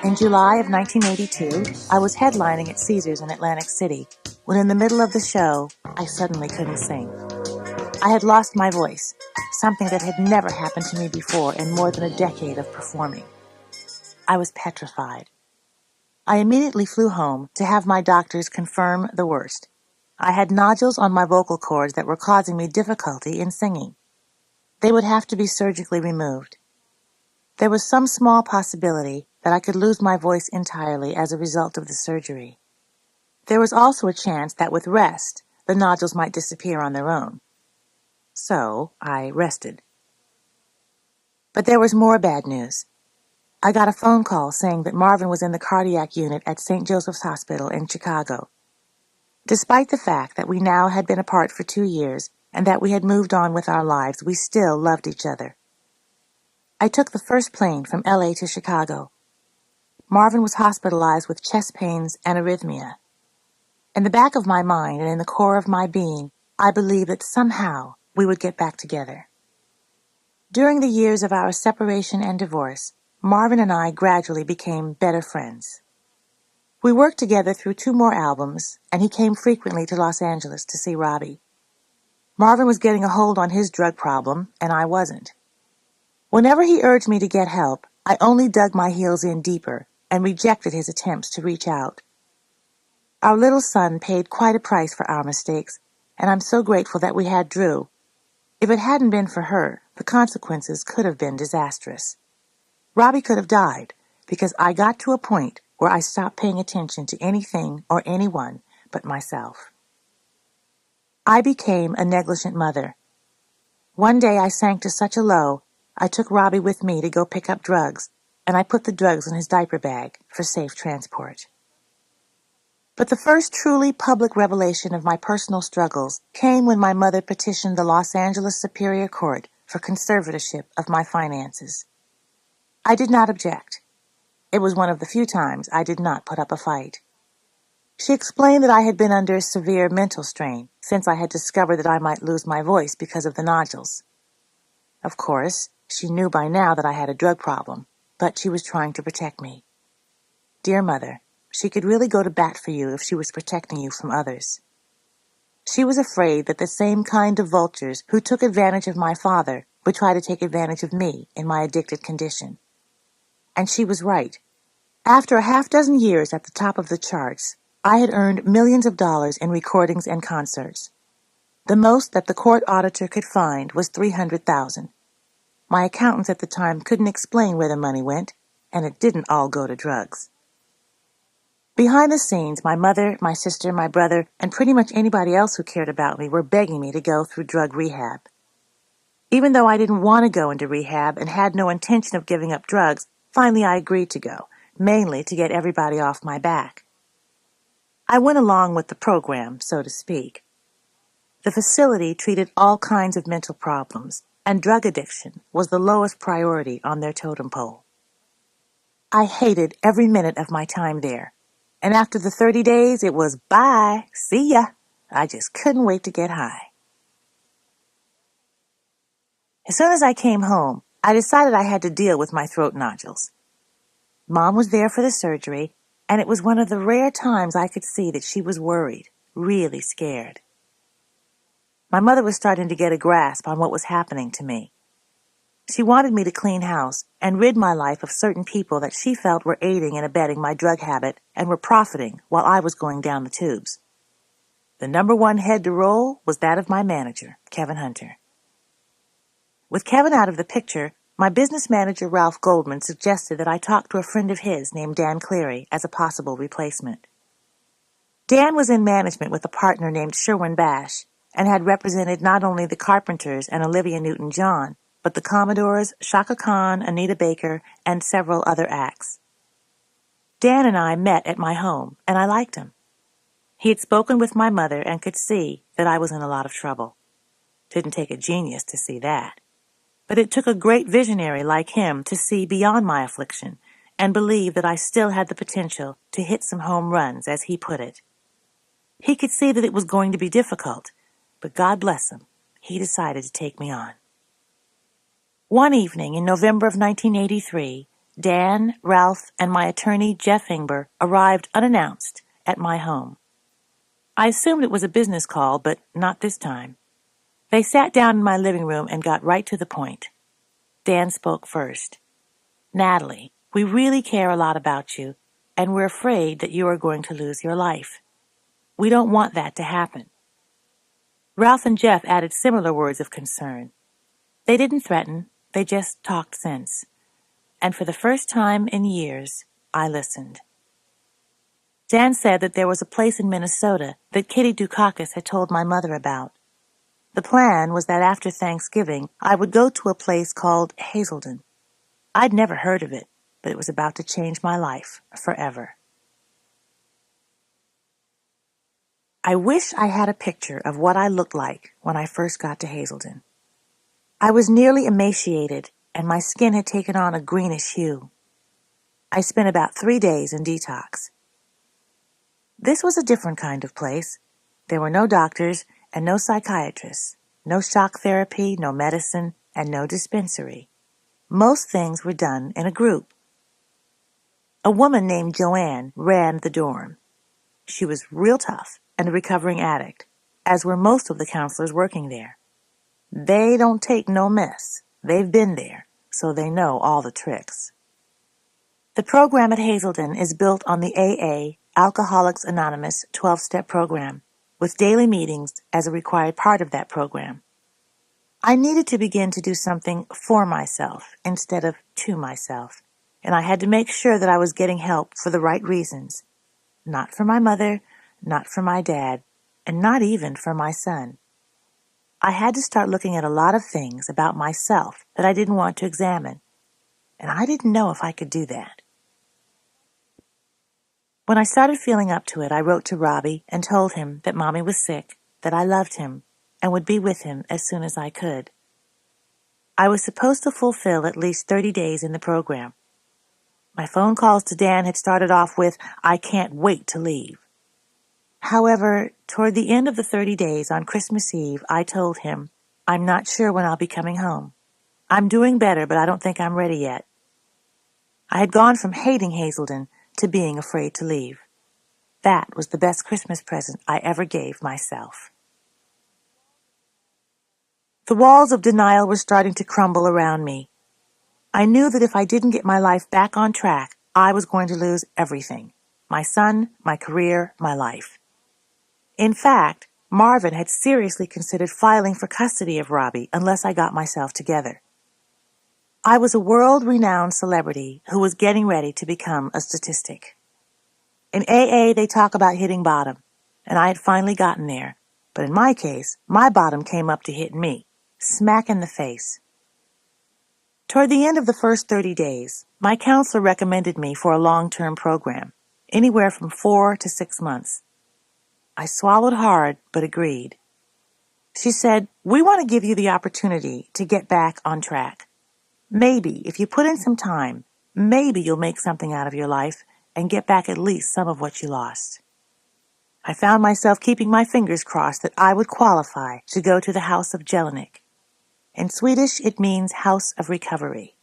In July of 1982, I was headlining at Caesars in Atlantic City, when in the middle of the show, I suddenly couldn't sing. I had lost my voice, something that had never happened to me before in more than a decade of performing. I was petrified. I immediately flew home to have my doctors confirm the worst. I had nodules on my vocal cords that were causing me difficulty in singing. They would have to be surgically removed. There was some small possibility that I could lose my voice entirely as a result of the surgery. There was also a chance that with rest, the nodules might disappear on their own. So I rested. But there was more bad news. I got a phone call saying that Marvin was in the cardiac unit at St. Joseph's Hospital in Chicago. Despite the fact that we now had been apart for 2 years and that we had moved on with our lives, we still loved each other. I took the first plane from LA to Chicago. Marvin was hospitalized with chest pains and arrhythmia. In the back of my mind and in the core of my being, I believed that somehow we would get back together. During the years of our separation and divorce, Marvin and I gradually became better friends. We worked together through 2 more albums, and he came frequently to Los Angeles to see Robbie. Marvin was getting a hold on his drug problem, and I wasn't. Whenever he urged me to get help, I only dug my heels in deeper and rejected his attempts to reach out. Our little son paid quite a price for our mistakes, and I'm so grateful that we had Drew. If it hadn't been for her, the consequences could have been disastrous. Robbie could have died because I got to a point where I stopped paying attention to anything or anyone but myself. I became a negligent mother. One day I sank to such a low I took Robbie with me to go pick up drugs, and I put the drugs in his diaper bag for safe transport. But the first truly public revelation of my personal struggles came when my mother petitioned the Los Angeles Superior Court for conservatorship of my finances. I did not object. It was one of the few times I did not put up a fight. She explained that I had been under severe mental strain since I had discovered that I might lose my voice because of the nodules. Of course, she knew by now that I had a drug problem, but she was trying to protect me. Dear Mother, she could really go to bat for you if she was protecting you from others. She was afraid that the same kind of vultures who took advantage of my father would try to take advantage of me in my addicted condition. And she was right. After a half-dozen years at the top of the charts, I had earned millions of dollars in recordings and concerts. The most that the court auditor could find was $300,000. My accountants at the time couldn't explain where the money went, and it didn't all go to drugs. Behind the scenes, my mother, my sister, my brother, and pretty much anybody else who cared about me were begging me to go through drug rehab. Even though I didn't want to go into rehab and had no intention of giving up drugs, finally I agreed to go, mainly to get everybody off my back. I went along with the program, so to speak. The facility treated all kinds of mental problems, and drug addiction was the lowest priority on their totem pole. I hated every minute of my time there, and after the 30 days, it was bye, see ya. I just couldn't wait to get high. As soon as I came home, I decided I had to deal with my throat nodules. Mom was there for the surgery, and it was one of the rare times I could see that she was worried, really scared. My mother was starting to get a grasp on what was happening to me. She wanted me to clean house and rid my life of certain people that she felt were aiding and abetting my drug habit and were profiting while I was going down the tubes. The number one head to roll was that of my manager, Kevin Hunter. With Kevin out of the picture, my business manager, Ralph Goldman, suggested that I talk to a friend of his named Dan Cleary as a possible replacement. Dan was in management with a partner named Sherwin Bash and had represented not only the Carpenters and Olivia Newton-John, but the Commodores, Chaka Khan, Anita Baker, and several other acts. Dan and I met at my home, and I liked him. He had spoken with my mother and could see that I was in a lot of trouble. Didn't take a genius to see that. But it took a great visionary like him to see beyond my affliction and believe that I still had the potential to hit some home runs, as he put it. He could see that it was going to be difficult, but God bless him, he decided to take me on. One evening in November of 1983, Dan, Ralph, and my attorney, Jeff Ingber, arrived unannounced at my home. I assumed it was a business call, but not this time. They sat down in my living room and got right to the point. Dan spoke first. "Natalie, we really care a lot about you, and we're afraid that you are going to lose your life. We don't want that to happen." Ralph and Jeff added similar words of concern. They didn't threaten, they just talked sense. And for the first time in years, I listened. Dan said that there was a place in Minnesota that Kitty Dukakis had told my mother about. The plan was that after Thanksgiving, I would go to a place called Hazelden. I'd never heard of it, but it was about to change my life forever. I wish I had a picture of what I looked like when I first got to Hazelden. I was nearly emaciated, and my skin had taken on a greenish hue. I spent about 3 days in detox. This was a different kind of place. There were no doctors and no psychiatrists, no shock therapy, no medicine, and no dispensary. Most things were done in a group. A woman named Joanne ran the dorm. She was real tough and a recovering addict, as were most of the counselors working there. They don't take no mess. They've been there, so they know all the tricks. The program at Hazelden is built on the AA, Alcoholics Anonymous 12-step program, with daily meetings as a required part of that program. I needed to begin to do something for myself instead of to myself, and I had to make sure that I was getting help for the right reasons. Not for my mother, not for my dad, and not even for my son. I had to start looking at a lot of things about myself that I didn't want to examine, and I didn't know if I could do that. When I started feeling up to it, I wrote to Robbie and told him that Mommy was sick, that I loved him, and would be with him as soon as I could. I was supposed to fulfill at least 30 days in the program. My phone calls to Dan had started off with, "I can't wait to leave." However, toward the end of the 30 days on Christmas Eve, I told him, "I'm not sure when I'll be coming home. I'm doing better, but I don't think I'm ready yet." I had gone from hating Hazelden to being afraid to leave. That was the best Christmas present I ever gave myself. The walls of denial were starting to crumble around me. I knew that if I didn't get my life back on track, I was going to lose everything. My son, my career, my life. In fact, Marvin had seriously considered filing for custody of Robbie unless I got myself together. I was a world-renowned celebrity who was getting ready to become a statistic. In AA, they talk about hitting bottom, and I had finally gotten there. But in my case, my bottom came up to hit me, smack in the face. Toward the end of the first 30 days, my counselor recommended me for a long-term program, anywhere from 4 to 6 months. I swallowed hard, but agreed. She said, "We want to give you the opportunity to get back on track. Maybe, if you put in some time, maybe you'll make something out of your life and get back at least some of what you lost." I found myself keeping my fingers crossed that I would qualify to go to the House of Jelinek. In Swedish, it means House of Recovery.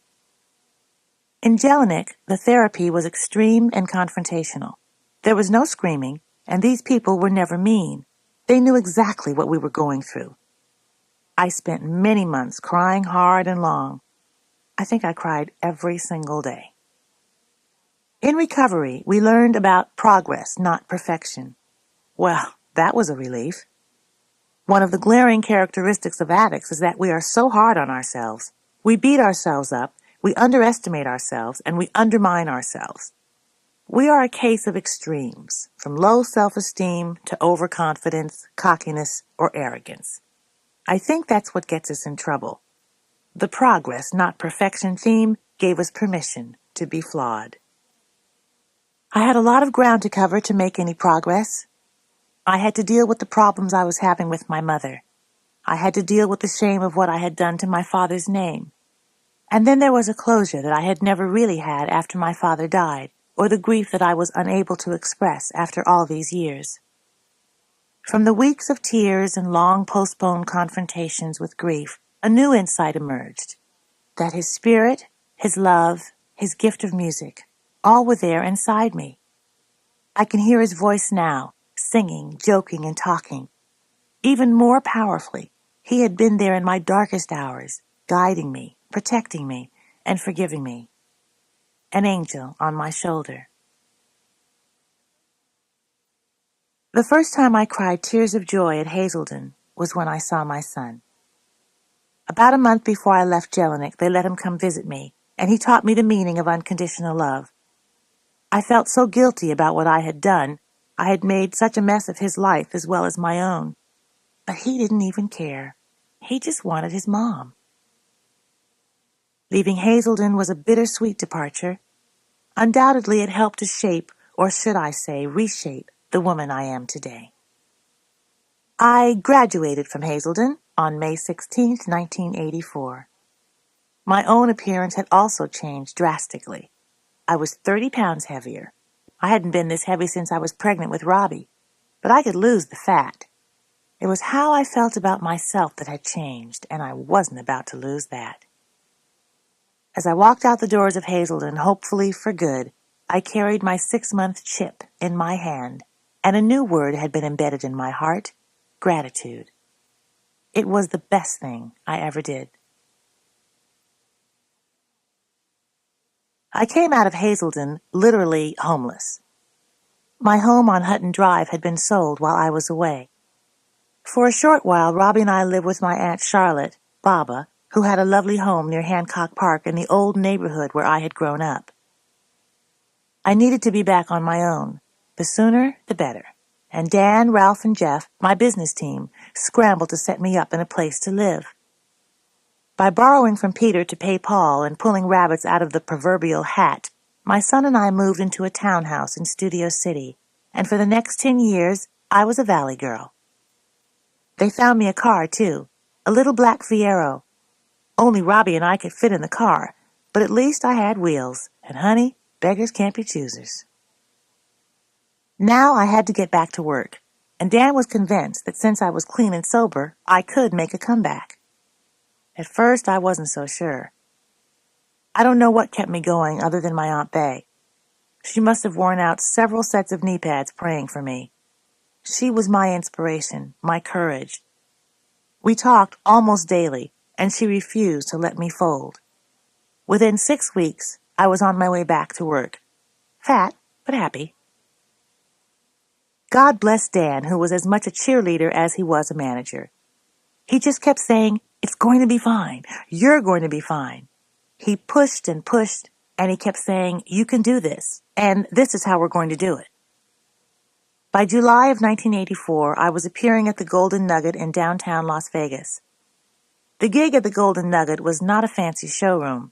In Jelinek, the therapy was extreme and confrontational. There was no screaming, and these people were never mean. They knew exactly what we were going through. I spent many months crying hard and long. I think I cried every single day. In recovery, we learned about progress, not perfection. Well, that was a relief. One of the glaring characteristics of addicts is that we are so hard on ourselves. We beat ourselves up, we underestimate ourselves, and we undermine ourselves. We are a case of extremes, from low self-esteem to overconfidence, cockiness, or arrogance. I think that's what gets us in trouble. The progress, not perfection theme gave us permission to be flawed. I had a lot of ground to cover to make any progress. I had to deal with the problems I was having with my mother. I had to deal with the shame of what I had done to my father's name. And then there was a closure that I had never really had after my father died, or the grief that I was unable to express after all these years. From the weeks of tears and long postponed confrontations with grief, a new insight emerged, that his spirit, his love, his gift of music, all were there inside me. I can hear his voice now, singing, joking, and talking. Even more powerfully, he had been there in my darkest hours, guiding me, protecting me, and forgiving me. An angel on my shoulder. The first time I cried tears of joy at Hazelden was when I saw my son. About a month before I left Jelinek, they let him come visit me, and he taught me the meaning of unconditional love. I felt so guilty about what I had done. I had made such a mess of his life as well as my own. But he didn't even care. He just wanted his mom. Leaving Hazelden was a bittersweet departure. Undoubtedly it helped to shape, or should I say reshape, the woman I am today. I graduated from Hazelden on May 16, 1984. My own appearance had also changed drastically. I was 30 pounds heavier. I hadn't been this heavy since I was pregnant with Robbie, but I could lose the fat. It was how I felt about myself that had changed, and I wasn't about to lose that. As I walked out the doors of Hazelden, hopefully for good, I carried my 6-month chip in my hand, and a new word had been embedded in my heart, gratitude. It was the best thing I ever did. I came out of Hazelden literally homeless. My home on Hutton Drive had been sold while I was away. For a short while, Robbie and I lived with my Aunt Charlotte, Baba, who had a lovely home near Hancock Park in the old neighborhood where I had grown up. I needed to be back on my own. The sooner, the better. and Dan, Ralph, and Jeff, my business team, scrambled to set me up in a place to live. By borrowing from Peter to pay Paul and pulling rabbits out of the proverbial hat, my son and I moved into a townhouse in Studio City, and for the next 10 years, I was a valley girl. They found me a car, too, a little black Fiero. Only Robbie and I could fit in the car, but at least I had wheels, and honey, beggars can't be choosers. Now I had to get back to work, and Dan was convinced that since I was clean and sober, I could make a comeback. At first, I wasn't so sure. I don't know what kept me going other than my Aunt Bay. She must have worn out several sets of knee pads praying for me. She was my inspiration, my courage. We talked almost daily, and she refused to let me fold. Within 6 weeks, I was on my way back to work. Fat, but happy. God bless Dan, who was as much a cheerleader as he was a manager. He just kept saying, "It's going to be fine. You're going to be fine." He pushed, and he kept saying, "You can do this, and this is how we're going to do it." By July of 1984, I was appearing at the Golden Nugget in downtown Las Vegas. The gig at the Golden Nugget was not a fancy showroom.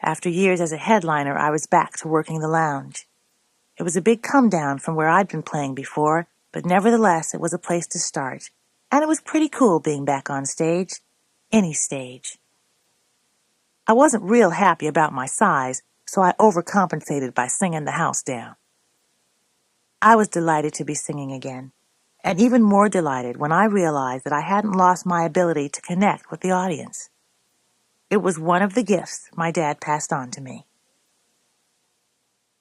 After years as a headliner, I was back to working the lounge. It was a big come-down from where I'd been playing before, but nevertheless it was a place to start, and it was pretty cool being back on stage. Any stage. I wasn't real happy about my size, so I overcompensated by singing the house down. I was delighted to be singing again, and even more delighted when I realized that I hadn't lost my ability to connect with the audience. It was one of the gifts my dad passed on to me.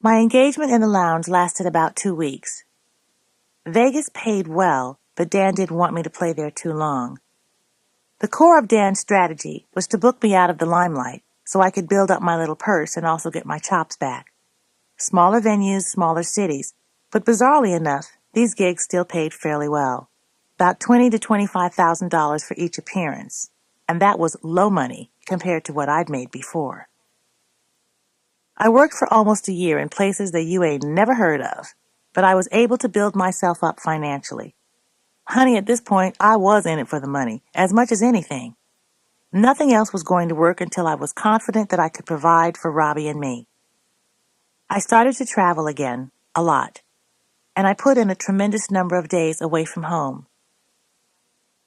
My engagement in the lounge lasted about 2 weeks. Vegas paid well, but Dan didn't want me to play there too long. The core of Dan's strategy was to book me out of the limelight so I could build up my little purse and also get my chops back. Smaller venues, smaller cities, but bizarrely enough, these gigs still paid fairly well, about $20,000 to $25,000 for each appearance, and that was low money compared to what I'd made before. I worked for almost a year in places that you ain't never heard of, but I was able to build myself up financially. Honey, at this point, I was in it for the money, as much as anything. Nothing else was going to work until I was confident that I could provide for Robbie and me. I started to travel again, a lot, and I put in a tremendous number of days away from home.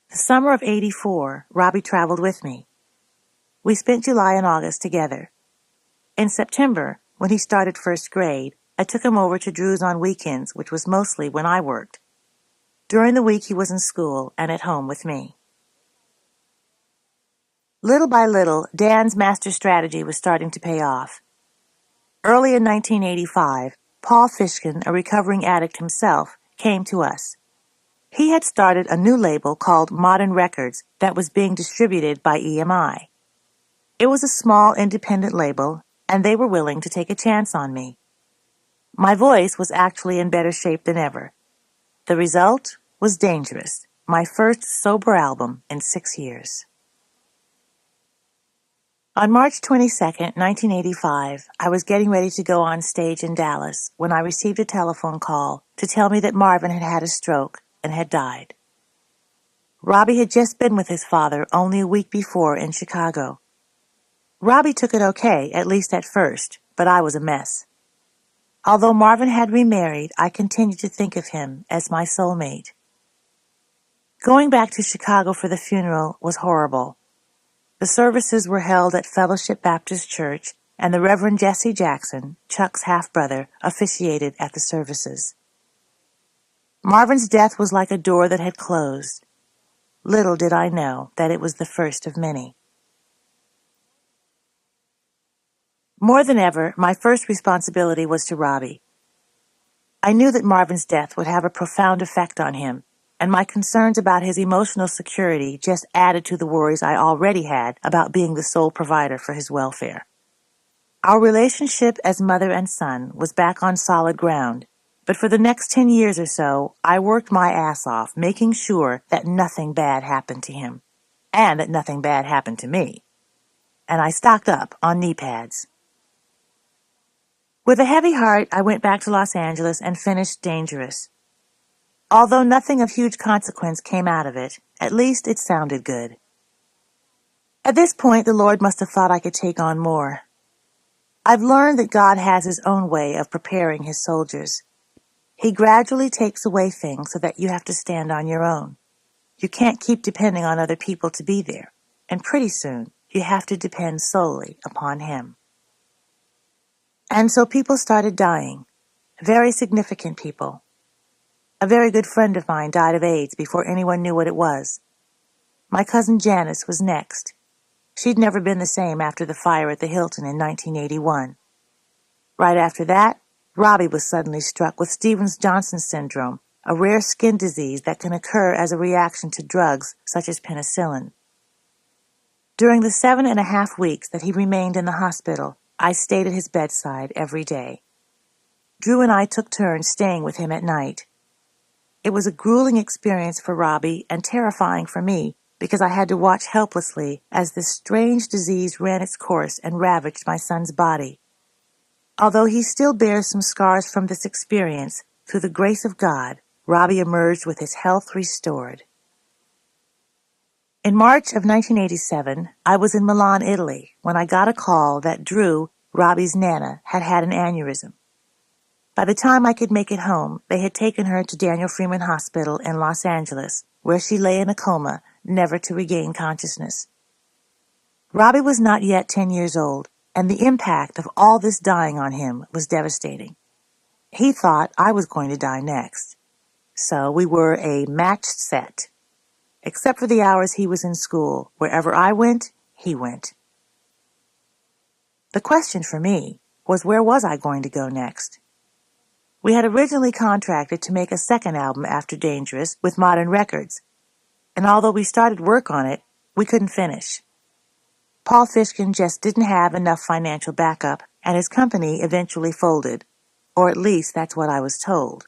The summer of '84, Robbie traveled with me. We spent July and August together. In September, when he started first grade, I took him over to Drew's on weekends, which was mostly when I worked. During the week, he was in school and at home with me. Little by little, Dan's master strategy was starting to pay off. Early in 1985, Paul Fishkin, a recovering addict himself, came to us. He had started a new label called Modern Records that was being distributed by EMI. It was a small independent label, and they were willing to take a chance on me. My voice was actually in better shape than ever. The result was Dangerous, my first sober album in 6 years. On March 22, 1985, I was getting ready to go on stage in Dallas when I received a telephone call to tell me that Marvin had had a stroke and had died. Robbie had just been with his father only a week before in Chicago. Robbie took it okay, at least at first, but I was a mess. Although Marvin had remarried, I continued to think of him as my soulmate. Going back to Chicago for the funeral was horrible. The services were held at Fellowship Baptist Church, and the Reverend Jesse Jackson, Chuck's half-brother, officiated at the services. Marvin's death was like a door that had closed. Little did I know that it was the first of many. More than ever, my first responsibility was to Robbie. I knew that Marvin's death would have a profound effect on him, and my concerns about his emotional security just added to the worries I already had about being the sole provider for his welfare. Our relationship as mother and son was back on solid ground, but for the next 10 years or so, I worked my ass off making sure that nothing bad happened to him, and that nothing bad happened to me. And I stocked up on knee pads. With a heavy heart, I went back to Los Angeles and finished Dangerous. Although nothing of huge consequence came out of it, at least it sounded good. At this point, the Lord must have thought I could take on more. I've learned that God has His own way of preparing His soldiers. He gradually takes away things so that you have to stand on your own. You can't keep depending on other people to be there, and pretty soon you have to depend solely upon Him. And so people started dying, very significant people. A very good friend of mine died of AIDS before anyone knew what it was. My cousin Janice was next. She'd never been the same after the fire at the Hilton in 1981. Right after that, Robbie was suddenly struck with Stevens-Johnson syndrome, a rare skin disease that can occur as a reaction to drugs such as penicillin. During the 7.5 weeks that he remained in the hospital, I stayed at his bedside every day. Drew and I took turns staying with him at night. It was a grueling experience for Robbie and terrifying for me because I had to watch helplessly as this strange disease ran its course and ravaged my son's body. Although he still bears some scars from this experience, through the grace of God, Robbie emerged with his health restored. In March of 1987, I was in Milan, Italy, when I got a call that Drew, Robbie's Nana, had had an aneurysm. By the time I could make it home, they had taken her to Daniel Freeman Hospital in Los Angeles, where she lay in a coma, never to regain consciousness. Robbie was not yet 10 years old, and the impact of all this dying on him was devastating. He thought I was going to die next. So we were a matched set. Except for the hours he was in school, wherever I went, he went. The question for me was, where was I going to go next? We had originally contracted to make a second album after Dangerous with Modern Records, and although we started work on it, we couldn't finish. Paul Fishkin just didn't have enough financial backup, and his company eventually folded, or at least that's what I was told.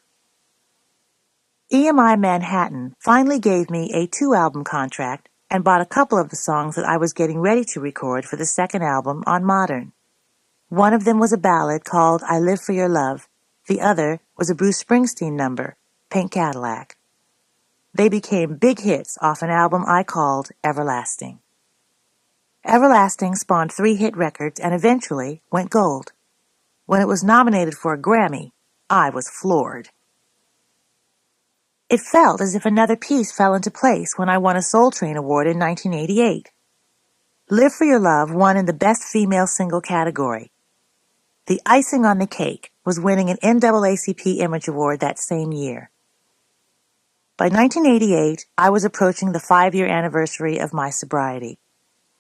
EMI Manhattan finally gave me a 2-album contract and bought a couple of the songs that I was getting ready to record for the second album on Modern. One of them was a ballad called I Live for Your Love. The other was a Bruce Springsteen number, Pink Cadillac. They became big hits off an album I called Everlasting. Everlasting spawned 3 hit records and eventually went gold. When it was nominated for a Grammy, I was floored. It felt as if another piece fell into place when I won a Soul Train Award in 1988. Live for Your Love won in the Best Female Single category. The icing on the cake was winning an NAACP Image Award that same year. By 1988, I was approaching the 5-year anniversary of my sobriety.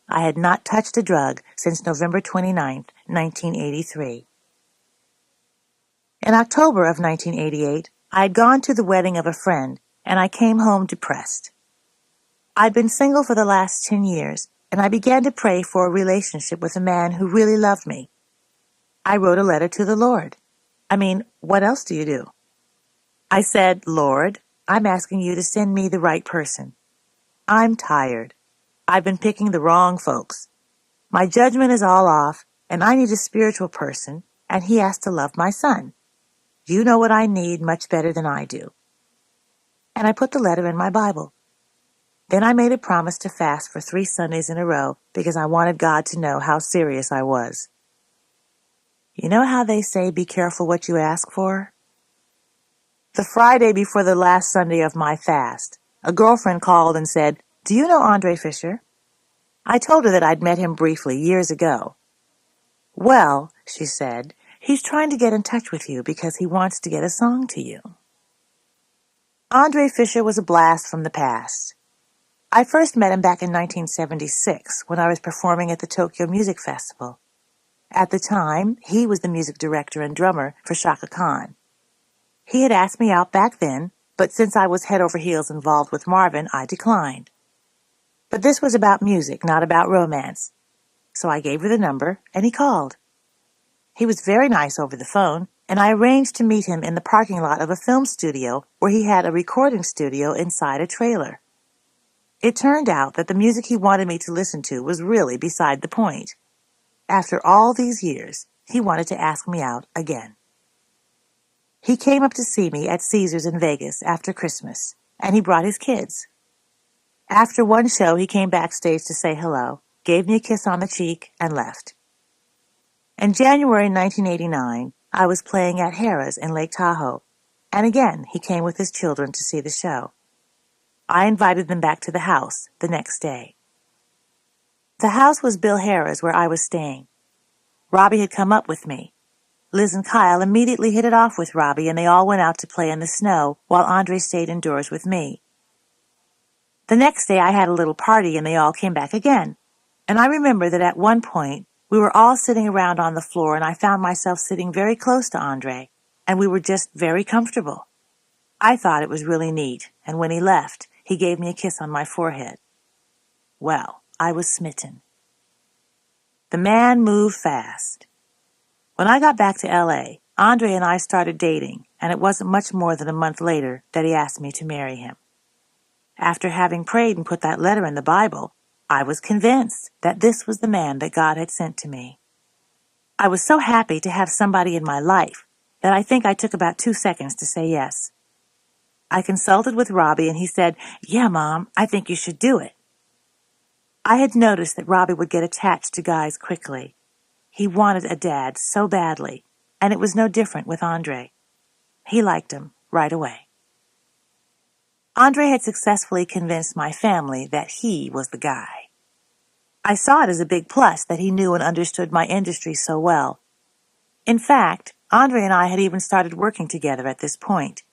I had not touched a drug since November 29, 1983. In October of 1988, I had gone to the wedding of a friend, and I came home depressed. I'd been single for the last 10 years, and I began to pray for a relationship with a man who really loved me. I wrote a letter to the Lord. What else do you do? I said, Lord, I'm asking you to send me the right person. I'm tired. I've been picking the wrong folks. My judgment is all off, and I need a spiritual person, and he has to love my son. You know what I need much better than I do. And I put the letter in my Bible. Then I made a promise to fast for 3 Sundays in a row because I wanted God to know how serious I was. You know how they say, be careful what you ask for? The Friday before the last Sunday of my fast, a girlfriend called and said, do you know Andre Fisher? I told her that I'd met him briefly years ago. Well, she said, he's trying to get in touch with you because he wants to get a song to you. Andre Fisher was a blast from the past. I first met him back in 1976 when I was performing at the Tokyo Music Festival. At the time, he was the music director and drummer for Chaka Khan. He had asked me out back then, but since I was head over heels involved with Marvin, I declined. But this was about music, not about romance. So I gave her the number, and he called. He was very nice over the phone, and I arranged to meet him in the parking lot of a film studio where he had a recording studio inside a trailer. It turned out that the music he wanted me to listen to was really beside the point. After all these years, he wanted to ask me out again. He came up to see me at Caesars in Vegas after Christmas, and he brought his kids. After one show, he came backstage to say hello, gave me a kiss on the cheek, and left. In January 1989, I was playing at Harrah's in Lake Tahoe, and again he came with his children to see the show. I invited them back to the house the next day. The house was Bill Harrah's where I was staying. Robbie had come up with me. Liz and Kyle immediately hit it off with Robbie, and they all went out to play in the snow while Andre stayed indoors with me. The next day I had a little party and they all came back again. And I remember that at one point we were all sitting around on the floor and I found myself sitting very close to Andre, and we were just very comfortable. I thought it was really neat, and when he left, he gave me a kiss on my forehead. Well, I was smitten. The man moved fast. When I got back to L.A., Andre and I started dating, and it wasn't much more than a month later that he asked me to marry him. After having prayed and put that letter in the Bible, I was convinced that this was the man that God had sent to me. I was so happy to have somebody in my life that I think I took about 2 seconds to say yes. I consulted with Robbie and he said, "Yeah, Mom, I think you should do it." I had noticed that Robbie would get attached to guys quickly. He wanted a dad so badly, and it was no different with Andre. He liked him right away. Andre had successfully convinced my family that he was the guy. I saw it as a big plus that he knew and understood my industry so well. In fact, Andre and I had even started working together at this point.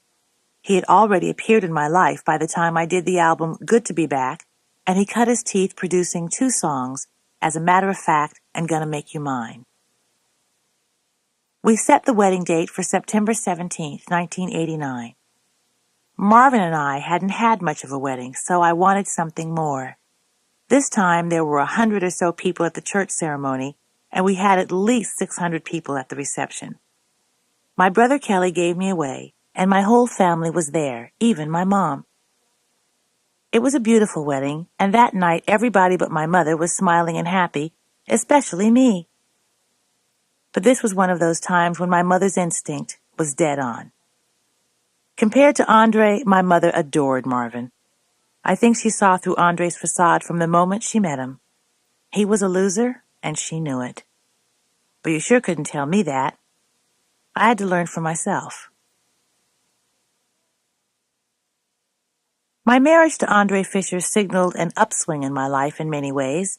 He had already appeared in my life by the time I did the album Good to Be Back, and he cut his teeth producing 2 songs, As a Matter of Fact and Gonna Make You Mine. We set the wedding date for September 17th, 1989. Marvin and I hadn't had much of a wedding, so I wanted something more. This time there were 100 or so people at the church ceremony, and we had at least 600 people at the reception. My brother Kelly gave me away, and my whole family was there, even my mom. It was a beautiful wedding, and that night everybody but my mother was smiling and happy, especially me. But this was one of those times when my mother's instinct was dead on. Compared to Andre, my mother adored Marvin. I think she saw through Andre's facade from the moment she met him. He was a loser, and she knew it. But you sure couldn't tell me that. I had to learn for myself. My marriage to Andre Fisher signaled an upswing in my life in many ways.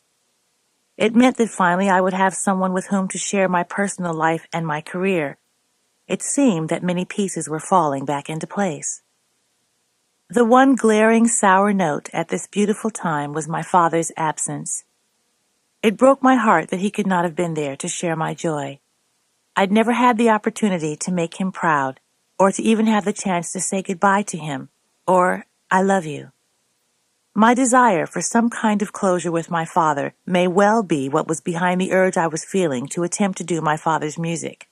It meant that finally I would have someone with whom to share my personal life and my career. It seemed that many pieces were falling back into place. The one glaring sour note at this beautiful time was my father's absence. It broke my heart that he could not have been there to share my joy. I'd never had the opportunity to make him proud, or to even have the chance to say goodbye to him, or I love you. My desire for some kind of closure with my father may well be what was behind the urge I was feeling to attempt to do my father's music.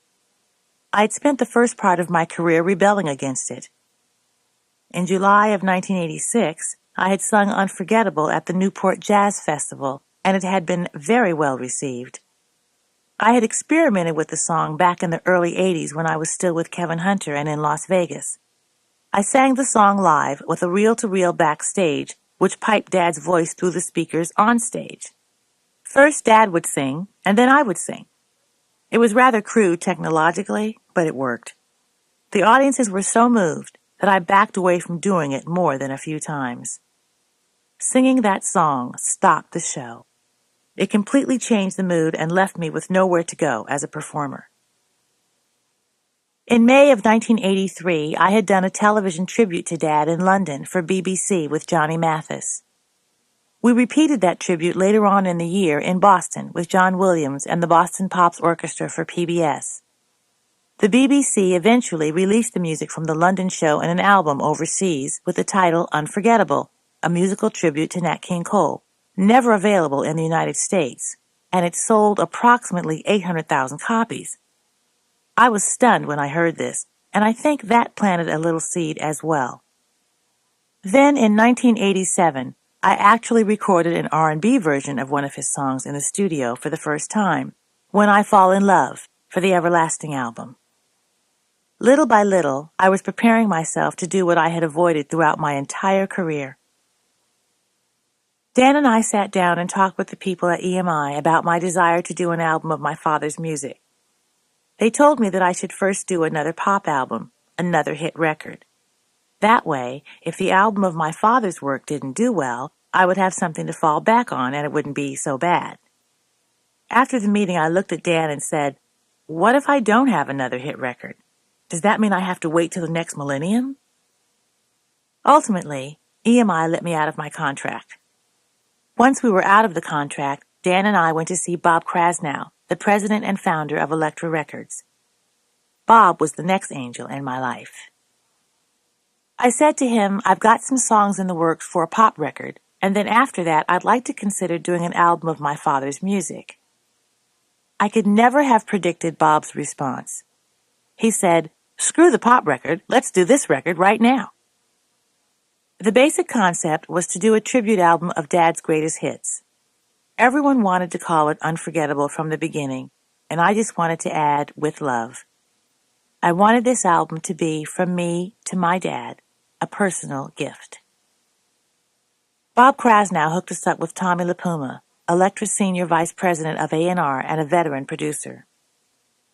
I'd spent the first part of my career rebelling against it. In July of 1986, I had sung Unforgettable at the Newport Jazz Festival, and it had been very well received. I had experimented with the song back in the early 80s when I was still with Kevin Hunter and in Las Vegas. I sang the song live with a reel-to-reel backstage, which piped Dad's voice through the speakers on stage. First Dad would sing, and then I would sing. It was rather crude technologically, but it worked. The audiences were so moved that I backed away from doing it more than a few times. Singing that song stopped the show. It completely changed the mood and left me with nowhere to go as a performer. In May of 1983, I had done a television tribute to Dad in London for BBC with Johnny Mathis. We repeated that tribute later on in the year in Boston with John Williams and the Boston Pops Orchestra for PBS. The BBC eventually released the music from the London show in an album overseas with the title Unforgettable, a musical tribute to Nat King Cole, never available in the United States, and it sold approximately 800,000 copies. I was stunned when I heard this, and I think that planted a little seed as well. Then in 1987, I actually recorded an R&B version of one of his songs in the studio for the first time, When I Fall in Love, for the Everlasting album. Little by little, I was preparing myself to do what I had avoided throughout my entire career. Dan and I sat down and talked with the people at EMI about my desire to do an album of my father's music. They told me that I should first do another pop album, another hit record. That way, if the album of my father's work didn't do well, I would have something to fall back on and it wouldn't be so bad. After the meeting, I looked at Dan and said, "What if I don't have another hit record? Does that mean I have to wait till the next millennium?" Ultimately, EMI let me out of my contract. Once we were out of the contract, Dan and I went to see Bob Krasnow, the president and founder of Elektra Records. Bob was the next angel in my life. I said to him, "I've got some songs in the works for a pop record, and then after that I'd like to consider doing an album of my father's music." I could never have predicted Bob's response. He said, "Screw the pop record, let's do this record right now." The basic concept was to do a tribute album of Dad's greatest hits. Everyone wanted to call it Unforgettable from the beginning, and I just wanted to add, with love. I wanted this album to be, from me to my dad, a personal gift. Bob Krasnow hooked us up with Tommy LiPuma, Elektra's senior vice president of A&R and a veteran producer.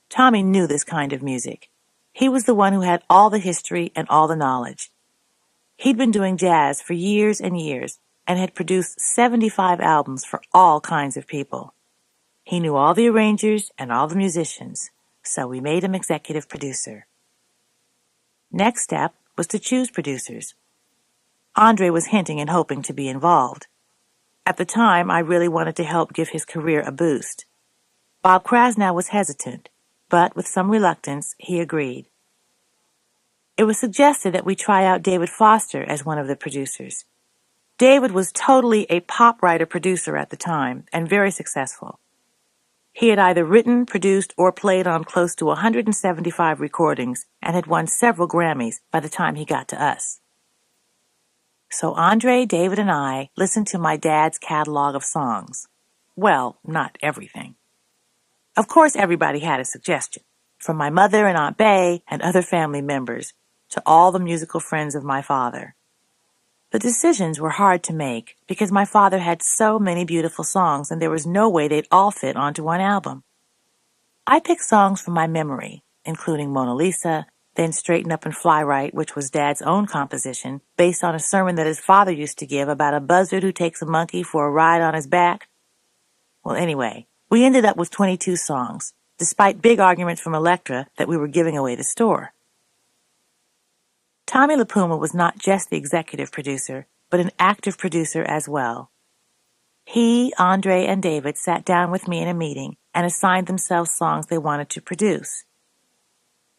Tommy knew this kind of music. He was the one who had all the history and all the knowledge. He'd been doing jazz for years and years and had produced 75 albums for all kinds of people. He knew all the arrangers and all the musicians, so we made him executive producer. Next step was to choose producers. Andre was hinting and hoping to be involved. At the time, I really wanted to help give his career a boost. Bob Krasnow was hesitant, but with some reluctance, he agreed. It was suggested that we try out David Foster as one of the producers. David was totally a pop writer-producer at the time and very successful. He had either written, produced, or played on close to 175 recordings and had won several Grammys by the time he got to us. So Andre, David, and I listened to my dad's catalog of songs. Well, not everything. Of course, everybody had a suggestion, from my mother and Aunt Bay and other family members to all the musical friends of my father. The decisions were hard to make because my father had so many beautiful songs and there was no way they'd all fit onto one album. I picked songs from my memory, including Mona Lisa, then Straighten Up and Fly Right, which was Dad's own composition, based on a sermon that his father used to give about a buzzard who takes a monkey for a ride on his back. Well, anyway, we ended up with 22 songs, despite big arguments from Elektra that we were giving away the store. Tommy LiPuma was not just the executive producer, but an active producer as well. He, Andre, and David sat down with me in a meeting and assigned themselves songs they wanted to produce.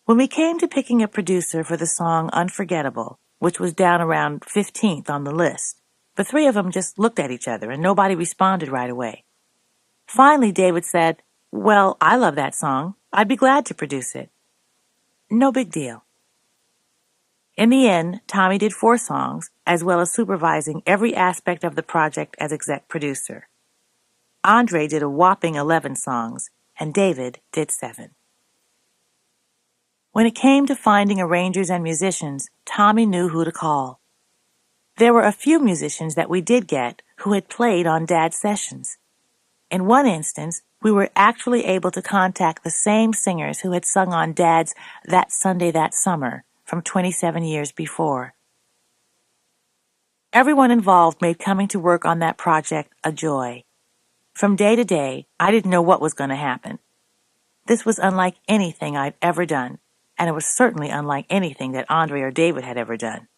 When we came to picking a producer for the song Unforgettable, which was down around 15th on the list, the three of them just looked at each other and nobody responded right away. Finally, David said, "Well, I love that song. I'd be glad to produce it." No big deal. In the end, Tommy did 4 songs, as well as supervising every aspect of the project as exec producer. Andre did a whopping 11 songs, and David did 7. When it came to finding arrangers and musicians, Tommy knew who to call. There were a few musicians that we did get who had played on Dad's sessions. In one instance, we were actually able to contact the same singers who had sung on Dad's That Sunday That Summer from 27 years before. Everyone involved made coming to work on that project a joy. From day to day, I didn't know what was going to happen. This was unlike anything I'd ever done, and it was certainly unlike anything that Andre or David had ever done.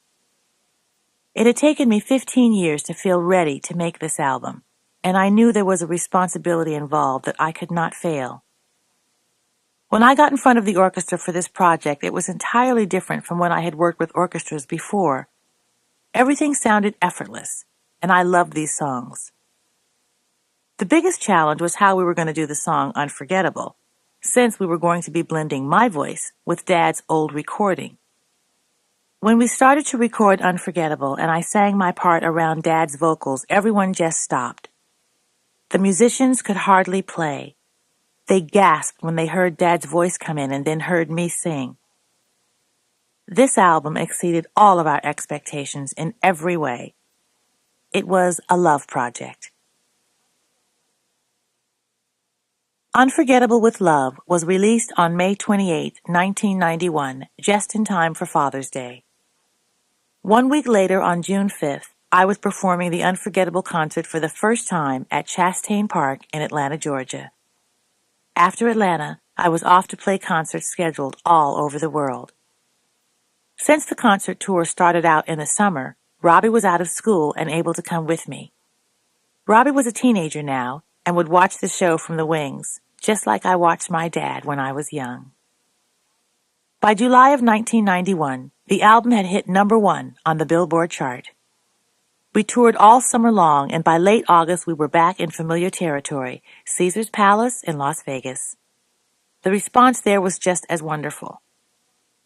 It had taken me 15 years to feel ready to make this album, and I knew there was a responsibility involved that I could not fail. When I got in front of the orchestra for this project, it was entirely different from when I had worked with orchestras before. Everything sounded effortless, and I loved these songs. The biggest challenge was how we were going to do the song Unforgettable, since we were going to be blending my voice with Dad's old recording. When we started to record Unforgettable and I sang my part around Dad's vocals, everyone just stopped. The musicians could hardly play. They gasped when they heard Dad's voice come in and then heard me sing. This album exceeded all of our expectations in every way. It was a love project. Unforgettable with Love was released on May 28, 1991, just in time for Father's Day. 1 week later, on June 5th, I was performing the Unforgettable concert for the first time at Chastain Park in Atlanta, Georgia. After Atlanta, I was off to play concerts scheduled all over the world. Since the concert tour started out in the summer, Robbie was out of school and able to come with me. Robbie was a teenager now and would watch the show from the wings, just like I watched my dad when I was young. By July of 1991, the album had hit #1 on the Billboard chart. We toured all summer long, and by late August we were back in familiar territory, Caesars Palace in Las Vegas. The response there was just as wonderful.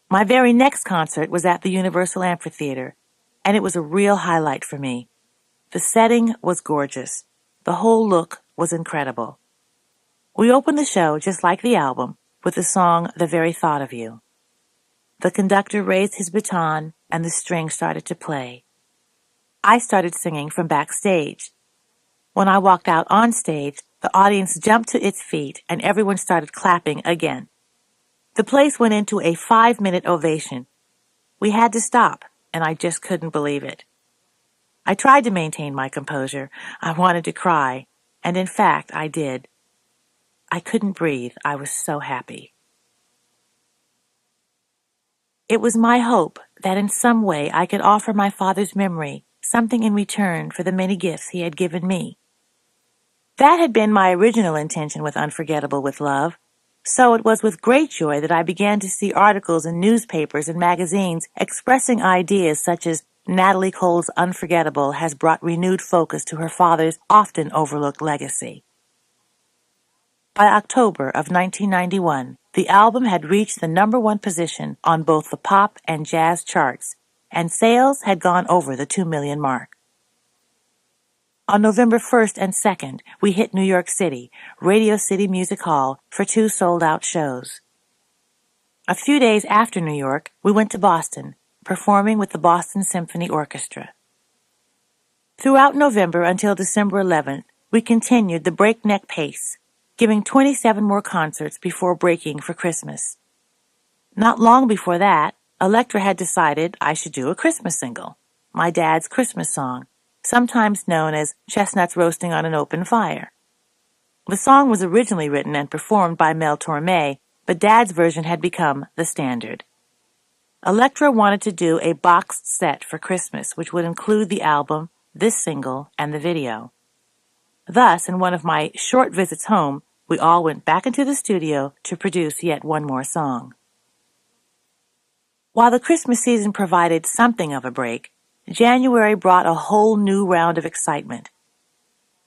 My very next concert was at the Universal Amphitheater, and it was a real highlight for me. The setting was gorgeous. The whole look was incredible. We opened the show, just like the album, with the song The Very Thought of You. The conductor raised his baton, and the string started to play. I started singing from backstage. When I walked out on stage, the audience jumped to its feet, and everyone started clapping again. The place went into a 5-minute ovation. We had to stop, and I just couldn't believe it. I tried to maintain my composure. I wanted to cry, and in fact, I did. I couldn't breathe. I was so happy. It was my hope that in some way I could offer my father's memory something in return for the many gifts he had given me. That had been my original intention with Unforgettable with Love, so it was with great joy that I began to see articles in newspapers and magazines expressing ideas such as Natalie Cole's Unforgettable has brought renewed focus to her father's often overlooked legacy. By October of 1991, the album had reached the #1 position on both the pop and jazz charts, and sales had gone over the 2 million mark. On November 1st and 2nd, we hit New York City, Radio City Music Hall, for 2 sold-out shows. A few days after New York, we went to Boston, performing with the Boston Symphony Orchestra. Throughout November until December 11th, we continued the breakneck pace, giving 27 more concerts before breaking for Christmas. Not long before that, Elektra had decided I should do a Christmas single, my dad's Christmas song, sometimes known as Chestnuts Roasting on an Open Fire. The song was originally written and performed by Mel Torme, but Dad's version had become the standard. Elektra wanted to do a boxed set for Christmas, which would include the album, this single, and the video. Thus, in one of my short visits home, we all went back into the studio to produce yet one more song. While the Christmas season provided something of a break, January brought a whole new round of excitement.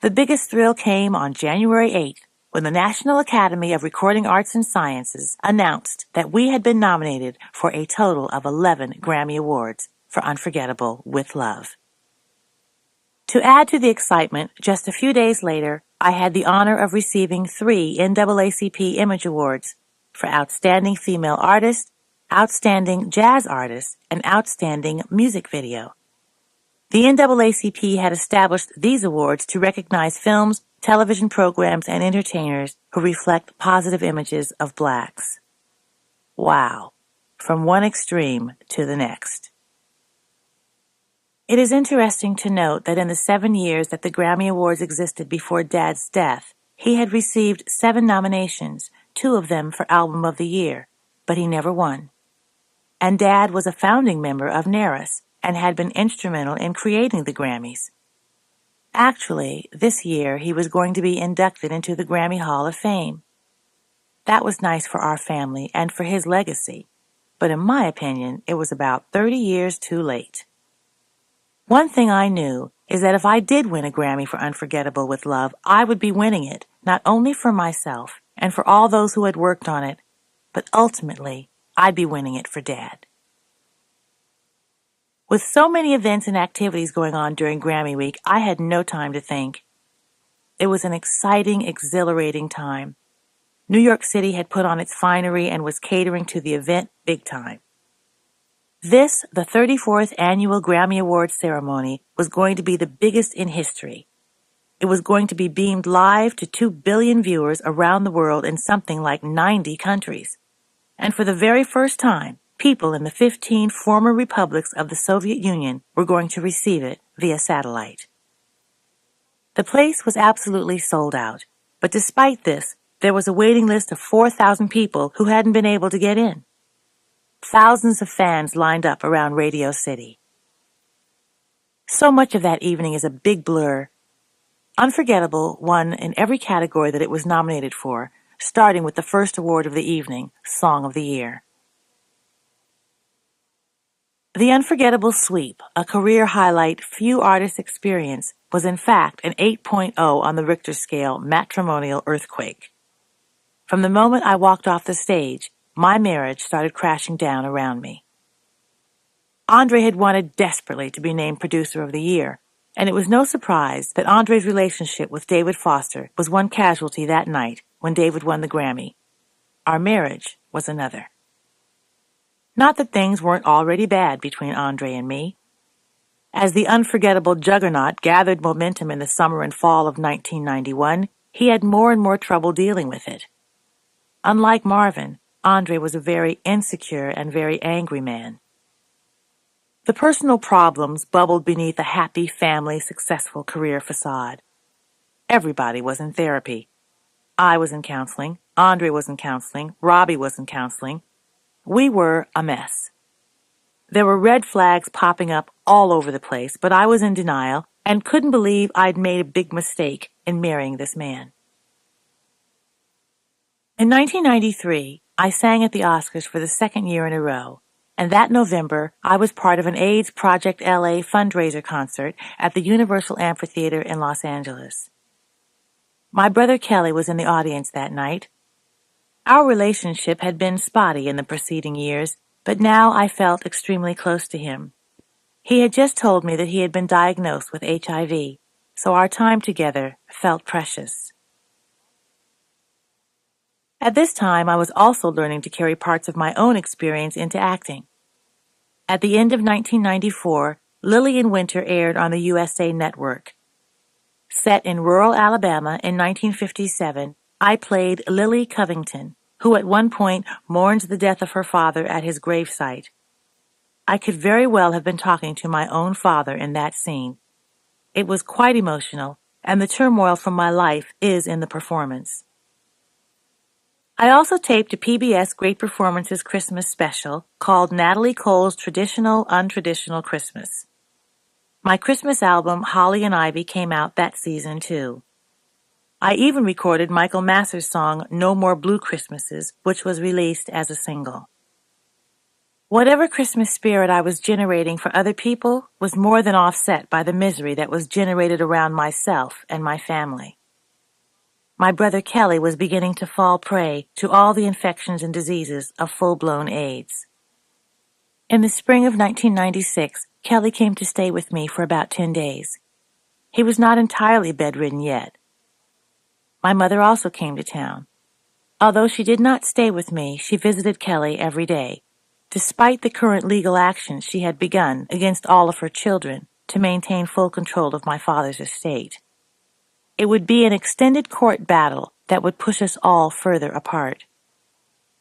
The biggest thrill came on January 8th, when the National Academy of Recording Arts and Sciences announced that we had been nominated for a total of 11 Grammy Awards for Unforgettable with Love. To add to the excitement, just a few days later, I had the honor of receiving 3 NAACP Image Awards for Outstanding Female Artist, Outstanding Jazz Artist, and Outstanding Music Video. The NAACP had established these awards to recognize films, television programs, and entertainers who reflect positive images of blacks. Wow, from one extreme to the next. It is interesting to note that in the 7 years that the Grammy Awards existed before Dad's death, he had received 7 nominations, 2 of them for Album of the Year, but he never won. And Dad was a founding member of NARAS and had been instrumental in creating the Grammys. Actually, this year he was going to be inducted into the Grammy Hall of Fame. That was nice for our family and for his legacy, but in my opinion, it was about 30 years too late. One thing I knew is that if I did win a Grammy for Unforgettable with Love, I would be winning it not only for myself and for all those who had worked on it, but ultimately, I'd be winning it for Dad. With so many events and activities going on during Grammy Week, I had no time to think. It was an exciting, exhilarating time. New York City had put on its finery and was catering to the event big time. This, the 34th annual Grammy Awards ceremony, was going to be the biggest in history. It was going to be beamed live to 2 billion viewers around the world in something like 90 countries. And for the very first time, people in the 15 former republics of the Soviet Union were going to receive it via satellite. The place was absolutely sold out, but despite this, there was a waiting list of 4,000 people who hadn't been able to get in. Thousands of fans lined up around Radio City. So much of that evening is a big blur. Unforgettable won in every category that it was nominated for, starting with the first award of the evening, Song of the Year. The Unforgettable Sweep, a career highlight few artists experience, was in fact an 8.0 on the Richter scale matrimonial earthquake. From the moment I walked off the stage, my marriage started crashing down around me. Andre had wanted desperately to be named Producer of the Year, and it was no surprise that Andre's relationship with David Foster was one casualty that night when David won the Grammy. Our marriage was another. Not that things weren't already bad between Andre and me. As the unforgettable juggernaut gathered momentum in the summer and fall of 1991, he had more and more trouble dealing with it. Unlike Marvin, Andre was a very insecure and very angry man. The personal problems bubbled beneath a happy family, successful career facade. Everybody was in therapy. I was in counseling, Andre was in counseling, Robbie was in counseling. We were a mess. There were red flags popping up all over the place, but I was in denial and couldn't believe I'd made a big mistake in marrying this man. In 1993, I sang at the Oscars for the second year in a row, and that November, I was part of an AIDS Project LA fundraiser concert at the Universal Amphitheater in Los Angeles. My brother Kelly was in the audience that night. Our relationship had been spotty in the preceding years, but now I felt extremely close to him. He had just told me that he had been diagnosed with HIV, so our time together felt precious. At this time, I was also learning to carry parts of my own experience into acting. At the end of 1994, Lily in Winter aired on the USA Network. Set in rural Alabama in 1957, I played Lily Covington, who at one point mourns the death of her father at his gravesite. I could very well have been talking to my own father in that scene. It was quite emotional, and the turmoil from my life is in the performance. I also taped a PBS Great Performances Christmas special called Natalie Cole's Traditional Untraditional Christmas. My Christmas album, Holly and Ivy, came out that season, too. I even recorded Michael Masser's song No More Blue Christmases, which was released as a single. Whatever Christmas spirit I was generating for other people was more than offset by the misery that was generated around myself and my family. My brother Kelly was beginning to fall prey to all the infections and diseases of full-blown AIDS. In the spring of 1996, Kelly came to stay with me for about 10 days. He was not entirely bedridden yet. My mother also came to town. Although she did not stay with me, she visited Kelly every day, despite the current legal action she had begun against all of her children to maintain full control of my father's estate. It would be an extended court battle that would push us all further apart.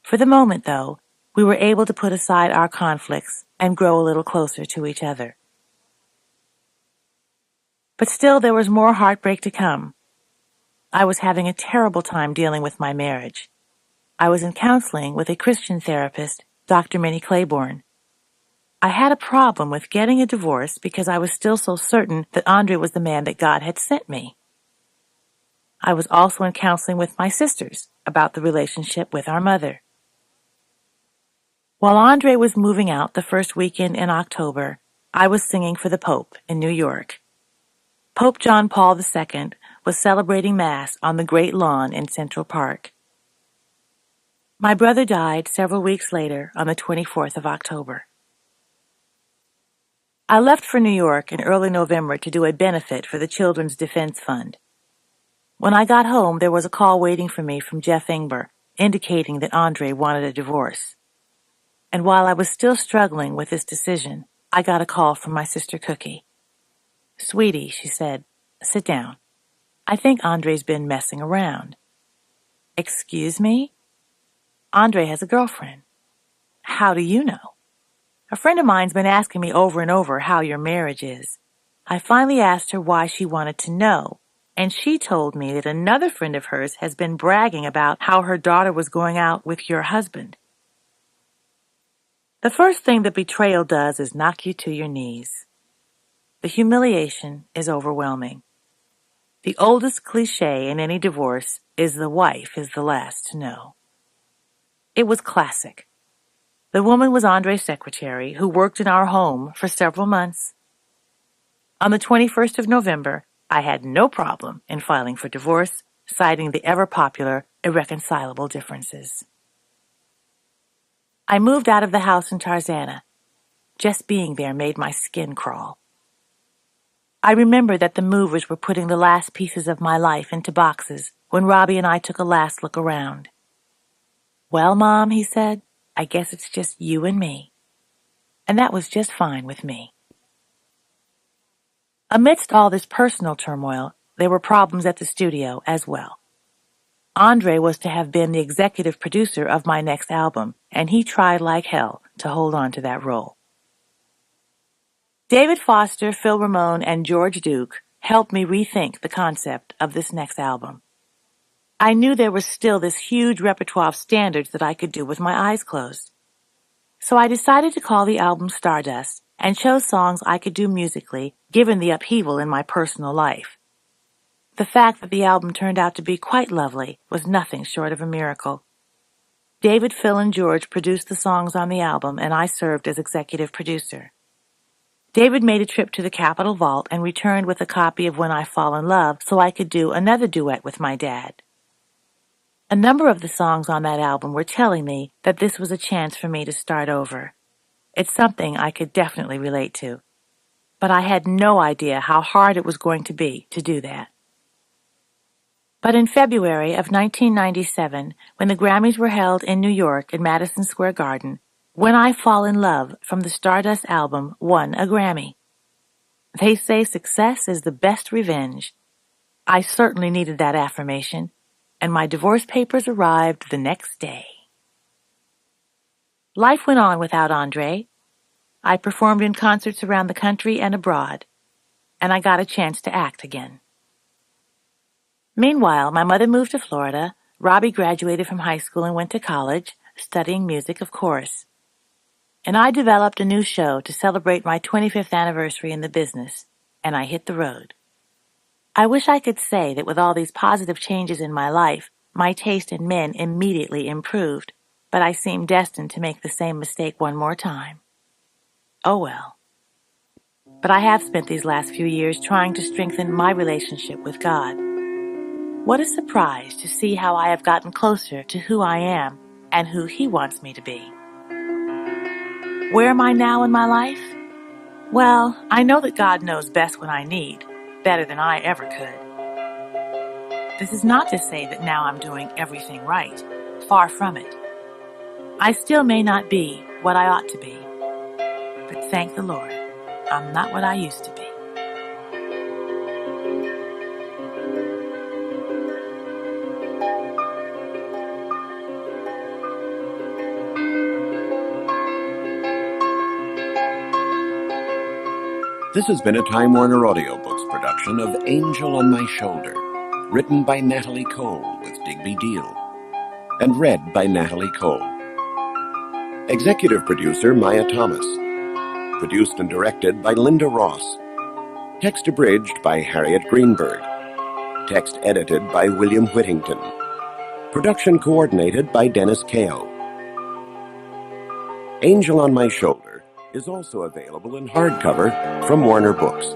For the moment, though, we were able to put aside our conflicts and grow a little closer to each other. But still, there was more heartbreak to come. I was having a terrible time dealing with my marriage. I was in counseling with a Christian therapist, Dr. Minnie Claiborne. I had a problem with getting a divorce because I was still so certain that Andre was the man that God had sent me. I was also in counseling with my sisters about the relationship with our mother. While Andre was moving out the first weekend in October, I was singing for the Pope in New York. Pope John Paul II was celebrating Mass on the Great Lawn in Central Park. My brother died several weeks later on the 24th of October. I left for New York in early November to do a benefit for the Children's Defense Fund. When I got home, there was a call waiting for me from Jeff Ingber, indicating that Andre wanted a divorce. and while I was still struggling with this decision, I got a call from my sister Cookie. "Sweetie," she said, "sit down. I think Andre's been messing around." "Excuse me?" "Andre has a girlfriend." "How do you know?" "A friend of mine's been asking me over and over how your marriage is." I finally asked her why she wanted to know, and she told me that another friend of hers has been bragging about how her daughter was going out with your husband. The first thing that betrayal does is knock you to your knees. The humiliation is overwhelming. The oldest cliche in any divorce is the wife is the last to know. It was classic. The woman was Andre's secretary, who worked in our home for several months. On the 21st of November, I had no problem in filing for divorce, citing the ever-popular irreconcilable differences. I moved out of the house in Tarzana. Just being there made my skin crawl. I remember that the movers were putting the last pieces of my life into boxes when Robbie and I took a last look around. "Well, Mom," he said, "I guess it's just you and me." And that was just fine with me. Amidst all this personal turmoil, there were problems at the studio as well. Andre was to have been the executive producer of my next album, and he tried like hell to hold on to that role. David Foster, Phil Ramone, and George Duke helped me rethink the concept of this next album. I knew there was still this huge repertoire of standards that I could do with my eyes closed. So I decided to call the album Stardust and chose songs I could do musically, given the upheaval in my personal life. The fact that the album turned out to be quite lovely was nothing short of a miracle. David, Phil, and George produced the songs on the album, and I served as executive producer. David made a trip to the Capitol Vault and returned with a copy of When I Fall in Love so I could do another duet with my dad. A number of the songs on that album were telling me that this was a chance for me to start over. It's something I could definitely relate to. But I had no idea how hard it was going to be to do that. But in February of 1997, when the Grammys were held in New York at Madison Square Garden, When I Fall in Love from the Stardust album won a Grammy. They say success is the best revenge. I certainly needed that affirmation, and my divorce papers arrived the next day. Life went on without Andre. I performed in concerts around the country and abroad, and I got a chance to act again. Meanwhile, my mother moved to Florida, Robbie graduated from high school and went to college, studying music, of course. And I developed a new show to celebrate my 25th anniversary in the business, and I hit the road. I wish I could say that with all these positive changes in my life, my taste in men immediately improved, but I seem destined to make the same mistake one more time. Oh well. But I have spent these last few years trying to strengthen my relationship with God. What a surprise to see how I have gotten closer to who I am and who He wants me to be. Where am I now in my life? Well, I know that God knows best what I need, better than I ever could. This is not to say that now I'm doing everything right. Far from it. I still may not be what I ought to be, but thank the Lord, I'm not what I used to be. This has been a Time Warner Audiobooks production of Angel on My Shoulder, written by Natalie Cole with Digby Deal, and read by Natalie Cole. Executive producer Maya Thomas. Produced and directed by Linda Ross. Text abridged by Harriet Greenberg. Text edited by William Whittington. Production coordinated by Dennis Kao. Angel on My Shoulder is also available in hardcover from Warner Books.